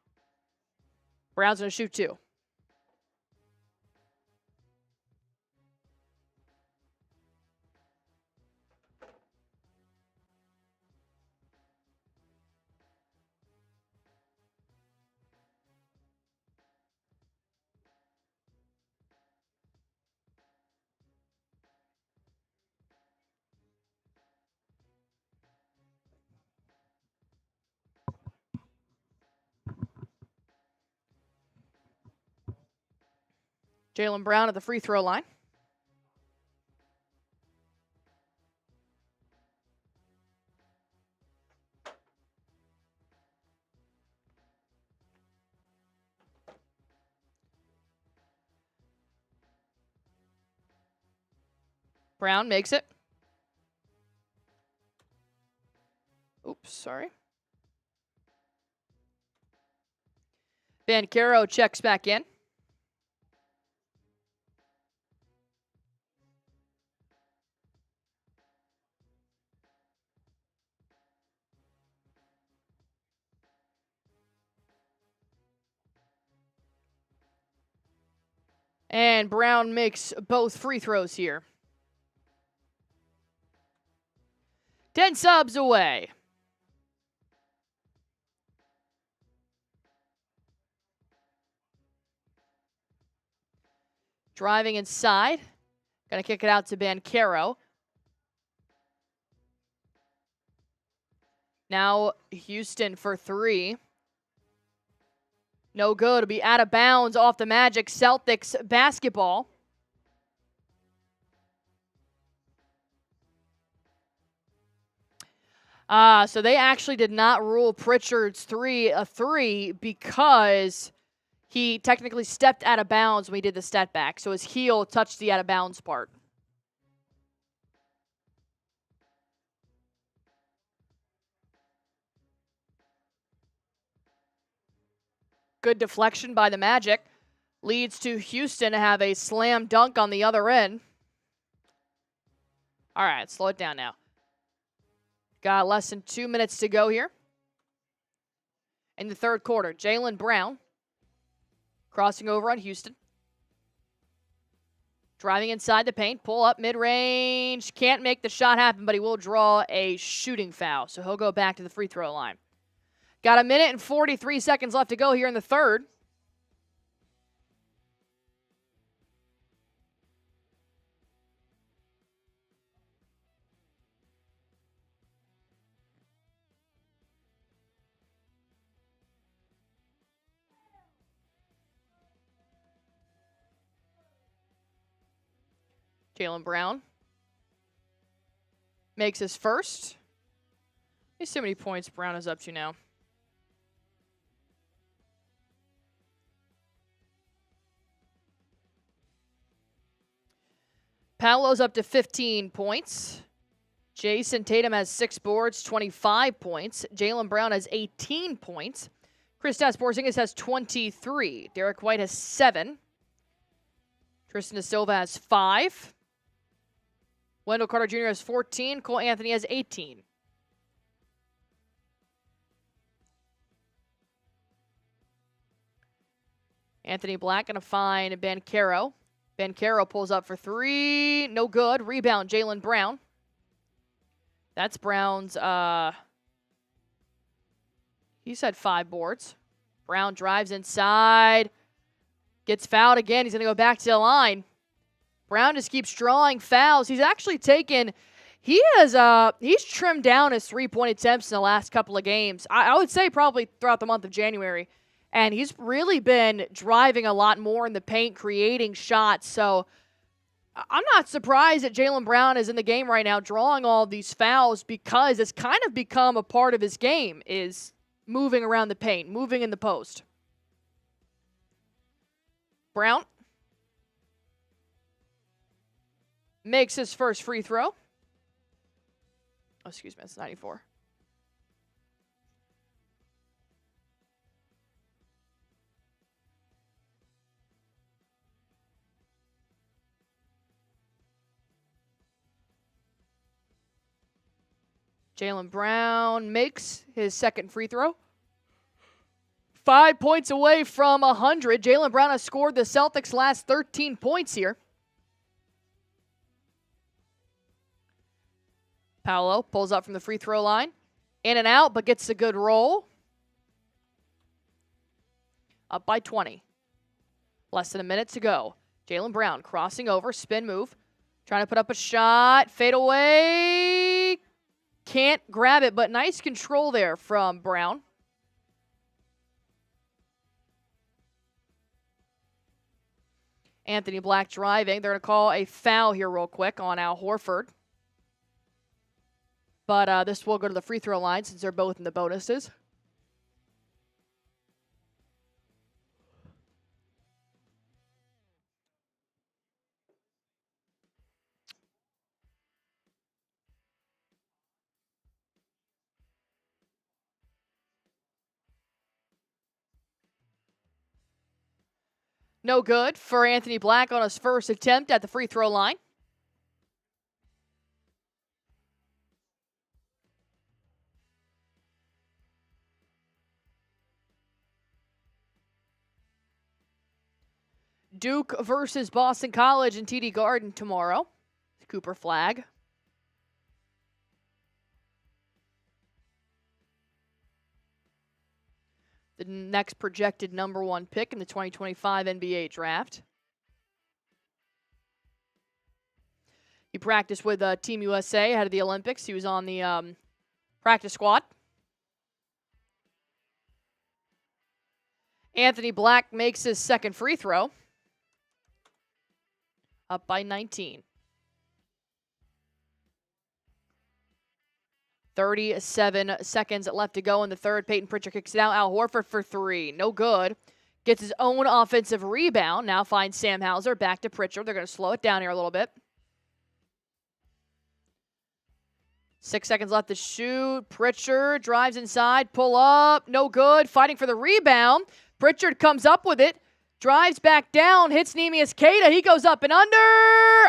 Brown's going to shoot 2. Jaylen Brown at the free throw line. Brown makes it. Oops, sorry. Banchero checks back in. And Brown makes both free throws here. 10 subs away. Driving inside. Going to kick it out to Banchero. Now Houston for 3. No good. It'll be out of bounds off the Magic. Celtics basketball. So they actually did not rule Pritchard's 3 a 3 because he technically stepped out of bounds when he did the step back. So his heel touched the out of bounds part. Good deflection by the Magic. Leads to Houston to have a slam dunk on the other end. All right, slow it down now. Got less than 2 minutes to go here in the third quarter. Jaylen Brown crossing over on Houston. Driving inside the paint. Pull up mid-range. Can't make the shot happen, but he will draw a shooting foul. So he'll go back to the free throw line. Got a minute and 43 seconds left to go here in the third. Jaylen Brown makes his first. Let me see how many points Brown is up to now. Paolo's up to 15 points. Jayson Tatum has 6 boards, 25 points. Jaylen Brown has 18 points. Kristaps Porzingis has 23. Derrick White has 7. Tristan da Silva has 5. Wendell Carter Jr. has 14. Cole Anthony has 18. Anthony Black going to find Banchero. Banchero pulls up for 3. No good. Rebound, Jaylen Brown. That's Brown's, he's had 5 boards. Brown drives inside. Gets fouled again. He's going to go back to the line. Brown just keeps drawing fouls. He's actually taken, he's trimmed down his 3-point attempts in the last couple of games. I would say probably throughout the month of January. And he's really been driving a lot more in the paint, creating shots. So I'm not surprised that Jaylen Brown is in the game right now drawing all these fouls because it's kind of become a part of his game is moving around the paint, moving in the post. Brown makes his first free throw. Oh, excuse me, it's 94. Jaylen Brown makes his second free throw. 5 points away from 100. Jaylen Brown has scored the Celtics' last 13 points here. Paolo pulls up from the free throw line. In and out, but gets a good roll. Up by 20. Less than a minute to go. Jaylen Brown crossing over, spin move. Trying to put up a shot. Fade away. Can't grab it, but nice control there from Brown. Anthony Black driving. They're going to call a foul here real quick on Al Horford. But this will go to the free throw line since they're both in the bonuses. No good for Anthony Black on his first attempt at the free throw line. Duke versus Boston College in TD Garden tomorrow. Cooper flag. The next projected number 1 pick in the 2025 NBA draft. He practiced with Team USA ahead of the Olympics. He was on the practice squad. Anthony Black makes his second free throw. Up by 19. 37 seconds left to go in the third. Peyton Pritchard kicks it out. Al Horford for 3. No good. Gets his own offensive rebound. Now finds Sam Hauser. Back to Pritchard. They're going to slow it down here a little bit. 6 seconds left to shoot. Pritchard drives inside. Pull up. No good. Fighting for the rebound. Pritchard comes up with it. Drives back down. Hits Neemias Queta. He goes up and under.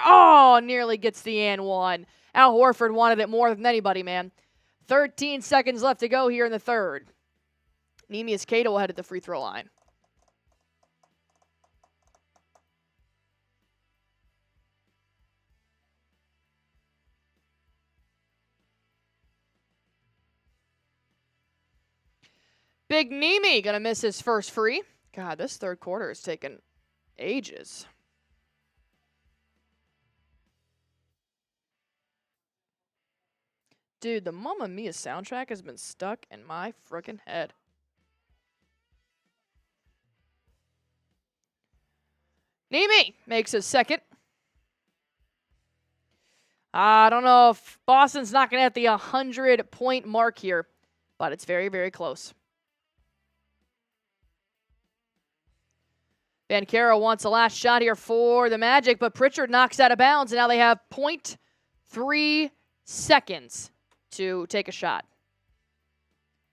Oh, nearly gets the and one. Al Horford wanted it more than anybody, man. 13 seconds left to go here in the third. Neemias Queta will head at the free throw line. Big Nemi gonna miss his first free. God, this third quarter is taking ages. Dude, the Mamma Mia soundtrack has been stuck in my frickin' head. Nemi makes his second. I don't know if Boston's not going to hit the 100-point mark here, but it's very, very close. Banchero wants a last shot here for the Magic, but Pritchard knocks out of bounds, and now they have 0.3 seconds to take a shot.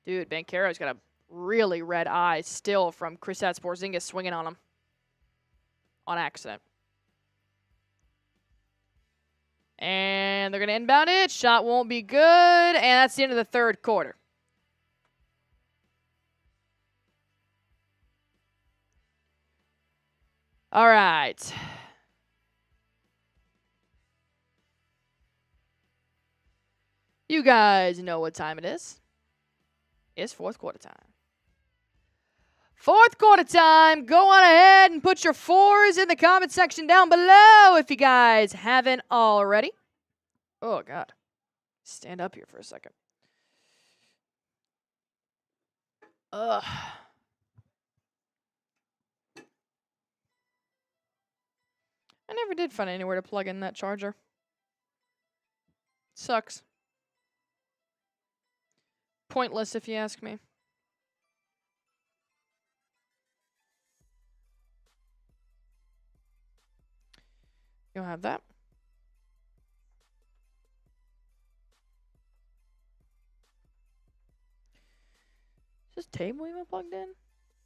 Dude, Banchero's got a really red eye still from Kristaps Porzingis swinging on him on accident. And they're going to inbound it. Shot won't be good, and that's the end of the third quarter. All right. You guys know what time it is. It's fourth quarter time. Fourth quarter time. Go on ahead and put your 4s in the comment section down below if you guys haven't already. Oh, God. Stand up here for a second. Ugh. I never did find anywhere to plug in that charger. Sucks. Pointless, if you ask me. You don't have that? Does this table even plugged in?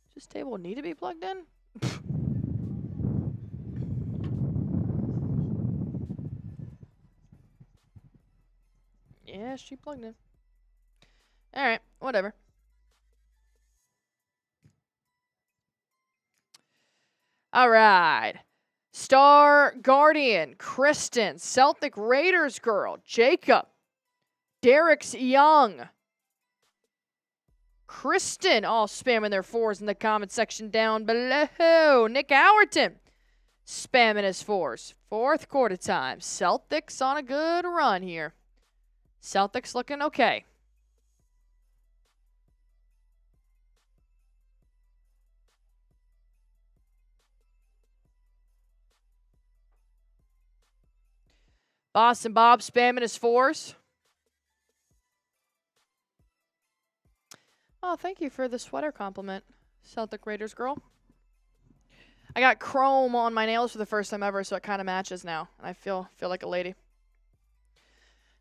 Does this table need to be plugged in? Yeah, she plugged in. All right, whatever. All right. Star Guardian, Kristen, Celtic Raiders girl, Jacob, Derrick's Young, Kristen, all spamming their 4s in the comment section down below. Nick Howerton, spamming his 4s. Fourth quarter time. Celtics on a good run here. Celtics looking okay. Boston Bob spamming his 4s. Oh, thank you for the sweater compliment, Celtic Raiders girl. I got chrome on my nails for the first time ever, so it kind of matches now. And I feel like a lady.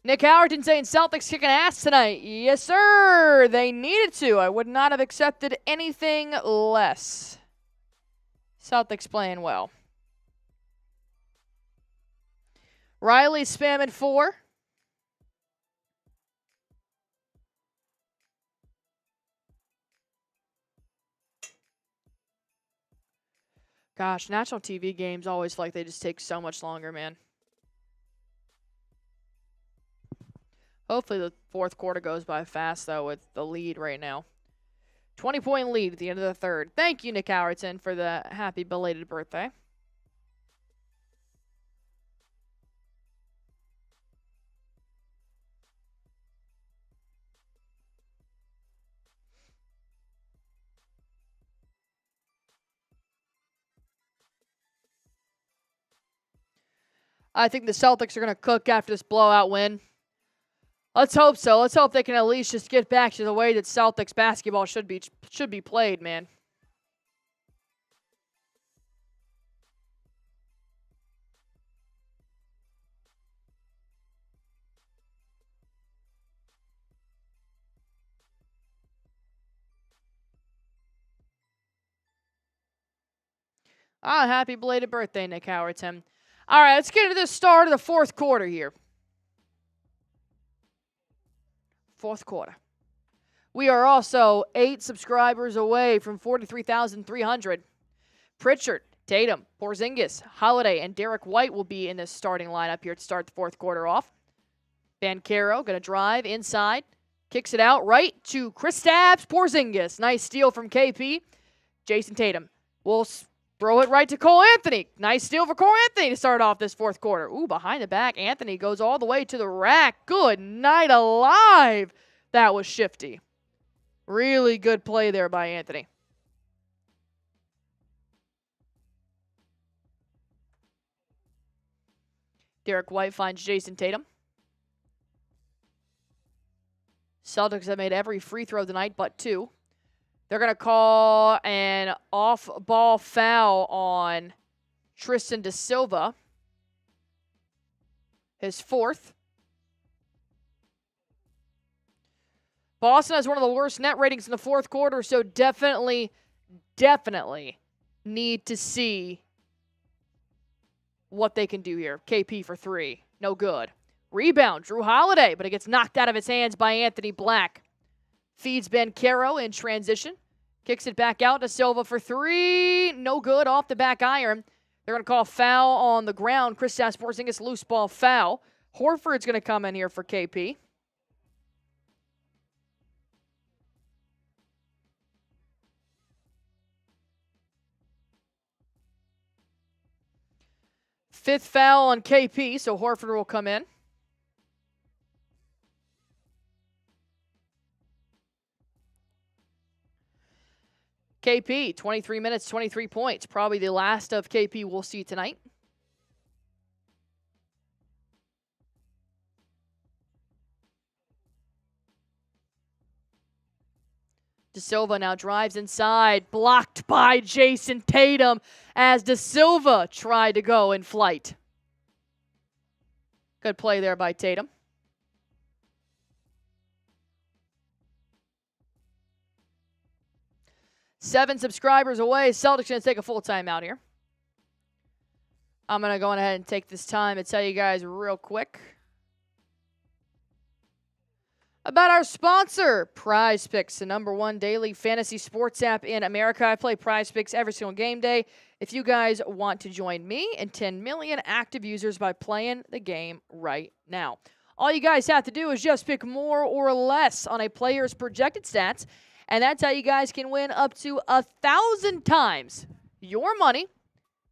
Nick Howerton saying Celtics kicking ass tonight. Yes, sir. They needed to. I would not have accepted anything less. Celtics playing well. Riley spamming 4. Gosh, national TV games always feel like they just take so much longer, man. Hopefully the fourth quarter goes by fast, though, with the lead right now. 20-point lead at the end of the third. Thank you, Nick Howerton, for the happy belated birthday. I think the Celtics are going to cook after this blowout win. Let's hope so. Let's hope they can at least just get back to the way that Celtics basketball should be played, man. Happy belated birthday, Nick Howerton. All right, let's get into the start of the fourth quarter here. Fourth quarter. We are also 8 subscribers away from 43,300. Pritchard, Tatum, Porzingis, Holiday, and Derrick White will be in this starting lineup here to start the fourth quarter off. Banchero going to drive inside. Kicks it out right to Kristaps Porzingis. Nice steal from KP. Jayson Tatum will throw it right to Cole Anthony. Nice steal for Cole Anthony to start off this fourth quarter. Ooh, behind the back. Anthony goes all the way to the rack. Good night alive. That was shifty. Really good play there by Anthony. Derrick White finds Jayson Tatum. Celtics have made every free throw tonight but 2. They're going to call an off-ball foul on Tristan da Silva. His 4th. Boston has one of the worst net ratings in the fourth quarter, so definitely need to see what they can do here. KP for 3. No good. Rebound, Jrue Holiday, but it gets knocked out of his hands by Anthony Black. Feeds Banchero in transition. Kicks it back out to Silva for 3. No good off the back iron. They're going to call foul on the ground. Kristaps Porzingis loose ball foul. Horford's going to come in here for KP. Fifth foul on KP, so Horford will come in. KP, 23 minutes, 23 points. Probably the last of KP we'll see tonight. Da Silva now drives inside, blocked by Jayson Tatum as Da Silva tried to go in flight. Good play there by Tatum. Seven subscribers away. Celtics going to take a full timeout here. I'm going to go ahead and take this time to tell you guys real quick. About our sponsor, Prize Picks, the #1 daily fantasy sports app in America. I play Prize Picks every single game day. If you guys want to join me and 10 million active users by playing the game right now, all you guys have to do is just pick more or less on a player's projected stats, and that's how you guys can win up to 1,000 times your money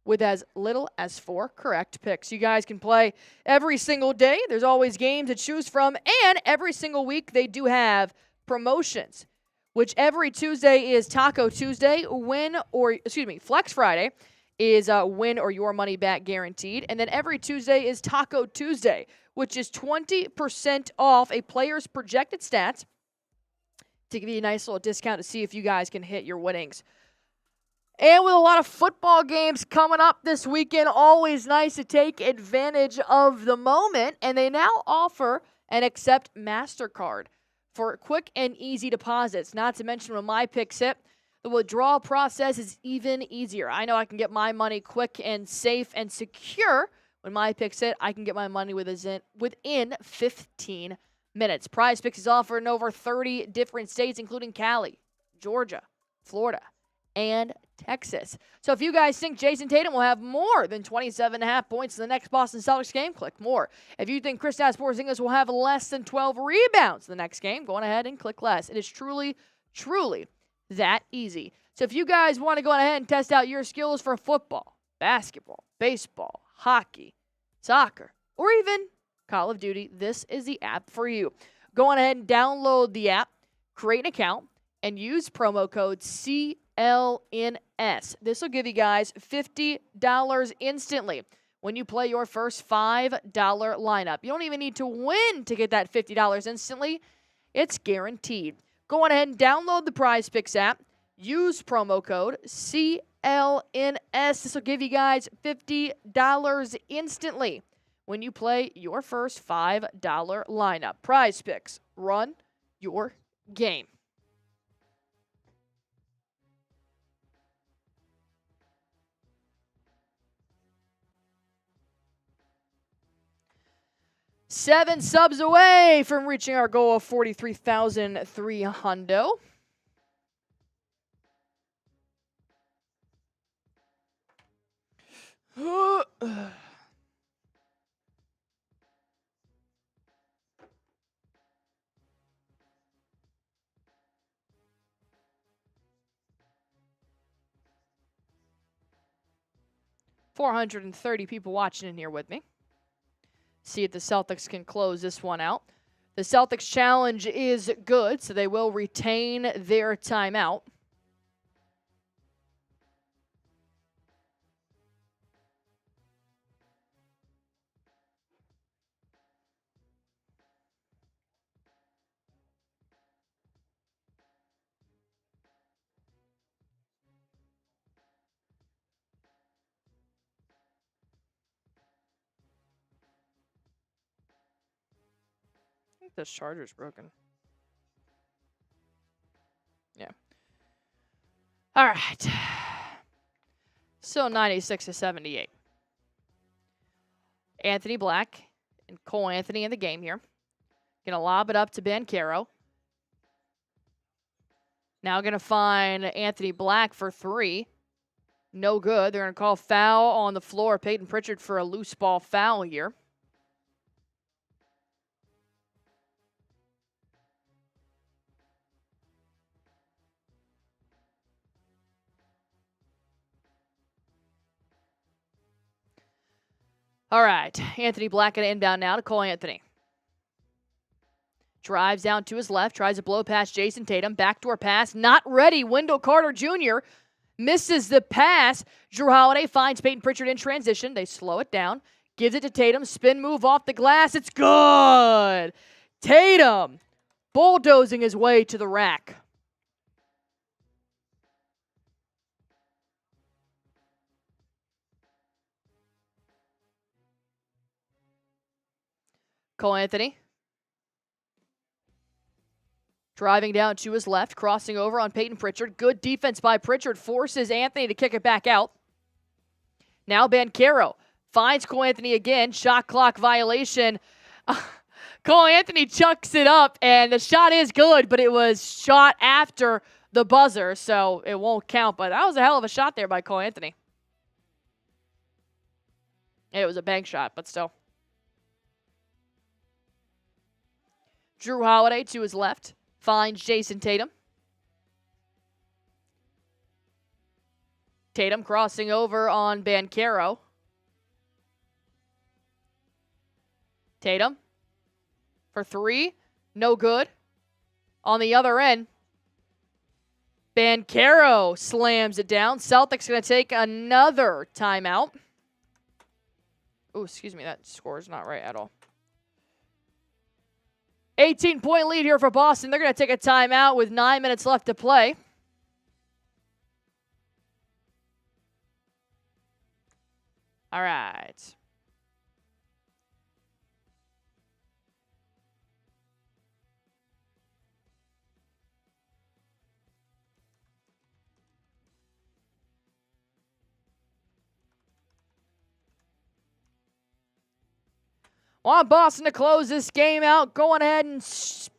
with as little as 4 correct picks. You guys can play every single day. There's always games to choose from, and every single week they do have promotions, which every Tuesday is Taco Tuesday, Flex Friday is win or your money back guaranteed, and then every Tuesday is Taco Tuesday, which is 20% off a player's projected stats to give you a nice little discount to see if you guys can hit your winnings. And with a lot of football games coming up this weekend, always nice to take advantage of the moment. And they now offer and accept MasterCard for quick and easy deposits. Not to mention when my picks hit, the withdrawal process is even easier. I know I can get my money quick and safe and secure. When my picks hit, I can get my money within 15 minutes. Prize Picks is offered in over 30 different states, including Cali, Georgia, Florida, and Texas. So if you guys think Jayson Tatum will have more than 27.5 points in the next Boston Celtics game, click more. If you think Kristaps Porzingis will have less than 12 rebounds in the next game, go on ahead and click less. It is truly, truly that easy. So if you guys want to go ahead and test out your skills for football, basketball, baseball, hockey, soccer, or even Call of Duty, this is the app for you. Go on ahead and download the app, create an account, and use promo code CLNS. This will give you guys $50 instantly when you play your first $5 lineup. You don't even need to win to get that $50 instantly. It's guaranteed. Go on ahead and download the Prize Picks app. Use promo code CLNS. This will give you guys $50 instantly when you play your first $5 lineup. Prize Picks. Run your game. Seven subs away from reaching our goal of 43,300. $430 people watching in here with me. See if the Celtics can close this one out. The Celtics challenge is good, so they will retain their timeout. This charger's broken. Yeah. All right. Still 96-78. Anthony Black and Cole Anthony in the game here. Gonna lob it up to Banchero. Now gonna find Anthony Black for 3. No good. They're gonna call foul on the floor. Peyton Pritchard for a loose ball foul here. All right, Anthony Black going to inbound now to Cole Anthony. Drives down to his left, tries to blow past Jayson Tatum. Backdoor pass, not ready. Wendell Carter Jr. misses the pass. Jrue Holiday finds Peyton Pritchard in transition. They slow it down. Gives it to Tatum. Spin move off the glass. It's good. Tatum bulldozing his way to the rack. Cole Anthony. Driving down to his left, crossing over on Peyton Pritchard. Good defense by Pritchard. Forces Anthony to kick it back out. Now Banchero finds Cole Anthony again. Shot clock violation. Cole Anthony chucks it up, and the shot is good, but it was shot after the buzzer, so it won't count. But that was a hell of a shot there by Cole Anthony. It was a bank shot, but still. Jrue Holiday to his left finds Jayson Tatum. Tatum crossing over on Banchero. Tatum for three. No good. On the other end, Banchero slams it down. Celtics going to take another timeout. Oh, excuse me. That score is not right at all. 18-point lead here for Boston. They're going to take a timeout with 9 minutes left to play. All right. Want Boston to close this game out. Go ahead and spam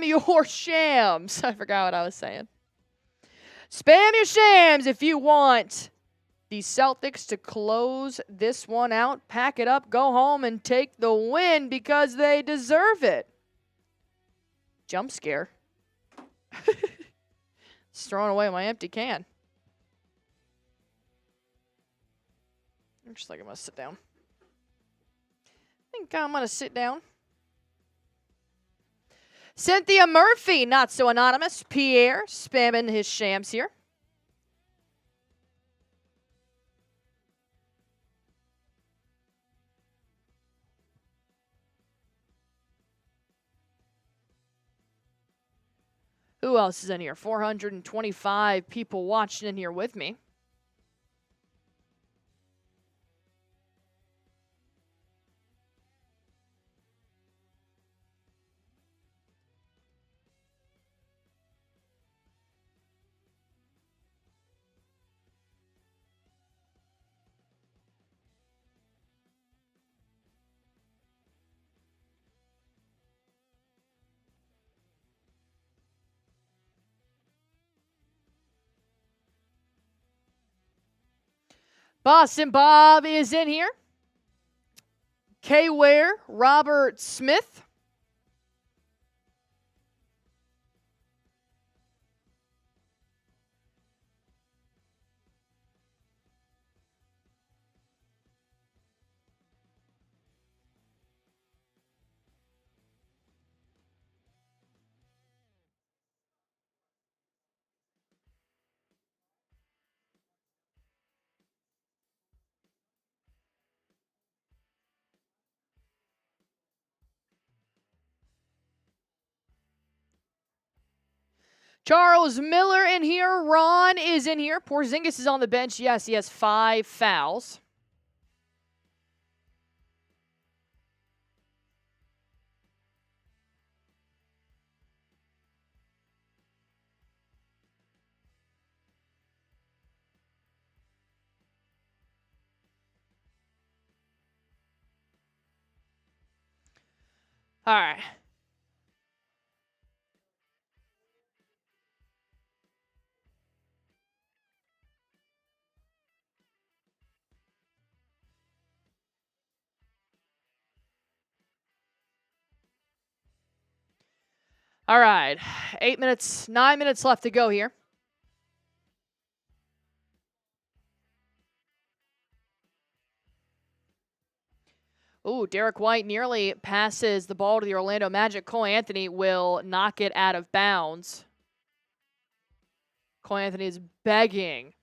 your shams. I forgot what I was saying. Spam your shams if you want the Celtics to close this one out. Pack it up, go home, and take the win because they deserve it. Jump scare. Just throwing away my empty can. Looks like I'm going to sit down. I think I'm going to sit down. Cynthia Murphy, not so anonymous. Pierre spamming his shams here. Who else is in here? 425 people watching in here with me. Boston Bob is in here. K. Ware, Robert Smith. Charles Miller in here. Ron is in here. Porzingis is on the bench. Yes, he has 5 fouls. All right. All right. 9 minutes left to go here. Ooh, Derrick White nearly passes the ball to the Orlando Magic. Cole Anthony will knock it out of bounds. Cole Anthony is begging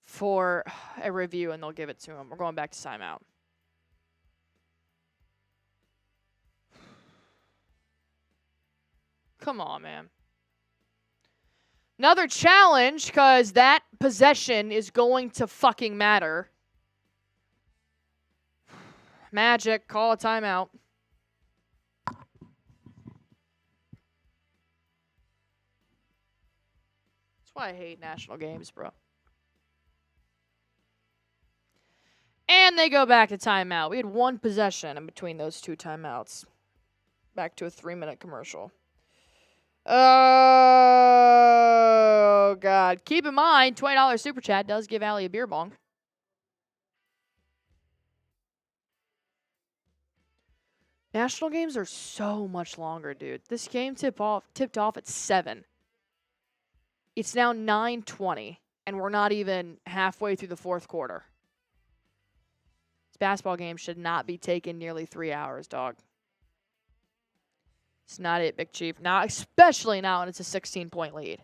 for a review, and they'll give it to him. We're going back to timeout. Come on, man. Another challenge, because that possession is going to fucking matter. Magic, call a timeout. That's why I hate national games, bro. And And they go back to timeout. We had one possession in between those two timeouts. Back to a 3-minute commercial. Oh, God. Keep in mind, $20 Super Chat does give Allie a beer bong. National games are so much longer, dude. This game tipped off at 7. It's now 9:20, and we're not even halfway through the fourth quarter. This basketball game should not be taking nearly 3 hours, dog. It's not it, Big Chief. Not especially now when it's a 16-point lead.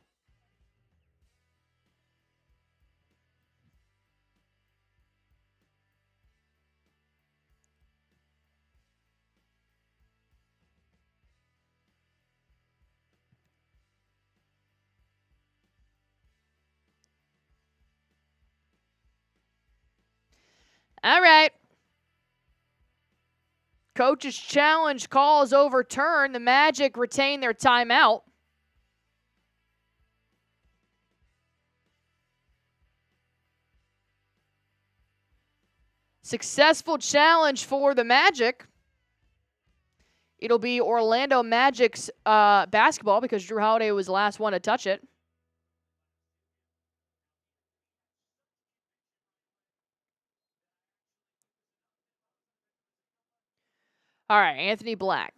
All right. Coach's challenge call is overturned. The Magic retain their timeout. Successful challenge for the Magic. It'll be Orlando Magic's basketball because Jrue Holiday was the last one to touch it. All right, Anthony Black.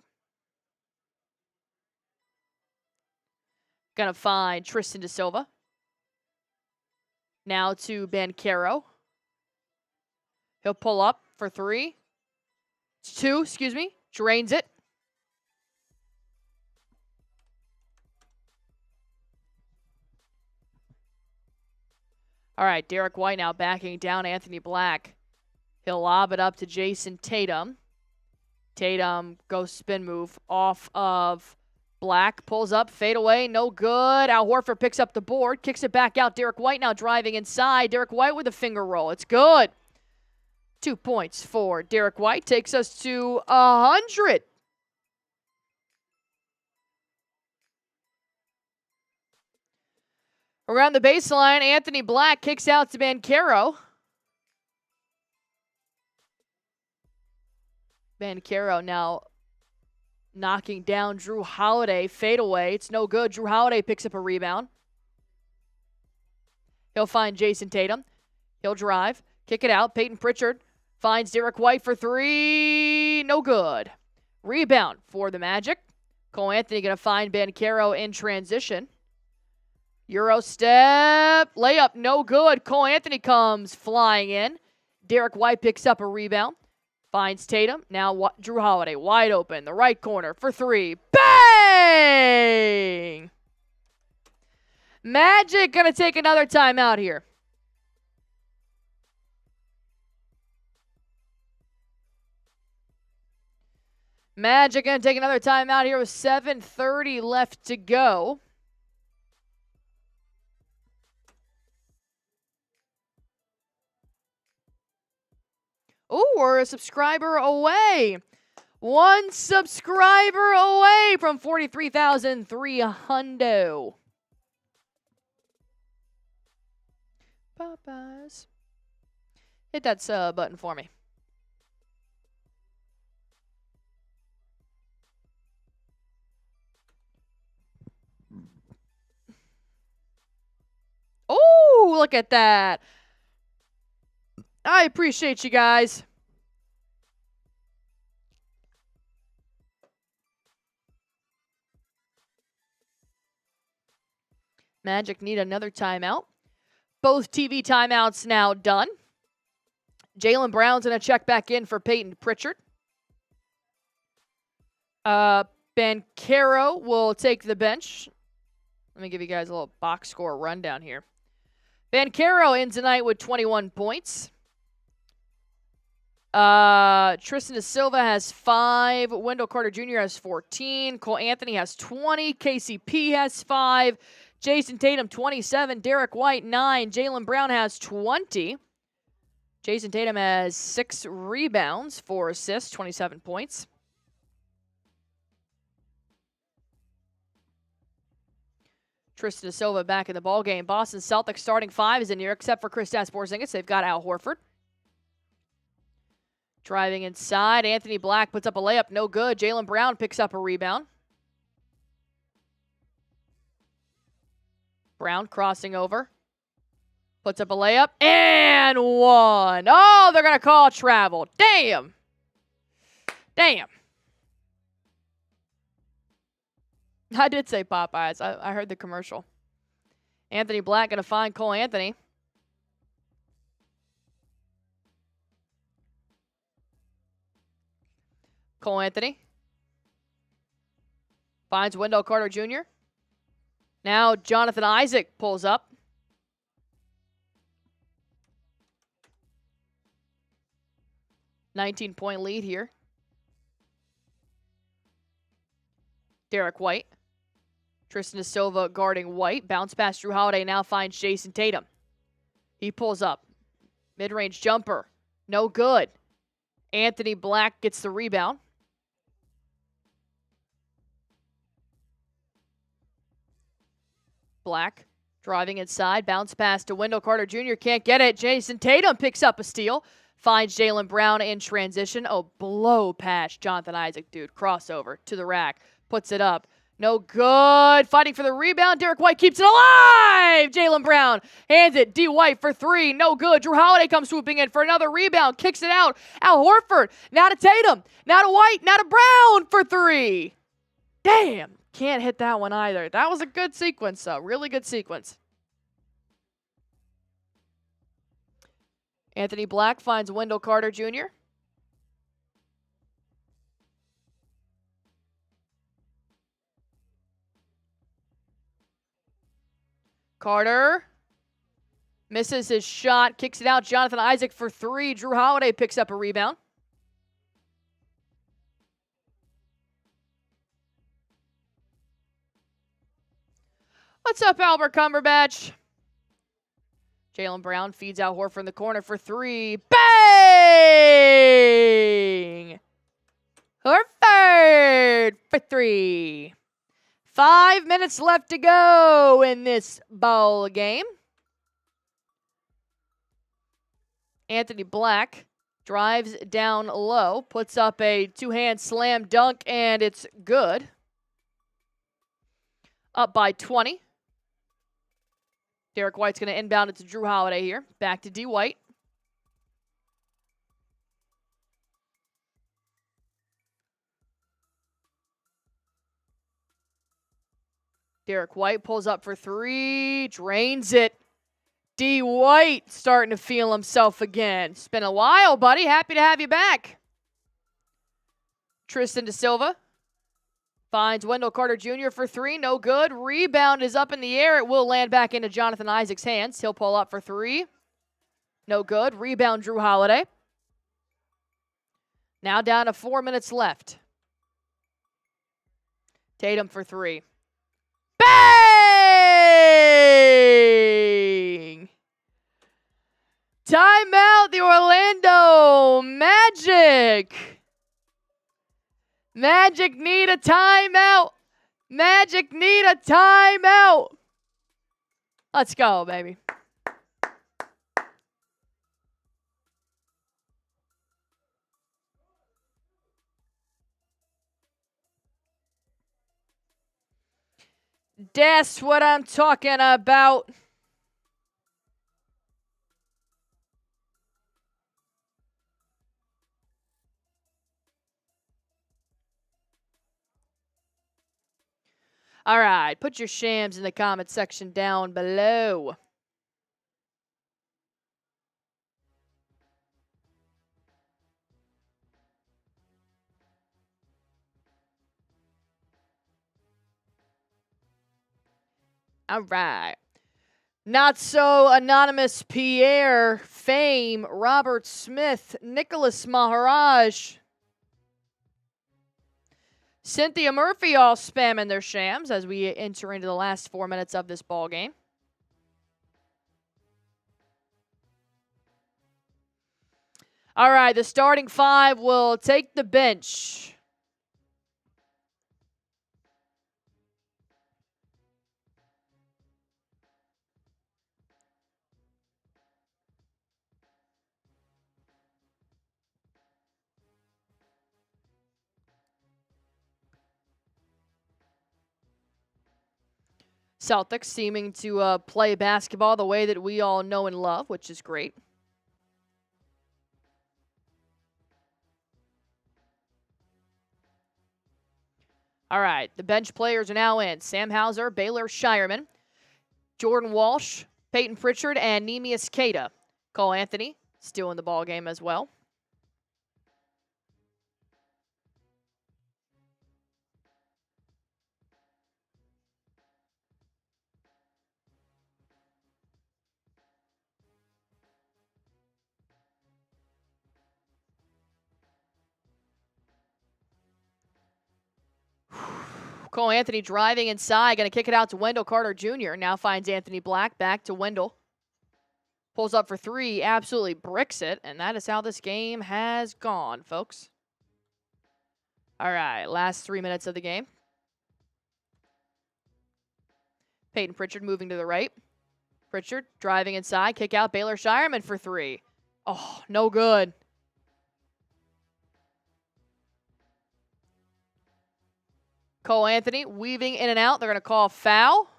Gonna find Tristan Da Silva. Now to Banchero. He'll pull up for 3. It's 2, excuse me. Drains it. All right, Derrick White now backing down Anthony Black. He'll lob it up to Jayson Tatum. Tatum goes spin move off of Black. Pulls up, fade away, no good. Al Horford picks up the board, kicks it back out. Derrick White now driving inside. Derrick White with a finger roll. It's good. 2 points for Derrick White. Takes us to 100. Around the baseline, Anthony Black kicks out to Banchero. Banchero now knocking down Jrue Holiday. Fade away. It's no good. Jrue Holiday picks up a rebound. He'll find Jayson Tatum. He'll drive. Kick it out. Peyton Pritchard finds Derrick White for 3. No good. Rebound for the Magic. Cole Anthony going to find Banchero in transition. Euro step. Layup. No good. Cole Anthony comes flying in. Derrick White picks up a rebound. Finds Tatum. Now Jrue Holiday wide open. The right corner for 3. Bang! Magic going to take another timeout here. Magic going to take another timeout here with 7:30 left to go. Oh, we're a subscriber away. 1 subscriber away from 43,300. Popeyes. Hit that sub button for me. Oh, look at that. I appreciate you guys. Magic need another timeout. Both TV timeouts now done. Jaylen Brown's going to check back in for Peyton Pritchard. Banchero will take the bench. Let me give you guys a little box score rundown here. Banchero in tonight with 21 points. Tristan Da Silva has 5. Wendell Carter Jr. has 14. Cole Anthony has 20. KCP has 5. Jayson Tatum, 27. Derrick White, 9. Jaylen Brown has 20. Jayson Tatum has 6 rebounds, 4 assists, 27 points. Tristan Da Silva back in the ballgame. Boston Celtics starting 5 is in here, except for Kristaps Porzingis. They've got Al Horford. Driving inside, Anthony Black puts up a layup, no good. Jaylen Brown picks up a rebound. Brown crossing over. Puts up a layup, and one. Oh, they're going to call travel. Damn. Damn. I did say Popeyes. I heard the commercial. Anthony Black going to find Cole Anthony. Cole Anthony finds Wendell Carter Jr. Now Jonathan Isaac pulls up. $19-point lead here. Derrick White. Tristan da Silva guarding White. Bounce pass Jrue Holiday now finds Jayson Tatum. He pulls up. Mid-range jumper. No good. Anthony Black gets the rebound. Black driving inside. Bounce pass to Wendell Carter Jr. Can't get it. Jayson Tatum picks up a steal. Finds Jaylen Brown in transition. Oh, blow pass. Jonathan Isaac, dude. Crossover to the rack. Puts it up. No good. Fighting for the rebound. Derrick White keeps it alive. Jaylen Brown hands it. D. White for three. No good. Jrue Holiday comes swooping in for another rebound. Kicks it out. Al Horford. Now to Tatum. Now to White. Now to Brown for three. Damn. Can't hit that one either. That was a good sequence, though. Really good sequence. Anthony Black finds Wendell Carter Jr. Carter misses his shot, kicks it out. Jonathan Isaac for three. Jrue Holiday picks up a rebound. What's up, Albert Cumberbatch? Jaylen Brown feeds out Horford in the corner for three. Bang! Horford for three. 5 minutes left to go in this ball game. Anthony Black drives down low, puts up a two-hand slam dunk, and it's good. Up by 20. Derrick White's going to inbound it to Jrue Holiday here. Back to D. White. Derrick White pulls up for three. Drains it. D. White starting to feel himself again. It's been a while, buddy. Happy to have you back. Tristan da Silva finds Wendell Carter Jr. for three. No good. Rebound is up in the air. It will land back into Jonathan Isaac's hands. He'll pull up for three. No good. Rebound Jrue Holiday. Now down to 4 minutes left. Tatum for three. Bang! Timeout, the Orlando Magic. Magic need a timeout. Magic need a timeout. Let's go, baby. That's what I'm talking about. All right, put your shams in the comment section down below. All right. Not so anonymous Pierre, Fame, Robert Smith, Nicholas Maharaj, Cynthia Murphy all spamming their shams as we enter into the last 4 minutes of this ball game. All right, the starting five will take the bench. Celtics seeming to play basketball the way that we all know and love, which is great. All right, the bench players are now in. Sam Hauser, Baylor Shireman, Jordan Walsh, Peyton Pritchard, and Neemias Queta. Cole Anthony still in the ball game as well. Cole Anthony driving inside, going to kick it out to Wendell Carter Jr. Now finds Anthony Black, back to Wendell. Pulls up for three, absolutely bricks it, and that is how this game has gone, folks. All right, last 3 minutes of the game. Peyton Pritchard moving to the right. Pritchard driving inside, kick out Baylor Shireman for three. Oh, no good. Cole Anthony weaving in and out. They're going to call foul.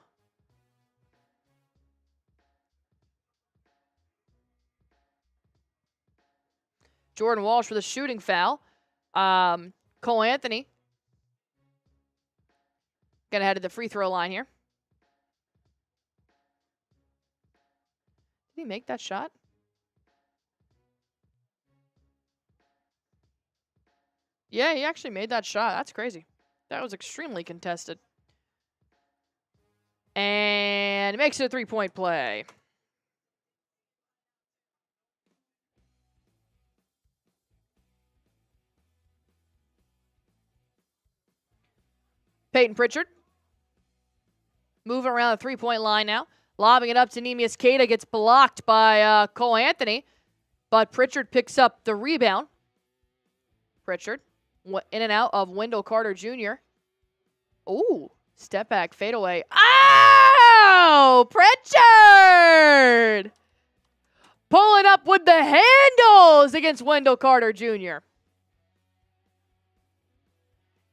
Jordan Walsh with a shooting foul. Cole Anthony going to head to the free throw line here. Did he make that shot? Yeah, he actually made that shot. That's crazy. That was extremely contested. And it makes it a three-point play. Peyton Pritchard moving around the three-point line now. Lobbing it up to Neemias Queta. Gets blocked by Cole Anthony. But Pritchard picks up the rebound. Pritchard in and out of Wendell Carter Jr. Ooh, step back, fadeaway. Oh, Pritchard! Pulling up with the handles against Wendell Carter Jr.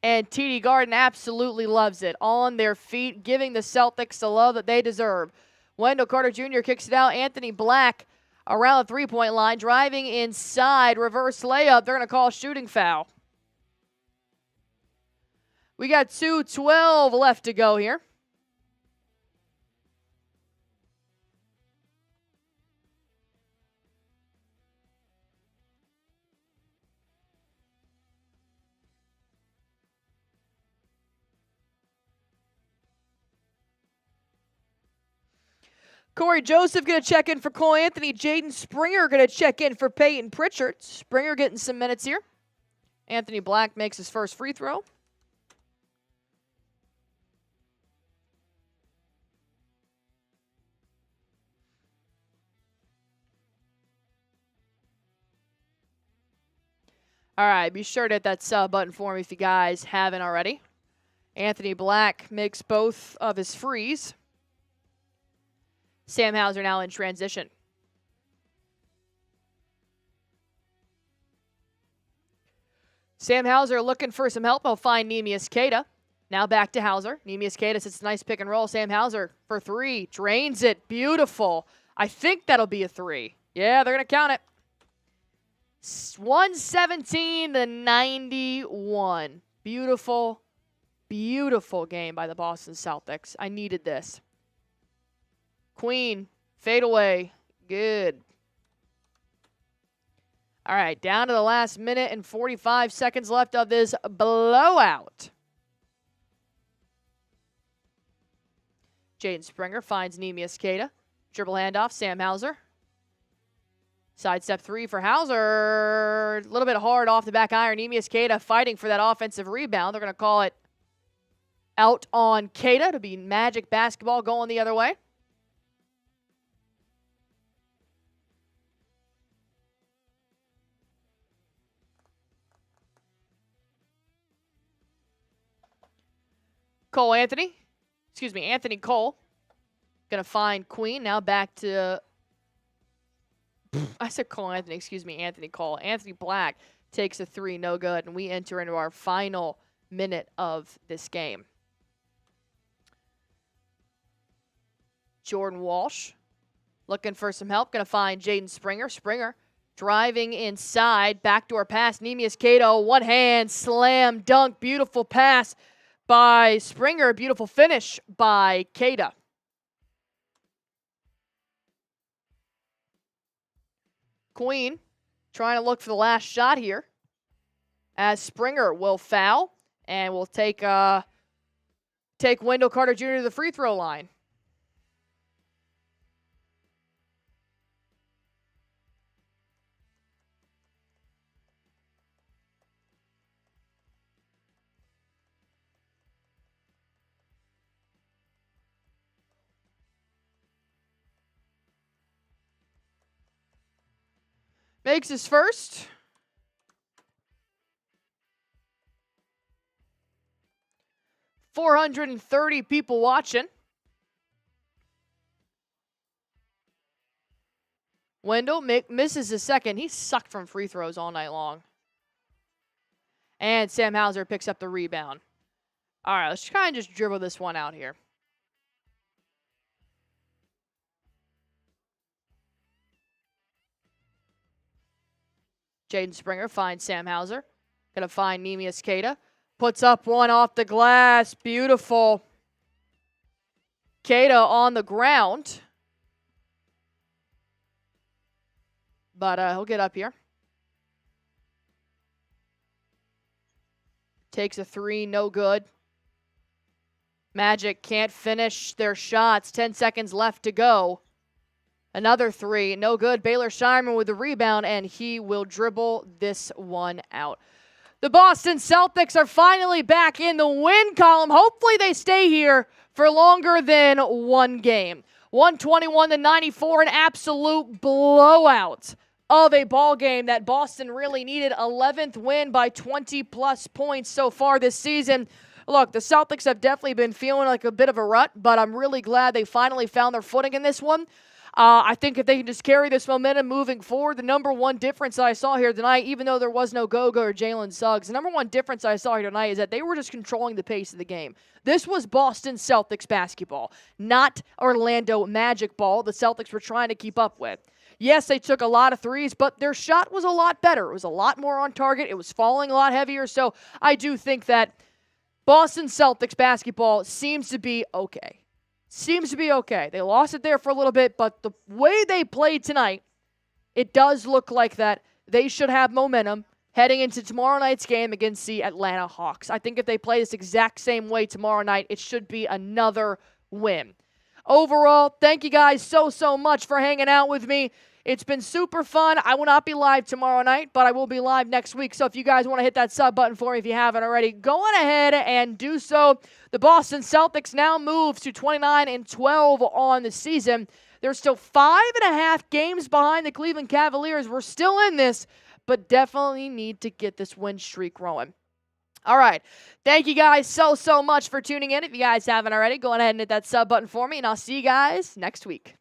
And TD Garden absolutely loves it. On their feet, giving the Celtics the love that they deserve. Wendell Carter Jr. kicks it out. Anthony Black around the three-point line, driving inside, reverse layup. They're going to call shooting foul. We got 2:12 left to go here. Corey Joseph going to check in for Cole Anthony. Jaden Springer going to check in for Peyton Pritchard. Springer getting some minutes here. Anthony Black makes his first free throw. All right, be sure to hit that sub button for me if you guys haven't already. Anthony Black makes both of his frees. Sam Hauser now in transition. Sam Hauser looking for some help. He'll find Neemias Queta. Now back to Hauser. Neemias Queta sits a nice pick and roll. Sam Hauser for three. Drains it. Beautiful. I think that'll be a three. Yeah, they're going to count it. 117-91. Beautiful, beautiful game by the Boston Celtics. I needed this. Queen, fade away. Good. All right, down to the last minute and 45 seconds left of this blowout. Jaden Springer finds Neemias Queta. Dribble handoff, Sam Hauser. Sidestep three for Hauser. A little bit hard off the back iron. Neemias Queta fighting for that offensive rebound. They're going to call it out on Queta to be Magic basketball going the other way. Anthony Cole. Going to find Queen. Now back to... I said Cole Anthony, Anthony Cole. Anthony Black takes a three, no good, and we enter into our final minute of this game. Jordan Walsh looking for some help. Going to find Jaden Springer. Springer driving inside. Backdoor pass. Neemias Cato. One hand slam dunk. Beautiful pass by Springer. Beautiful finish by Cato. Queen trying to look for the last shot here, as Springer will foul and will take Wendell Carter Jr. to the free throw line. Makes his first. $430 people watching. Wendell misses his second. He sucked from free throws all night long. And Sam Hauser picks up the rebound. All right, let's try and just dribble this one out here. Jaden Springer finds Sam Hauser. Going to find Neemias Cato. Puts up one off the glass. Beautiful. Cato on the ground. But he'll get up here. Takes a three, no good. Magic can't finish their shots. 10 seconds left to go. Another three, no good. Baylor Shimer with the rebound, and he will dribble this one out. The Boston Celtics are finally back in the win column. Hopefully they stay here for longer than one game. 121-94, an absolute blowout of a ball game that Boston really needed. 11th win by 20-plus points so far this season. Look, the Celtics have definitely been feeling like a bit of a rut, but I'm really glad they finally found their footing in this one. I think if they can just carry this momentum moving forward, the number one difference that I saw here tonight, even though there was no Goga or Jalen Suggs, the number one difference I saw here tonight is that they were just controlling the pace of the game. This was Boston Celtics basketball, not Orlando Magic ball the Celtics were trying to keep up with. Yes, they took a lot of threes, but their shot was a lot better. It was a lot more on target. It was falling a lot heavier, so I do think that Boston Celtics basketball seems to be okay. They lost it there for a little bit, but the way they played tonight, it does look like that they should have momentum heading into tomorrow night's game against the Atlanta Hawks. I think if they play this exact same way tomorrow night, it should be another win. Overall, thank you guys so much for hanging out with me. It's been super fun. I will not be live tomorrow night, but I will be live next week. So if you guys want to hit that sub button for me if you haven't already, go on ahead and do so. The Boston Celtics now move to 29-12 on the season. They're still 5.5 games behind the Cleveland Cavaliers. We're still in this, but definitely need to get this win streak rolling. All right. Thank you guys so much for tuning in. If you guys haven't already, go on ahead and hit that sub button for me, and I'll see you guys next week.